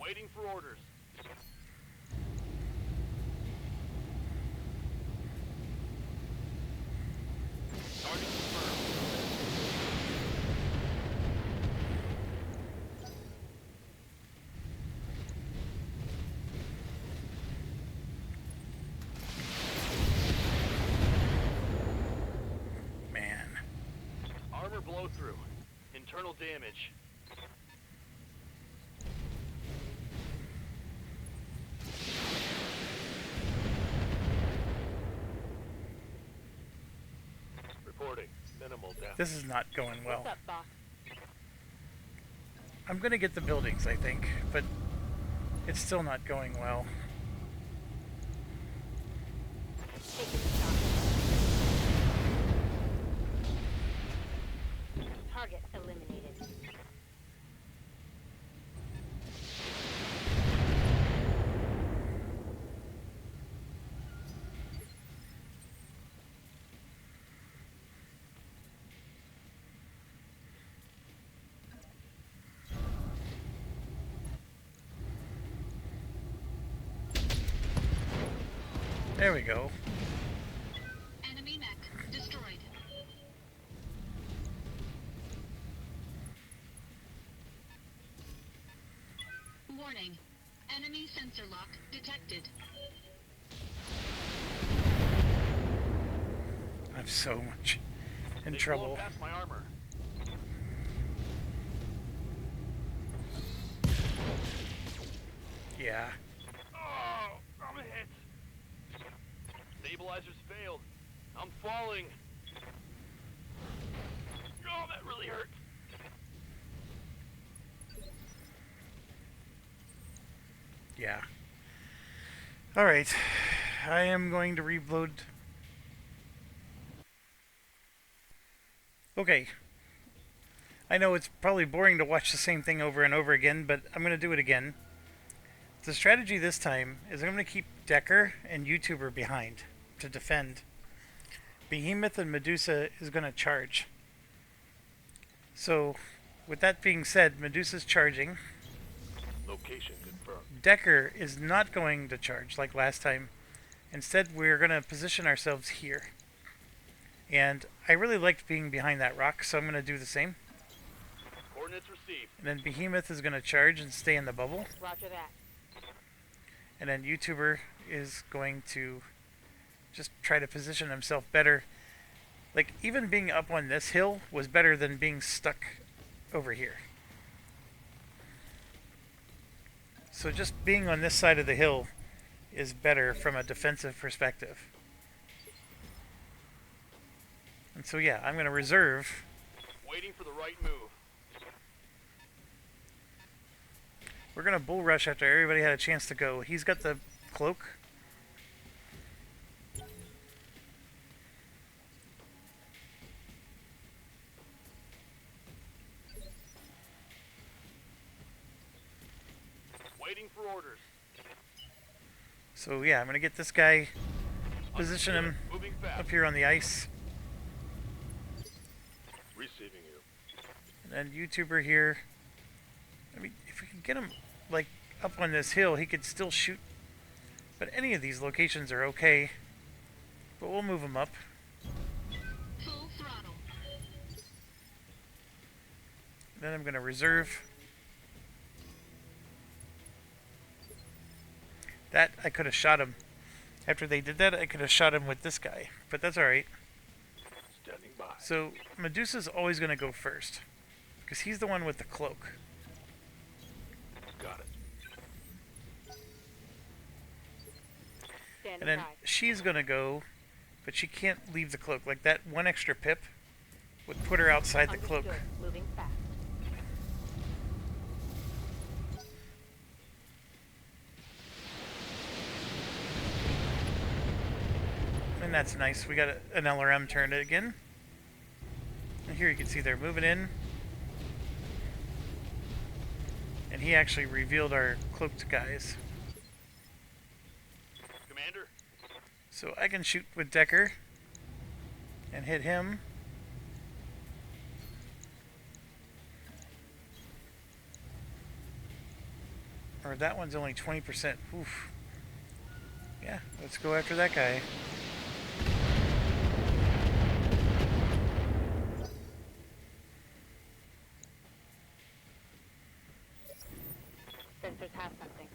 Waiting for orders. Target confirmed. Man. Armor blow through. Internal damage. Reporting. Minimal damage. This is not going well. What's up, boss? I'm gonna get the buildings, I think, but it's still not going well. Taking the shot. Target eliminated. There we go. Enemy mech destroyed. Warning. Enemy sensor lock detected. I'm so much in They trouble. blow past my armor. Yeah. Oh, I'm hit. Stabilizers failed. I'm falling. Oh, that really hurt. Yeah. Alright. I am going to reload. Okay. I know it's probably boring to watch the same thing over and over again, but I'm going to do it again. The strategy this time is I'm going to keep Decker and YouTuber behind. to defend. Behemoth and Medusa is going to charge. So, with that being said, Medusa's charging. Location confirmed. Decker is not going to charge like last time. Instead, we're going to position ourselves here. And I really liked being behind that rock, so I'm going to do the same. Coordinates received. And then Behemoth is going to charge and stay in the bubble. Roger that. And then YouTuber is going to just try to position himself better. Like, even being up on this hill was better than being stuck over here. So just being on this side of the hill is better from a defensive perspective. And so yeah, I'm going to reserve. Waiting for the right move. We're going to bull rush after everybody had a chance to go. He's got the cloak. Waiting for orders. So yeah, I'm going to get this guy, position him Moving fast. up here on the ice. Receiving you. And then YouTuber here. I mean, if we can get him, like, up on this hill, he could still shoot. But any of these locations are okay. But we'll move him up. Full throttle. Then I'm going to reserve. That, I could have shot him. After they did that, I could have shot him with this guy. But that's alright. Standing by. So, Medusa's always going to go first. Because he's the one with the cloak. Got it. Standing And then by. she's going to go, but she can't leave the cloak. Like, that one extra pip would put her outside the cloak. Understood. Moving fast. And that's nice. We got an LRM turned again. And here you can see they're moving in. And he actually revealed our cloaked guys. Commander. So I can shoot with Decker and hit him. Or that one's only 20%. Oof. Yeah, let's go after that guy. Sensors have something.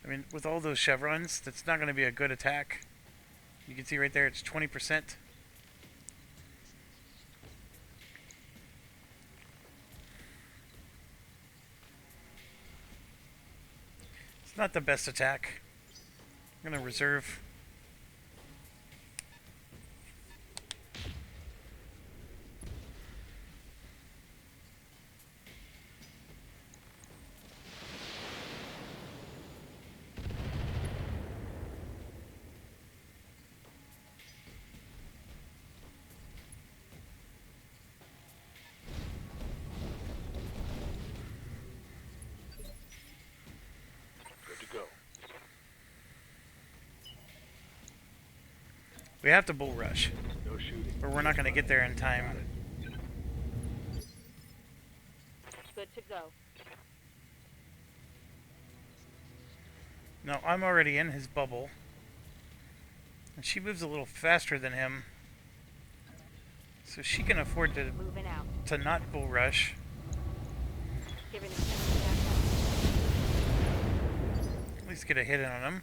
I mean, with all those chevrons, that's not going to be a good attack. You can see right there, it's 20%. It's not the best attack. I'm going to reserve. Good to go. We have to bull rush, No shooting. or we're not going to get there in time. Good to go. No, I'm already in his bubble. And she moves a little faster than him. So she can afford Moving out. to not bull rush. Giving him energy back up. At least get a hit in on him.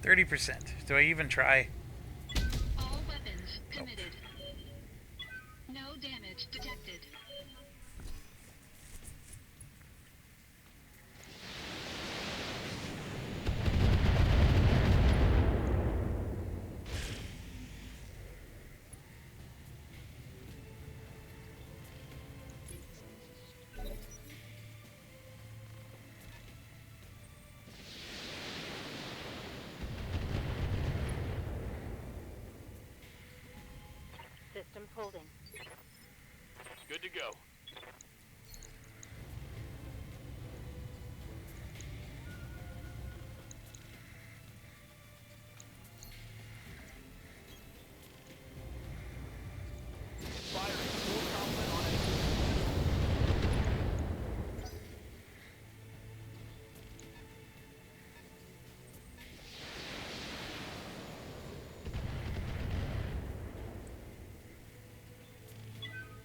%. Do I even try? All weapons committed. No damage detected. Holding. Good to go. Firing full complement on it.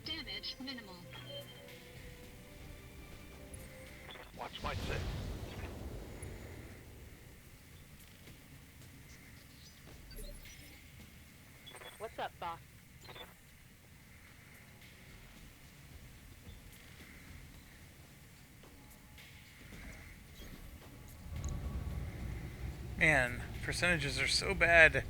Damage minimal. Watch my six. What's up, boss? Man, percentages are so bad.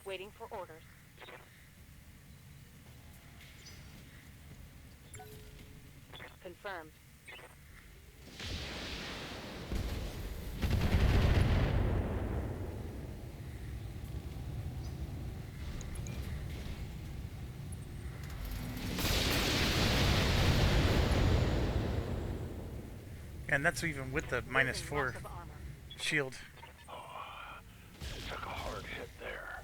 Waiting for orders. Confirmed. And that's even with the minus Losing 4 lots of armor. shield. Took a hard hit there.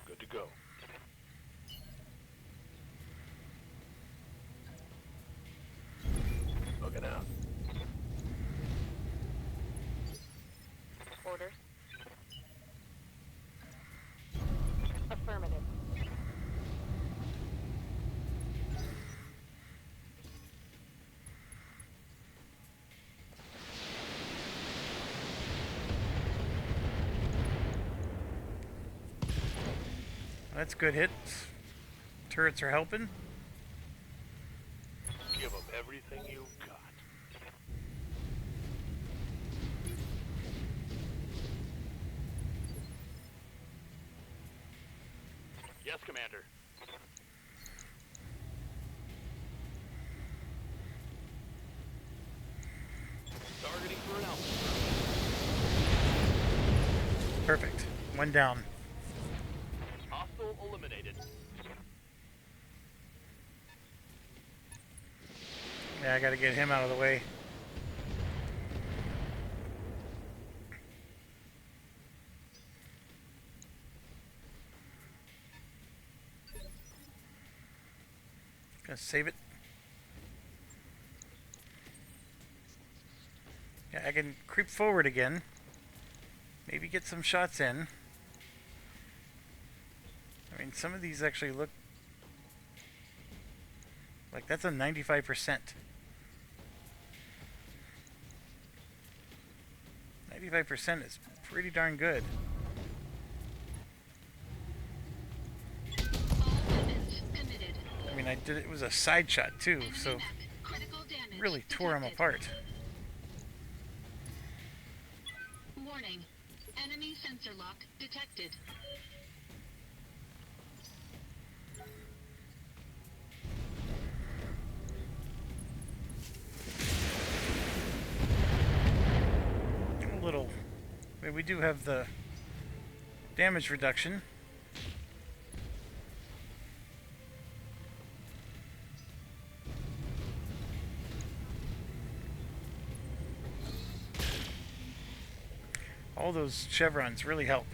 Good to go. Looking out. Orders. Affirmative. That's good hits. Turrets are helping. Give them everything you've got. Yes, Commander. Targeting for an outlet. Perfect. One down. Hostile eliminated. Yeah, I gotta get him out of the way. Gonna save it. Yeah, I can creep forward again. Maybe get some shots in. I mean, some of these actually look like that's a 95%. 95% is pretty darn good. All weapons committed. I mean, it was a side shot too, Enemy so mech. Critical damage really tore him detected. apart. Warning. Enemy sensor lock detected. A little. We do have the damage reduction. All those chevrons really help.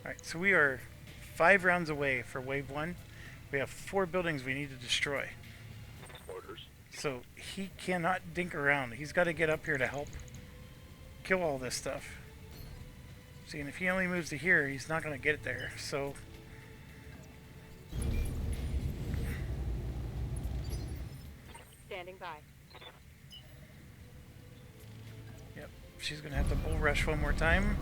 Alright, so we are 5 rounds away for wave 1. We have 4 buildings we need to destroy. Orders. So he cannot dink around. He's got to get up here to help kill all this stuff. See, and if he only moves to here, he's not going to get it there. So Standing by. yep, she's going to have to bull rush one more time.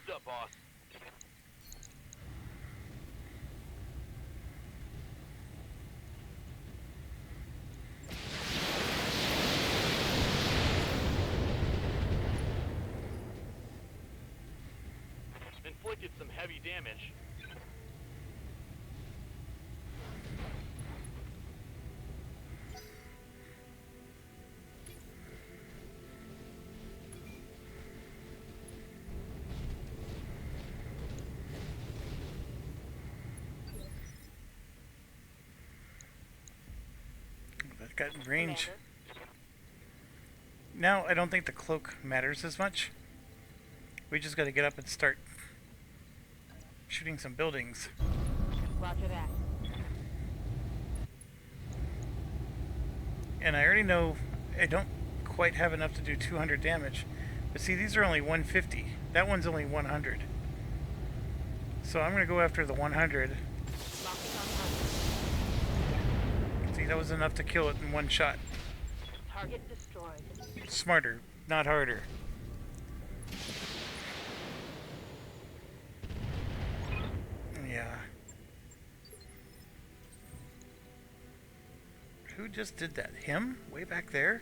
What's up, boss? Inflicted some heavy damage. That got range. Commander. Now I don't think the cloak matters as much. We just got to get up and start shooting some buildings. Roger that. And I already know I don't quite have enough to do 200 damage. But see, these are only 150. That one's only 100. So I'm going to go after the 100. Locking on target. See, that was enough to kill it in one shot. Target destroyed. Smarter, not harder. Yeah. Who just did that? Him? Way back there?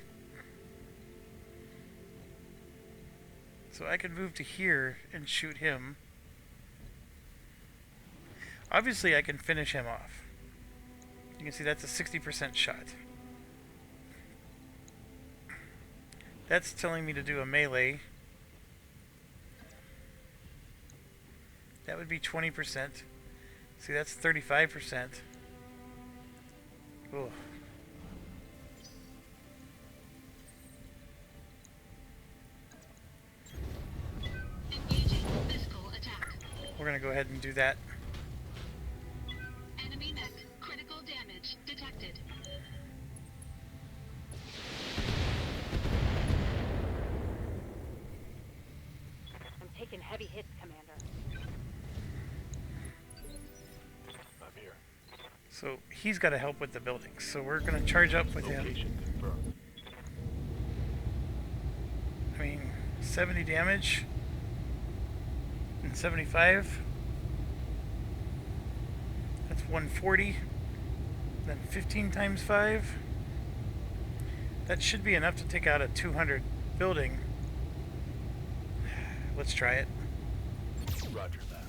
So I could move to here and shoot him. Obviously I can finish him off. You can see that's a 60% shot. That's telling me to do a melee. That would be 20%. See, that's 35%. Ugh. Engaging physical attack. We're gonna go ahead and do that. Enemy mech. Critical damage detected. I'm taking heavy hits, Commander. I'm here. So he's got to help with the buildings. So we're gonna charge up with him. Location confirmed. I mean, 70 damage and 75. That's 140. Then 15 times 5. That should be enough to take out a 200 building. Let's try it. Roger that.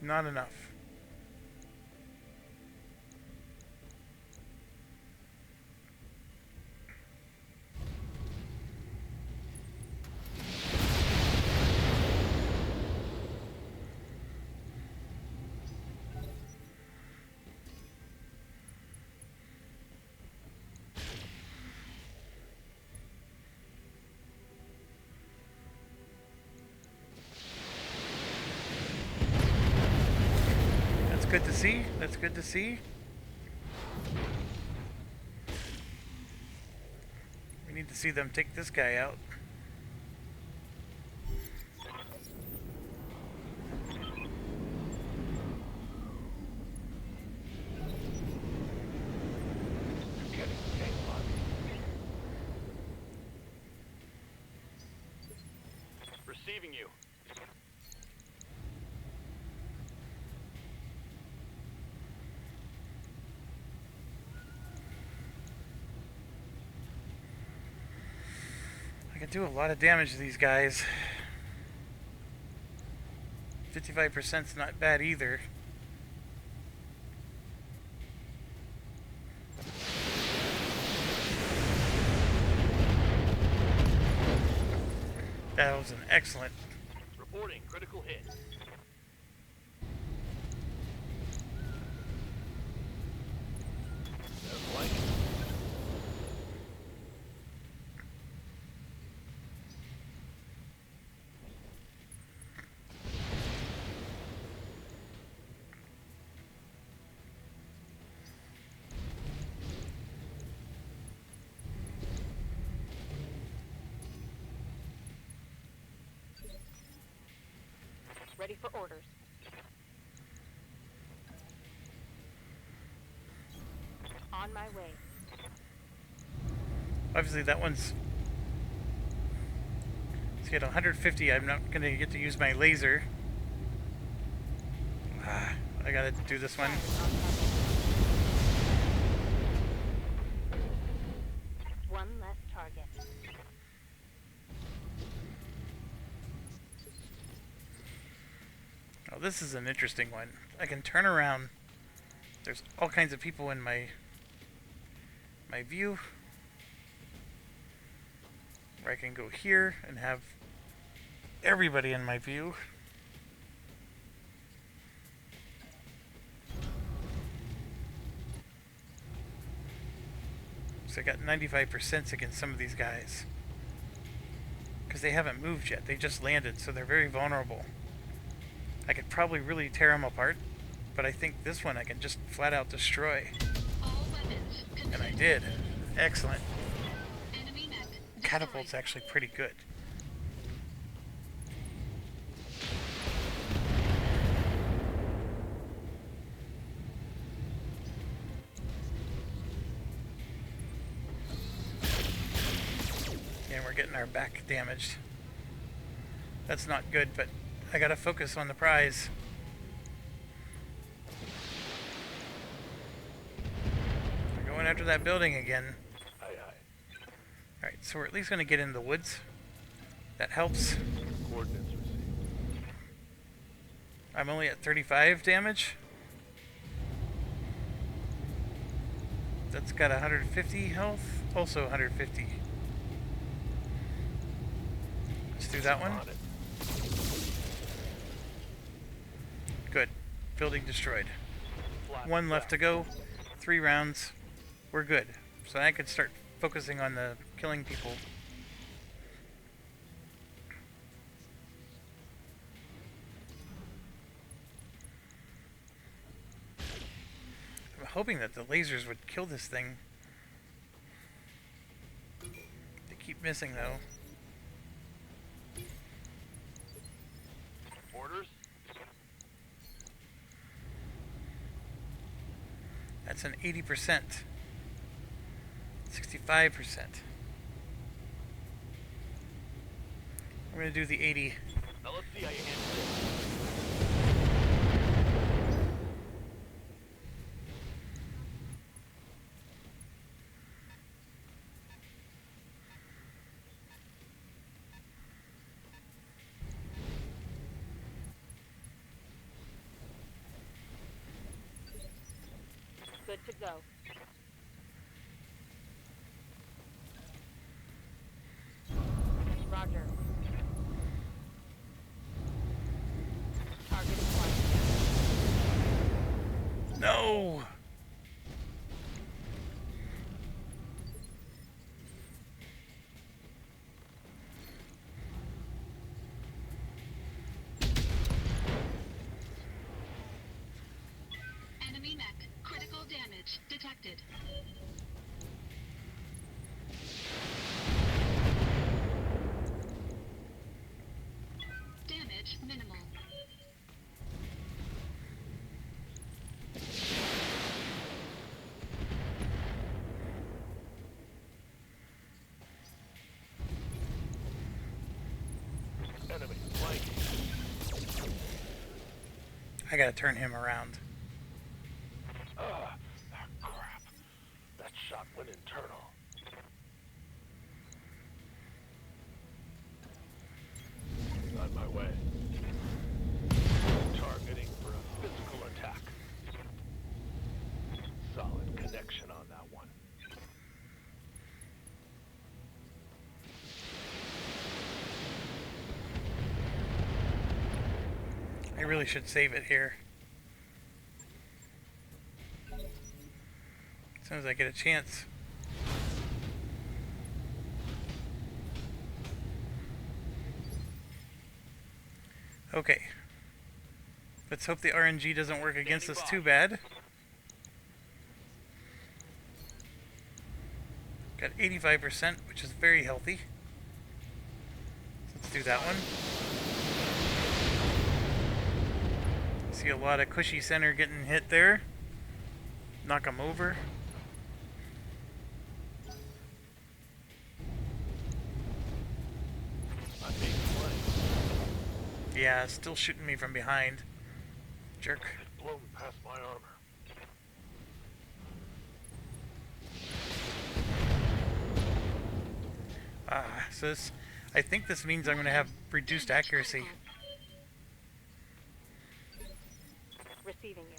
Not enough. That's good to see. That's good to see. We need to see them take this guy out. Getting tank lock. Receiving you. I can do a lot of damage to these guys. 55% is not bad either. That was an excellent. Reporting critical hit. Sounds like it. Ready for orders. On my way. Obviously, that one's See, at 150, I'm not going to get to use my laser. I gotta do this one. One less target. Oh, this is an interesting one. I can turn around. There's all kinds of people in my view. Or I can go here and have everybody in my view. So I got 95% against some of these guys. Because they haven't moved yet. They just landed, so they're very vulnerable. I could probably really tear them apart, but I think this one I can just flat out destroy. All weapons And I considered. did. Excellent. Enemy mech Catapult's destroyed. actually pretty good. And we're getting our back damaged. That's not good, but I gotta focus on the prize. We're going after that building again. Aye, aye. Alright, so we're at least gonna get in the woods. That helps. Coordinates received. I'm only at 35 damage. That's got 150 health. Also 150. Let's do that one. On it. Good. Building destroyed. Flat One left back. to go. 3 rounds. We're good. So I could start focusing on the killing people. I'm hoping that the lasers would kill this thing. They keep missing though. Orders? That's an 80%. 65%. We're gonna do the 80. Now let's see how you handle this. Good to go. Roger. Target acquired. No! Enemy mech. Critical damage detected. Damage minimal. Enemy flanking. I gotta turn him around. Ah, crap. That shot went internal. On my way. Targeting for a physical attack. Solid connection on that one. I really should save it here. As soon as I get a chance. Okay. Let's hope the RNG doesn't work against us too bad. Got 85%, which is very healthy. Let's do that one. See a lot of cushy center getting hit there. Knock them over. I'm being Yeah, still shooting me from behind. Jerk. It's blown past my armor. So this, I think this means I'm going to have reduced accuracy. Receiving you.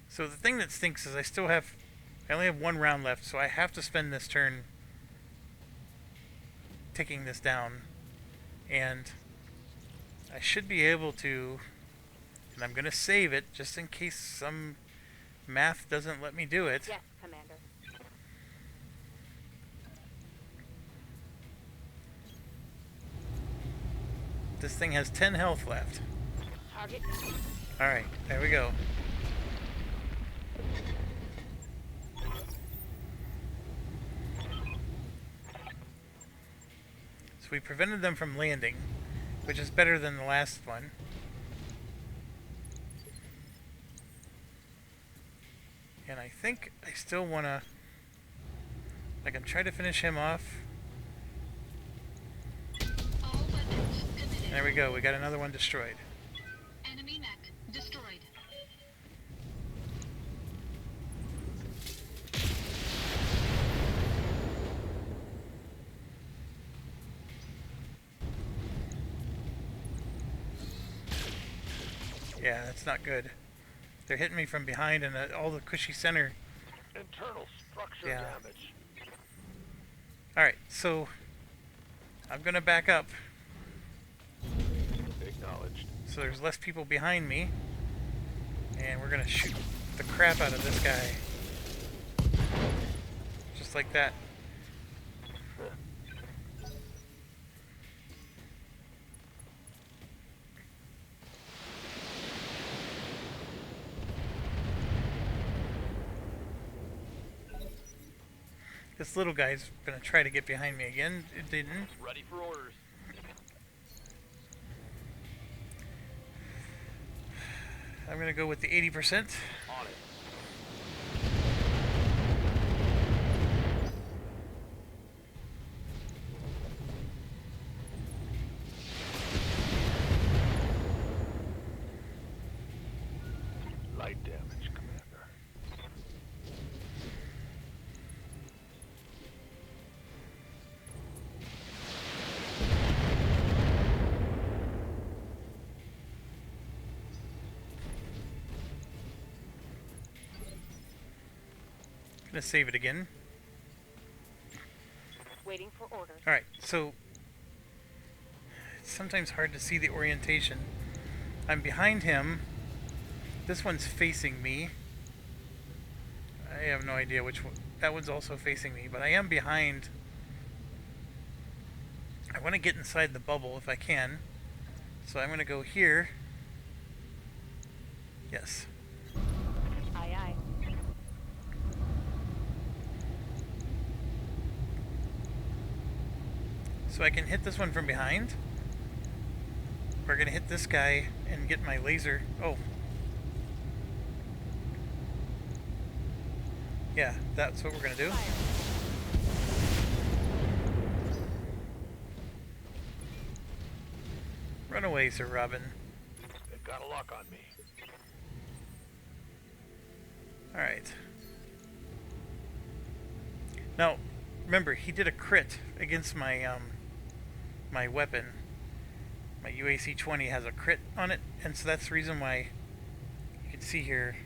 So the thing that stinks is I only have 1 round left, so I have to spend this turn taking this down. And I should be able to, and I'm going to save it just in case some math doesn't let me do it. Yes, Commander. This thing has 10 health left. Target. Alright, there we go. So we prevented them from landing, which is better than the last one. And I think I still want to... I can try to finish him off. All weapons committed. There we go, we got another one destroyed. Enemy mech destroyed. Yeah, that's not good. They're hitting me from behind and all the cushy center. Internal structure Yeah. damage. Alright, so I'm gonna back up Acknowledged. so there's less people behind me. And we're gonna shoot the crap out of this guy. Just like that. This little guy's gonna try to get behind me again. It didn't. Ready for orders. I'm gonna go with the 80%. On it. Light damage, Commander. Gonna save it again. Waiting for orders. Alright, so it's sometimes hard to see the orientation. I'm behind him. This one's facing me. I have no idea which one. That one's also facing me, but I am behind. I want to get inside the bubble if I can. So I'm going to go here. Yes. Aye, aye. So I can hit this one from behind. We're going to hit this guy and get my laser. Oh. Yeah, that's what we're going to do. Run away, Sir Robin. They've got a lock on me. Alright. Now, remember, he did a crit against my my weapon. My UAC-20 has a crit on it, and so that's the reason why you can see here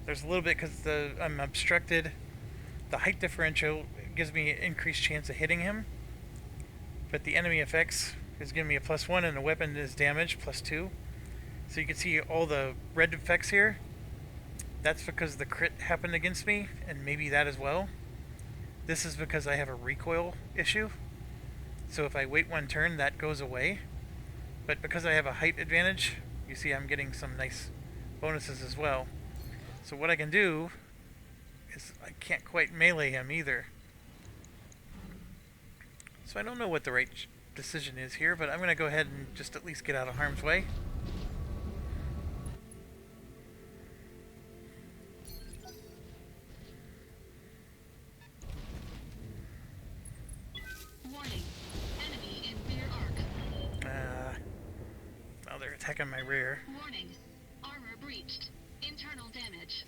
there's a little bit because I'm obstructed. The height differential gives me an increased chance of hitting him, but the enemy effects is giving me a +1 and the weapon is damaged +2. So you can see all the red effects here. That's because the crit happened against me, and maybe that as well. This is because I have a recoil issue. So if I wait one turn, that goes away. But because I have a height advantage, you see I'm getting some nice bonuses as well. So what I can do is I can't quite melee him either. So I don't know what the right decision is here, but I'm going to go ahead and just at least get out of harm's way. Warning. Enemy in rear arc. attacking my rear. Warning. Armor breached. Internal damage.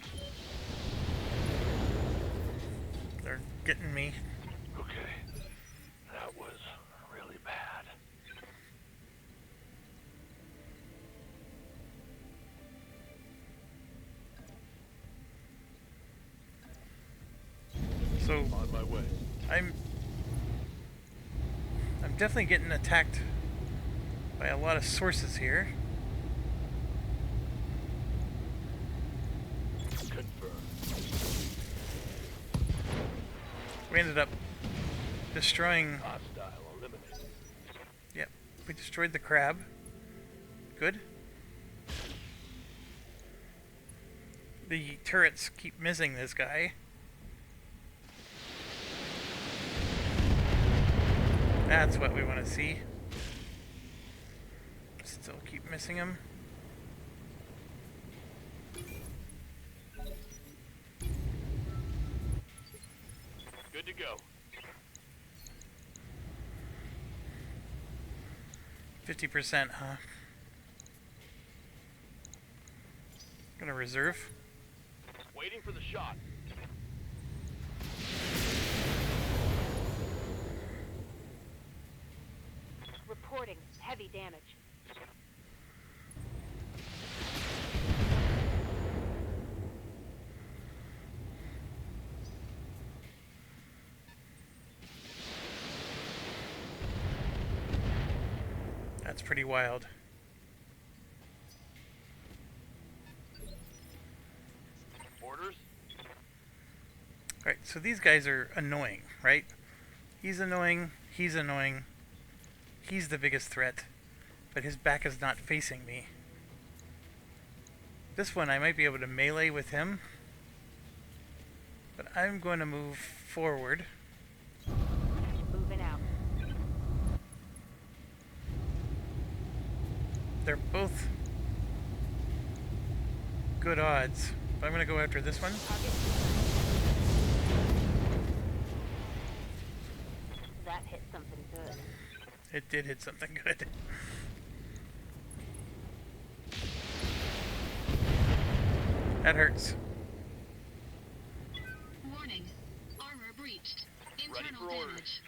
They're getting me. Okay. That was really bad. So On my way. I'm definitely getting attacked by a lot of sources here. Confirmed. We ended up destroying. Hostile eliminated. Yep, we destroyed the crab. Good. The turrets keep missing this guy. That's what we want to see. Still keep missing him. Good to go. 50%, huh? Gonna reserve. Waiting for the shot. Reporting heavy damage. That's pretty wild. Orders? Alright, so these guys are annoying, right? He's annoying, he's annoying. He's the biggest threat, but his back is not facing me. This one I might be able to melee with him, but I'm going to move forward. Moving out. They're both good odds, but I'm going to go after this one. That hit something good. It did hit something good. That hurts. Warning. Armor breached. Ready Internal for orders. damage.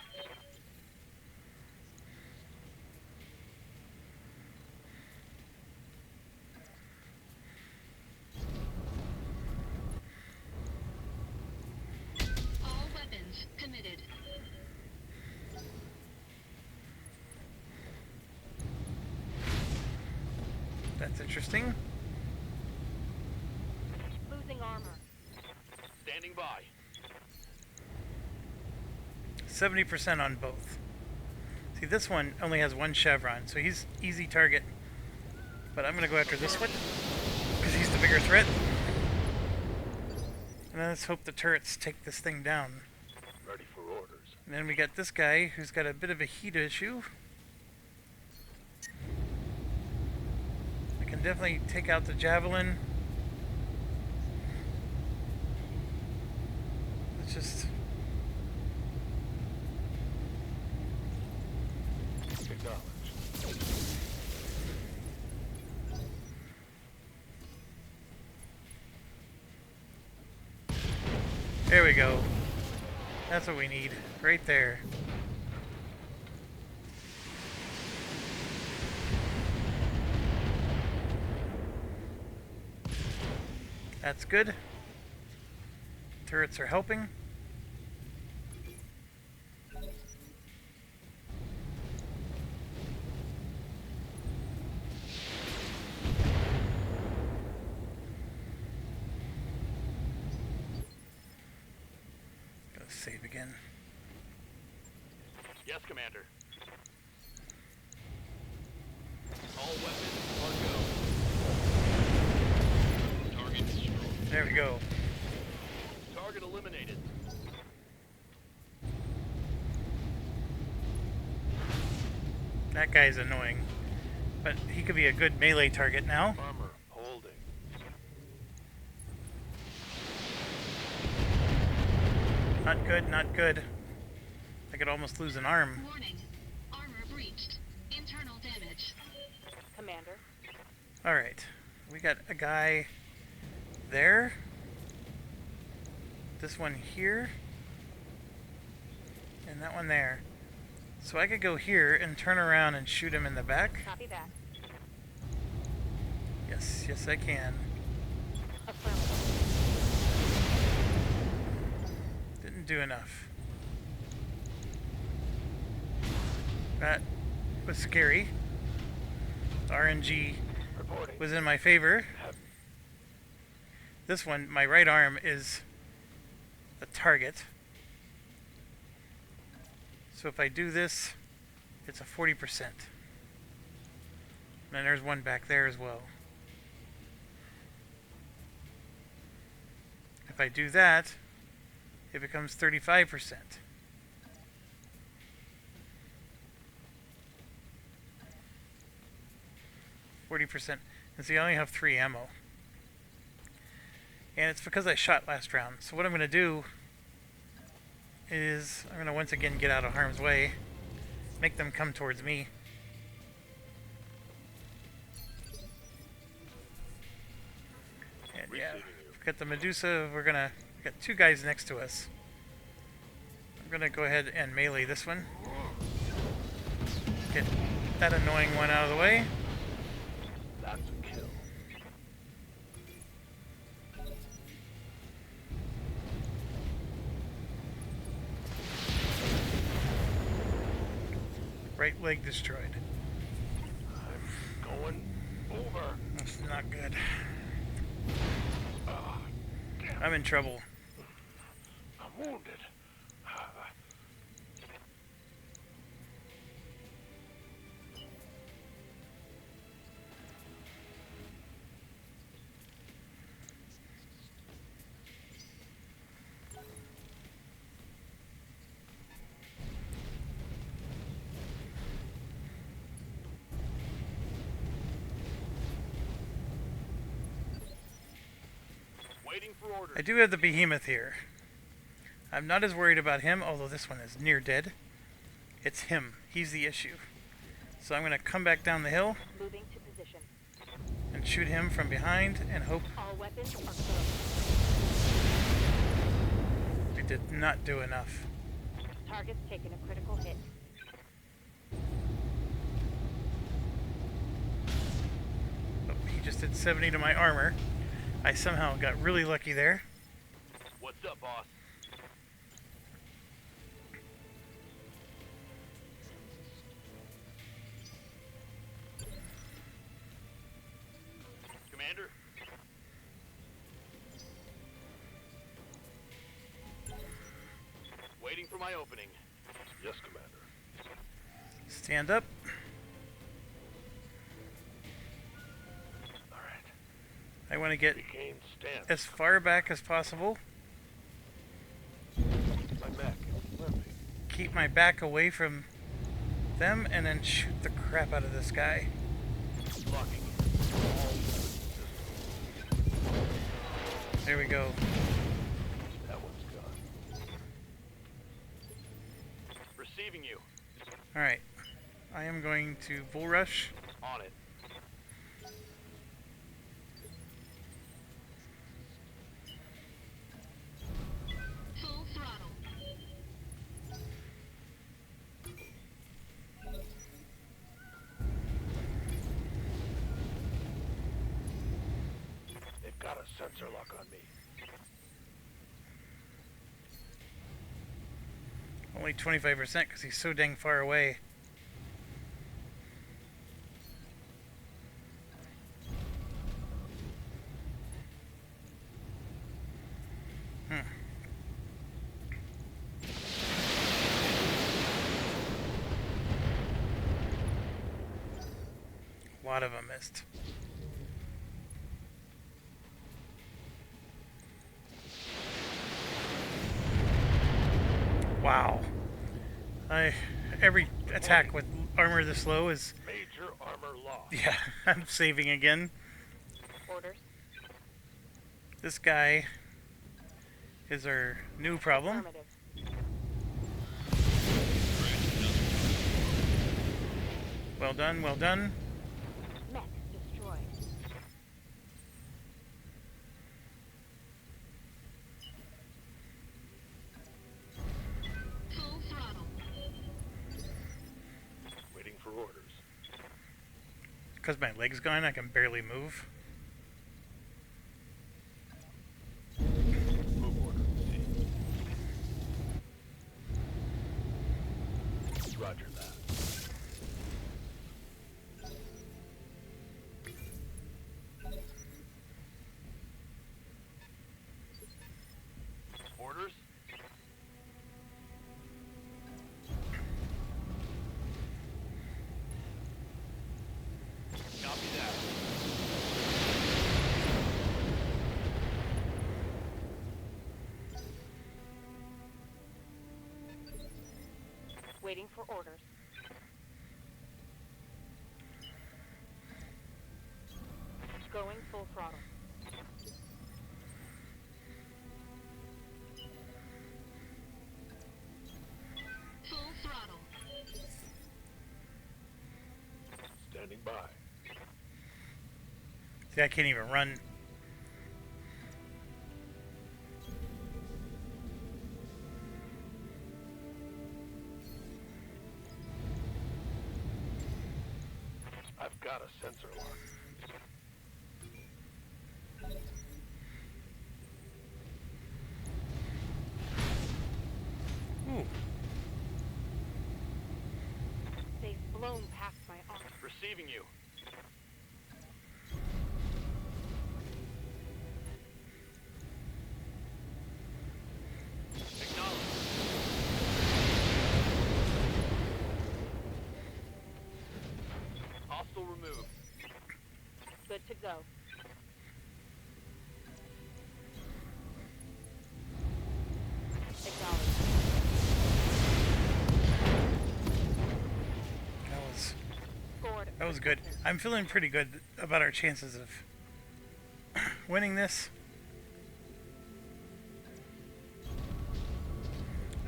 All weapons committed. That's interesting. Losing armor. Standing by. 70% on both. See, this one only has one chevron, so he's easy target. But I'm going to go after this one, because he's the bigger threat. And then let's hope the turrets take this thing down. Ready for orders. And then we got this guy, who's got a bit of a heat issue. I can definitely take out the javelin. Let's just... Acknowledged. There we go. That's what we need. Right there. That's good. Turrets are helping. Gotta save again. Yes, Commander. All weapons are go. Target destroyed. There we go. Target eliminated. That guy's annoying. But he could be a good melee target now. Armor holding. Not good, not good. I could almost lose an arm. Warning. Armor breached. Internal damage. Commander, Alright. We got a guy there. This one here. And that one there. So I could go here and turn around and shoot him in the back. Copy that. Yes, yes I can. Affirmative. Didn't do enough. That was scary. The RNG Reporting. was in my favor. This one, my right arm is the target. So if I do this, it's a 40%. And then there's one back there as well. If I do that, it becomes 35%. %. And see, I only have 3 ammo. And it's because I shot last round. So what I'm going to do is I'm going to once again get out of harm's way. Make them come towards me. And yeah, we've got the Medusa. We got 2 guys next to us. I'm going to go ahead and melee this one. Get that annoying one out of the way. That's a kill. Right leg destroyed. I'm going over. That's not good. I'm in trouble. I'm wounded. Waiting for orders. I do have the behemoth here. I'm not as worried about him, although this one is near dead. It's him. He's the issue. So I'm going to come back down the hill Moving to position. and shoot him from behind and hope All weapons are closed. we did not do enough. Target's taken a critical hit. Oh, he just did 70 to my armor. I somehow got really lucky there. What's up, boss? Commander? Waiting for my opening. Yes, Commander. Stand up. All right. I want to get Regain stance. as far back as possible. My back. Limping. Keep my back away from them and then shoot the crap out of this guy. Locking. There we go. That one's gone. Receiving you. Alright. I am going to bull rush. On it. Full throttle. They've got a sensor lock on me. Only 25% because he's so dang far away. A lot of them missed. Wow. Every attack with armor this low is... Major armor loss. Yeah, I'm saving again. Orders. This guy is our new problem. Affirmative. Well done, well done. Mech destroyed. Because my leg's gone, I can barely move. Move order received. Roger that. Orders? Copy that. Waiting for orders. Going full throttle. Full throttle. Standing by. See, I can't even run. I've got a sensor lock. Ooh. They've blown past my arm. Receiving you. Acknowledge. Hostile removed. Good to go. Acknowledged. That was good. I'm feeling pretty good about our chances of winning this.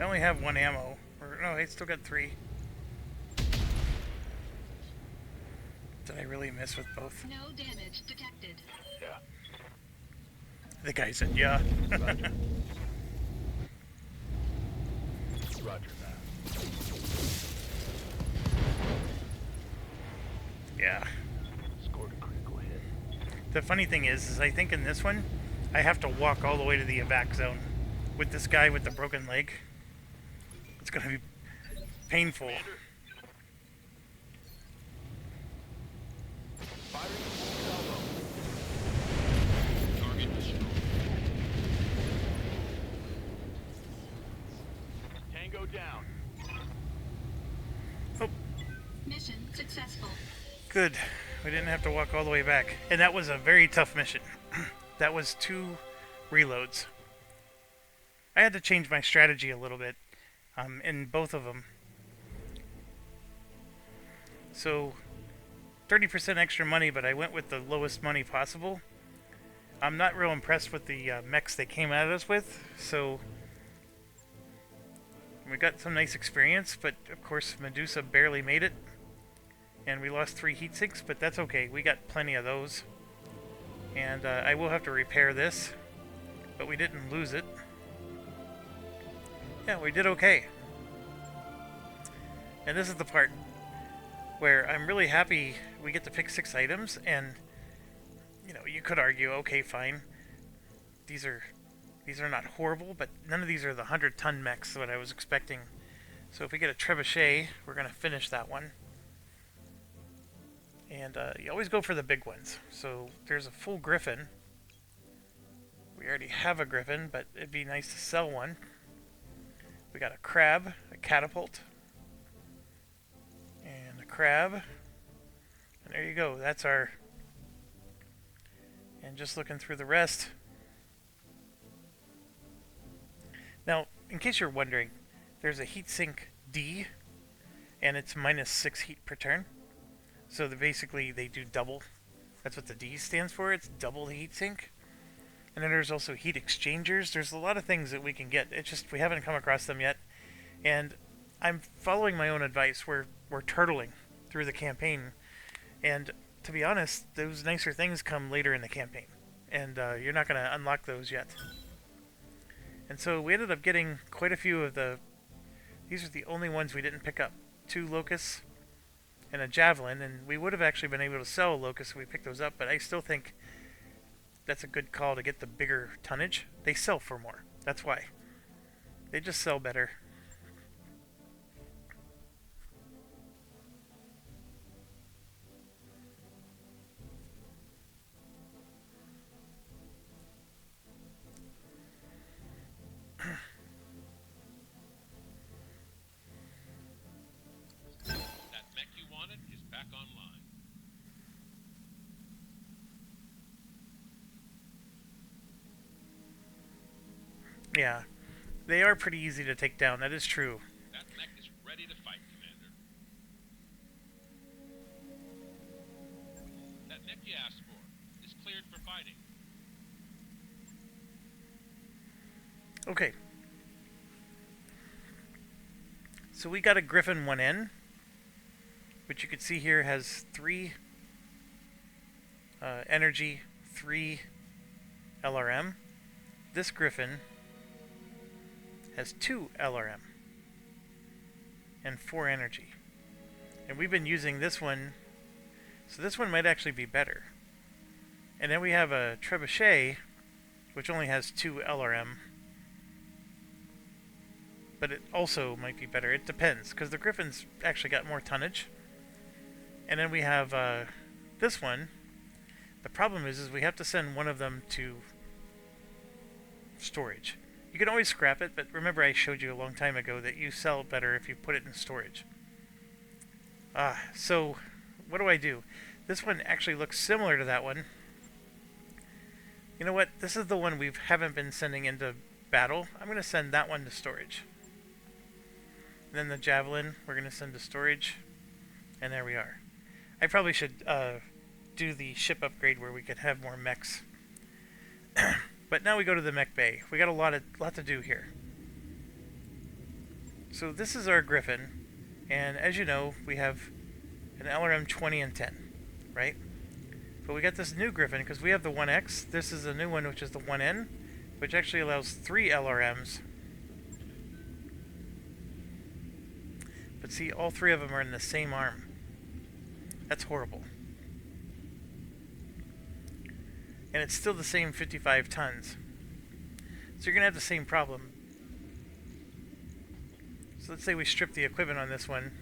I only have 1 ammo. Or no, I still got 3. Did I really miss with both? No damage detected. Yeah. The guy said, yeah. Roger that. Yeah. Scored a critical hit. The funny thing is I think in this one, I have to walk all the way to the evac zone with this guy with the broken leg. It's gonna be painful. Commander. Firing a full salvo. Target destroyed. Tango down. Oh, Mission successful. good. We didn't have to walk all the way back. And that was a very tough mission. That was 2 reloads. I had to change my strategy a little bit in both of them. So 30% extra money, but I went with the lowest money possible. I'm not real impressed with the mechs they came at us with, so we got some nice experience, but of course Medusa barely made it. And we lost 3 heat sinks, but that's okay. We got plenty of those. And I will have to repair this, but we didn't lose it. Yeah, we did okay. And this is the part where I'm really happy we get to pick 6 items, and you know, you could argue, okay, fine. These are not horrible, but none of these are the 100-ton mechs that I was expecting. So if we get a trebuchet, we're going to finish that one. And you always go for the big ones. So there's a full griffin. We already have a griffin, but it'd be nice to sell one. We got a crab, a catapult, and a crab. And there you go. That's our... And just looking through the rest. Now, in case you're wondering, there's a heatsink D, and it's -6 heat per turn. So basically they do double. That's what the D stands for. It's double the heatsink. And then there's also heat exchangers. There's a lot of things that we can get. It's just we haven't come across them yet. And I'm following my own advice. We're turtling through the campaign. And to be honest, those nicer things come later in the campaign. And you're not going to unlock those yet. And so we ended up getting quite a few of the... These are the only ones we didn't pick up. 2 locusts. and a javelin, and we would have actually been able to sell a locust if we picked those up, but I still think that's a good call to get the bigger tonnage. They sell for more. That's why. They just sell better. That mech you wanted is back online. Yeah, they are pretty easy to take down. That is true. That mech is ready to fight, Commander. That mech you asked for is cleared for fighting. Okay. So we got a Griffin 1N, which you can see here has 3 energy, 3 LRM. This Griffin has 2 LRM and 4 energy. And we've been using this one, so this one might actually be better. And then we have a Trebuchet, which only has 2 LRM. But it also might be better. It depends, because the Griffin's actually got more tonnage. And then we have this one. The problem is we have to send one of them to storage. You can always scrap it, but remember I showed you a long time ago that you sell better if you put it in storage. So what do? This one actually looks similar to that one. You know what? This is the one we haven't been sending into battle. I'm going to send that one to storage. And then the Javelin we're going to send to storage. And there we are. I probably should do the ship upgrade where we could have more mechs. But now we go to the mech bay. We got a lot to do here. So this is our Griffin, and as you know, we have an LRM 20 and 10, right? But we got this new Griffin because we have the 1X. This is a new one, which is the 1N, which actually allows 3 LRMs. But see, all 3 of them are in the same arm. That's horrible. And it's still the same 55 tons. So you're going to have the same problem. So let's say we strip the equipment on this one.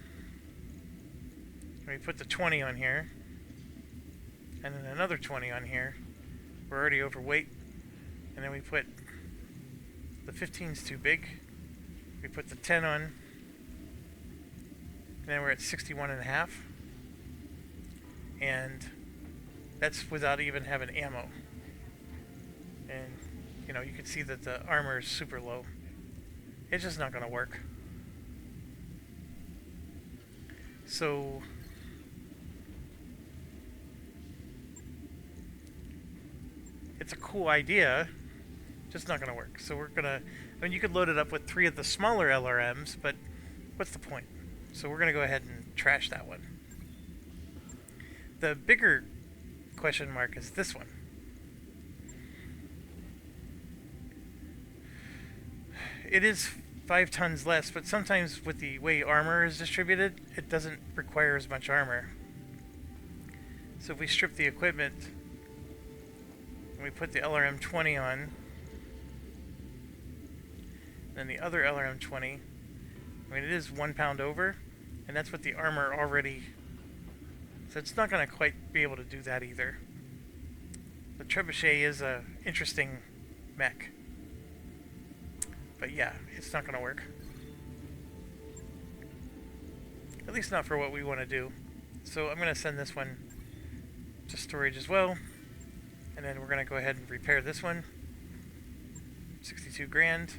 And we put the 20 on here. And then another 20 on here. We're already overweight. And then we put the 15's too big. We put the 10 on. And then we're at 61.5. And that's without even having ammo. And, you know, you can see that the armor is super low. It's just not going to work. So, it's a cool idea, just not going to work. So we're going to, I mean, you could load it up with 3 of the smaller LRMs, but what's the point? So we're going to go ahead and trash that one. The bigger question mark is this one. It is 5 tons less, but sometimes with the way armor is distributed, it doesn't require as much armor. So if we strip the equipment and we put the LRM 20 on, then the other LRM 20, I mean, it is 1 pound over, and that's what the armor already. So it's not going to quite be able to do that either. The Trebuchet is a interesting mech. But yeah, it's not going to work. At least not for what we want to do. So I'm going to send this one to storage as well. And then we're going to go ahead and repair this one. 62 grand.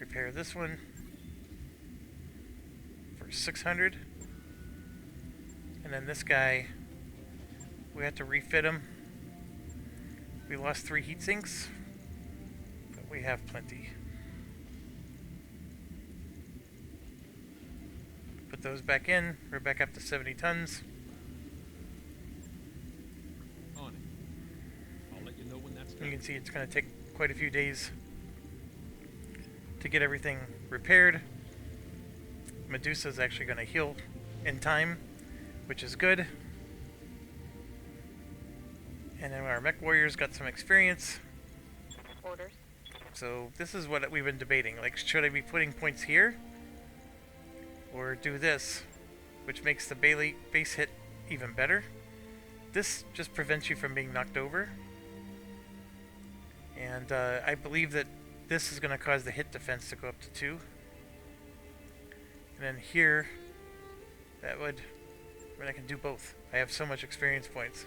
Repair this one for 600. And then this guy, we have to refit him. We lost 3 heat sinks, but we have plenty. Put those back in. We're back up to 70 tons. On it. I'll let you know when that's done. You can see it's going to take quite a few days to get everything repaired. Medusa's actually going to heal in time. which is good. And then our mech warriors got some experience. Orders. So this is what we've been debating. Like, should I be putting points here? Or do this, which makes the base hit even better. This just prevents you from being knocked over. And I believe that this is going to cause the hit defense to go up to 2. And then here, that would... I mean, I can do both. I have so much experience points.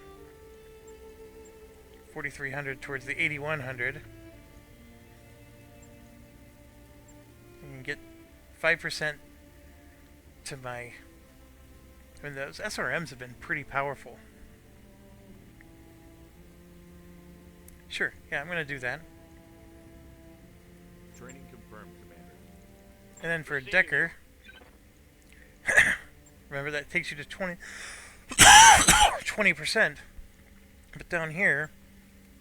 4,300 towards the 8,100. You can get 5% to my... I mean, those SRMs have been pretty powerful. Sure, yeah, I'm going to do that. Training confirmed, Commander. And then for a Decker... remember, that takes you to 20%. But down here,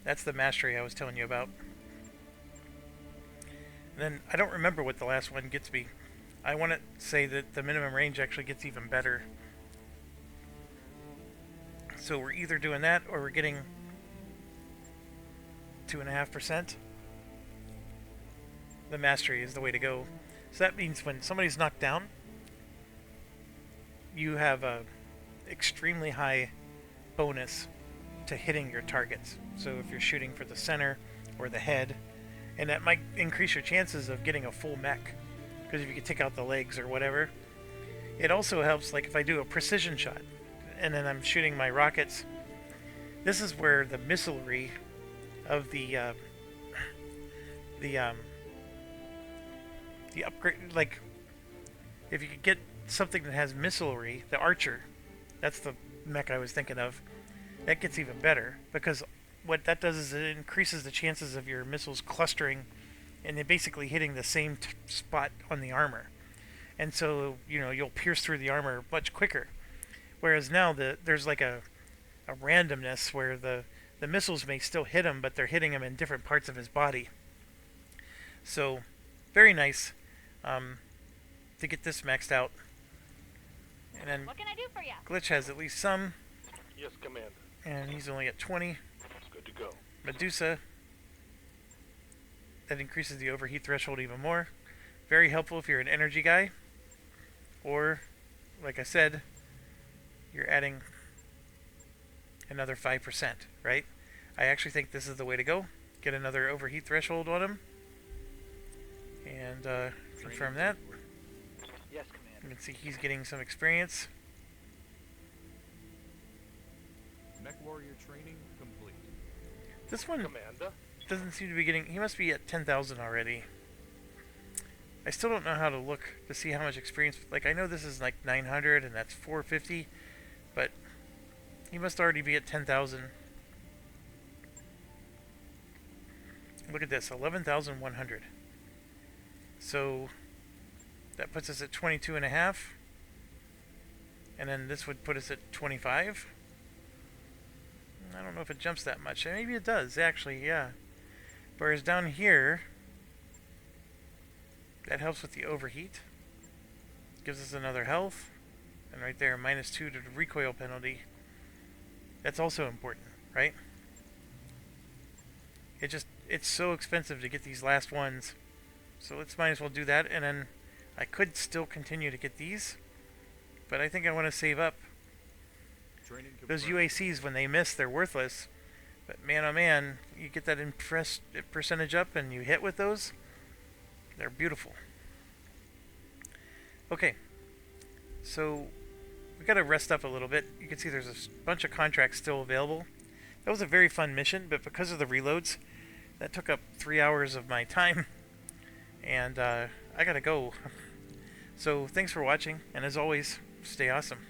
that's the mastery I was telling you about. And then, I don't remember what the last one gets me. I want to say that the minimum range actually gets even better. So we're either doing that, or we're getting 2.5%. The mastery is the way to go. So that means when somebody's knocked down, you have a extremely high bonus to hitting your targets. So if you're shooting for the center or the head, and that might increase your chances of getting a full mech, because if you can take out the legs or whatever. It also helps, like if I do a precision shot and then I'm shooting my rockets, this is where the missilery of the upgrade, like if you could get something that has missilery, the archer, that's the mech I was thinking of, that gets even better, because what that does is it increases the chances of your missiles clustering and then basically hitting the same spot on the armor. And so, you know, you'll pierce through the armor much quicker. Whereas now there's like a randomness where the missiles may still hit him, but they're hitting him in different parts of his body. So, very nice to get this maxed out. And then What can I do for you? Glitch has at least some, Yes, Commander. and he's only at 20. Good to go. Medusa, that increases the overheat threshold even more. Very helpful if you're an energy guy, or, like I said, you're adding another 5%, right? I actually think this is the way to go. Get another overheat threshold on him, and confirm that. Yes, Commander. You can see he's getting some experience. Mech warrior training complete. This one Commander. doesn't seem to be getting... He must be at 10,000 already. I still don't know how to look to see how much experience... Like, I know this is like 900 and that's 450, but he must already be at 10,000. Look at this, 11,100. So that puts us at 22.5. And then this would put us at 25. I don't know if it jumps that much. Maybe it does, actually, yeah. Whereas down here, that helps with the overheat. Gives us another health. And right there, -2 to the recoil penalty. That's also important, right? It's so expensive to get these last ones. So let's might as well do that. And then I could still continue to get these. But I think I want to save up. Training Those confirmed. UACs, when they miss, they're worthless. But man, oh man, you get that percentage up and you hit with those, they're beautiful. Okay, so we got to rest up a little bit. You can see there's a bunch of contracts still available. That was a very fun mission, but because of the reloads, that took up 3 hours of my time. And I got to go. So thanks for watching, and as always, stay awesome.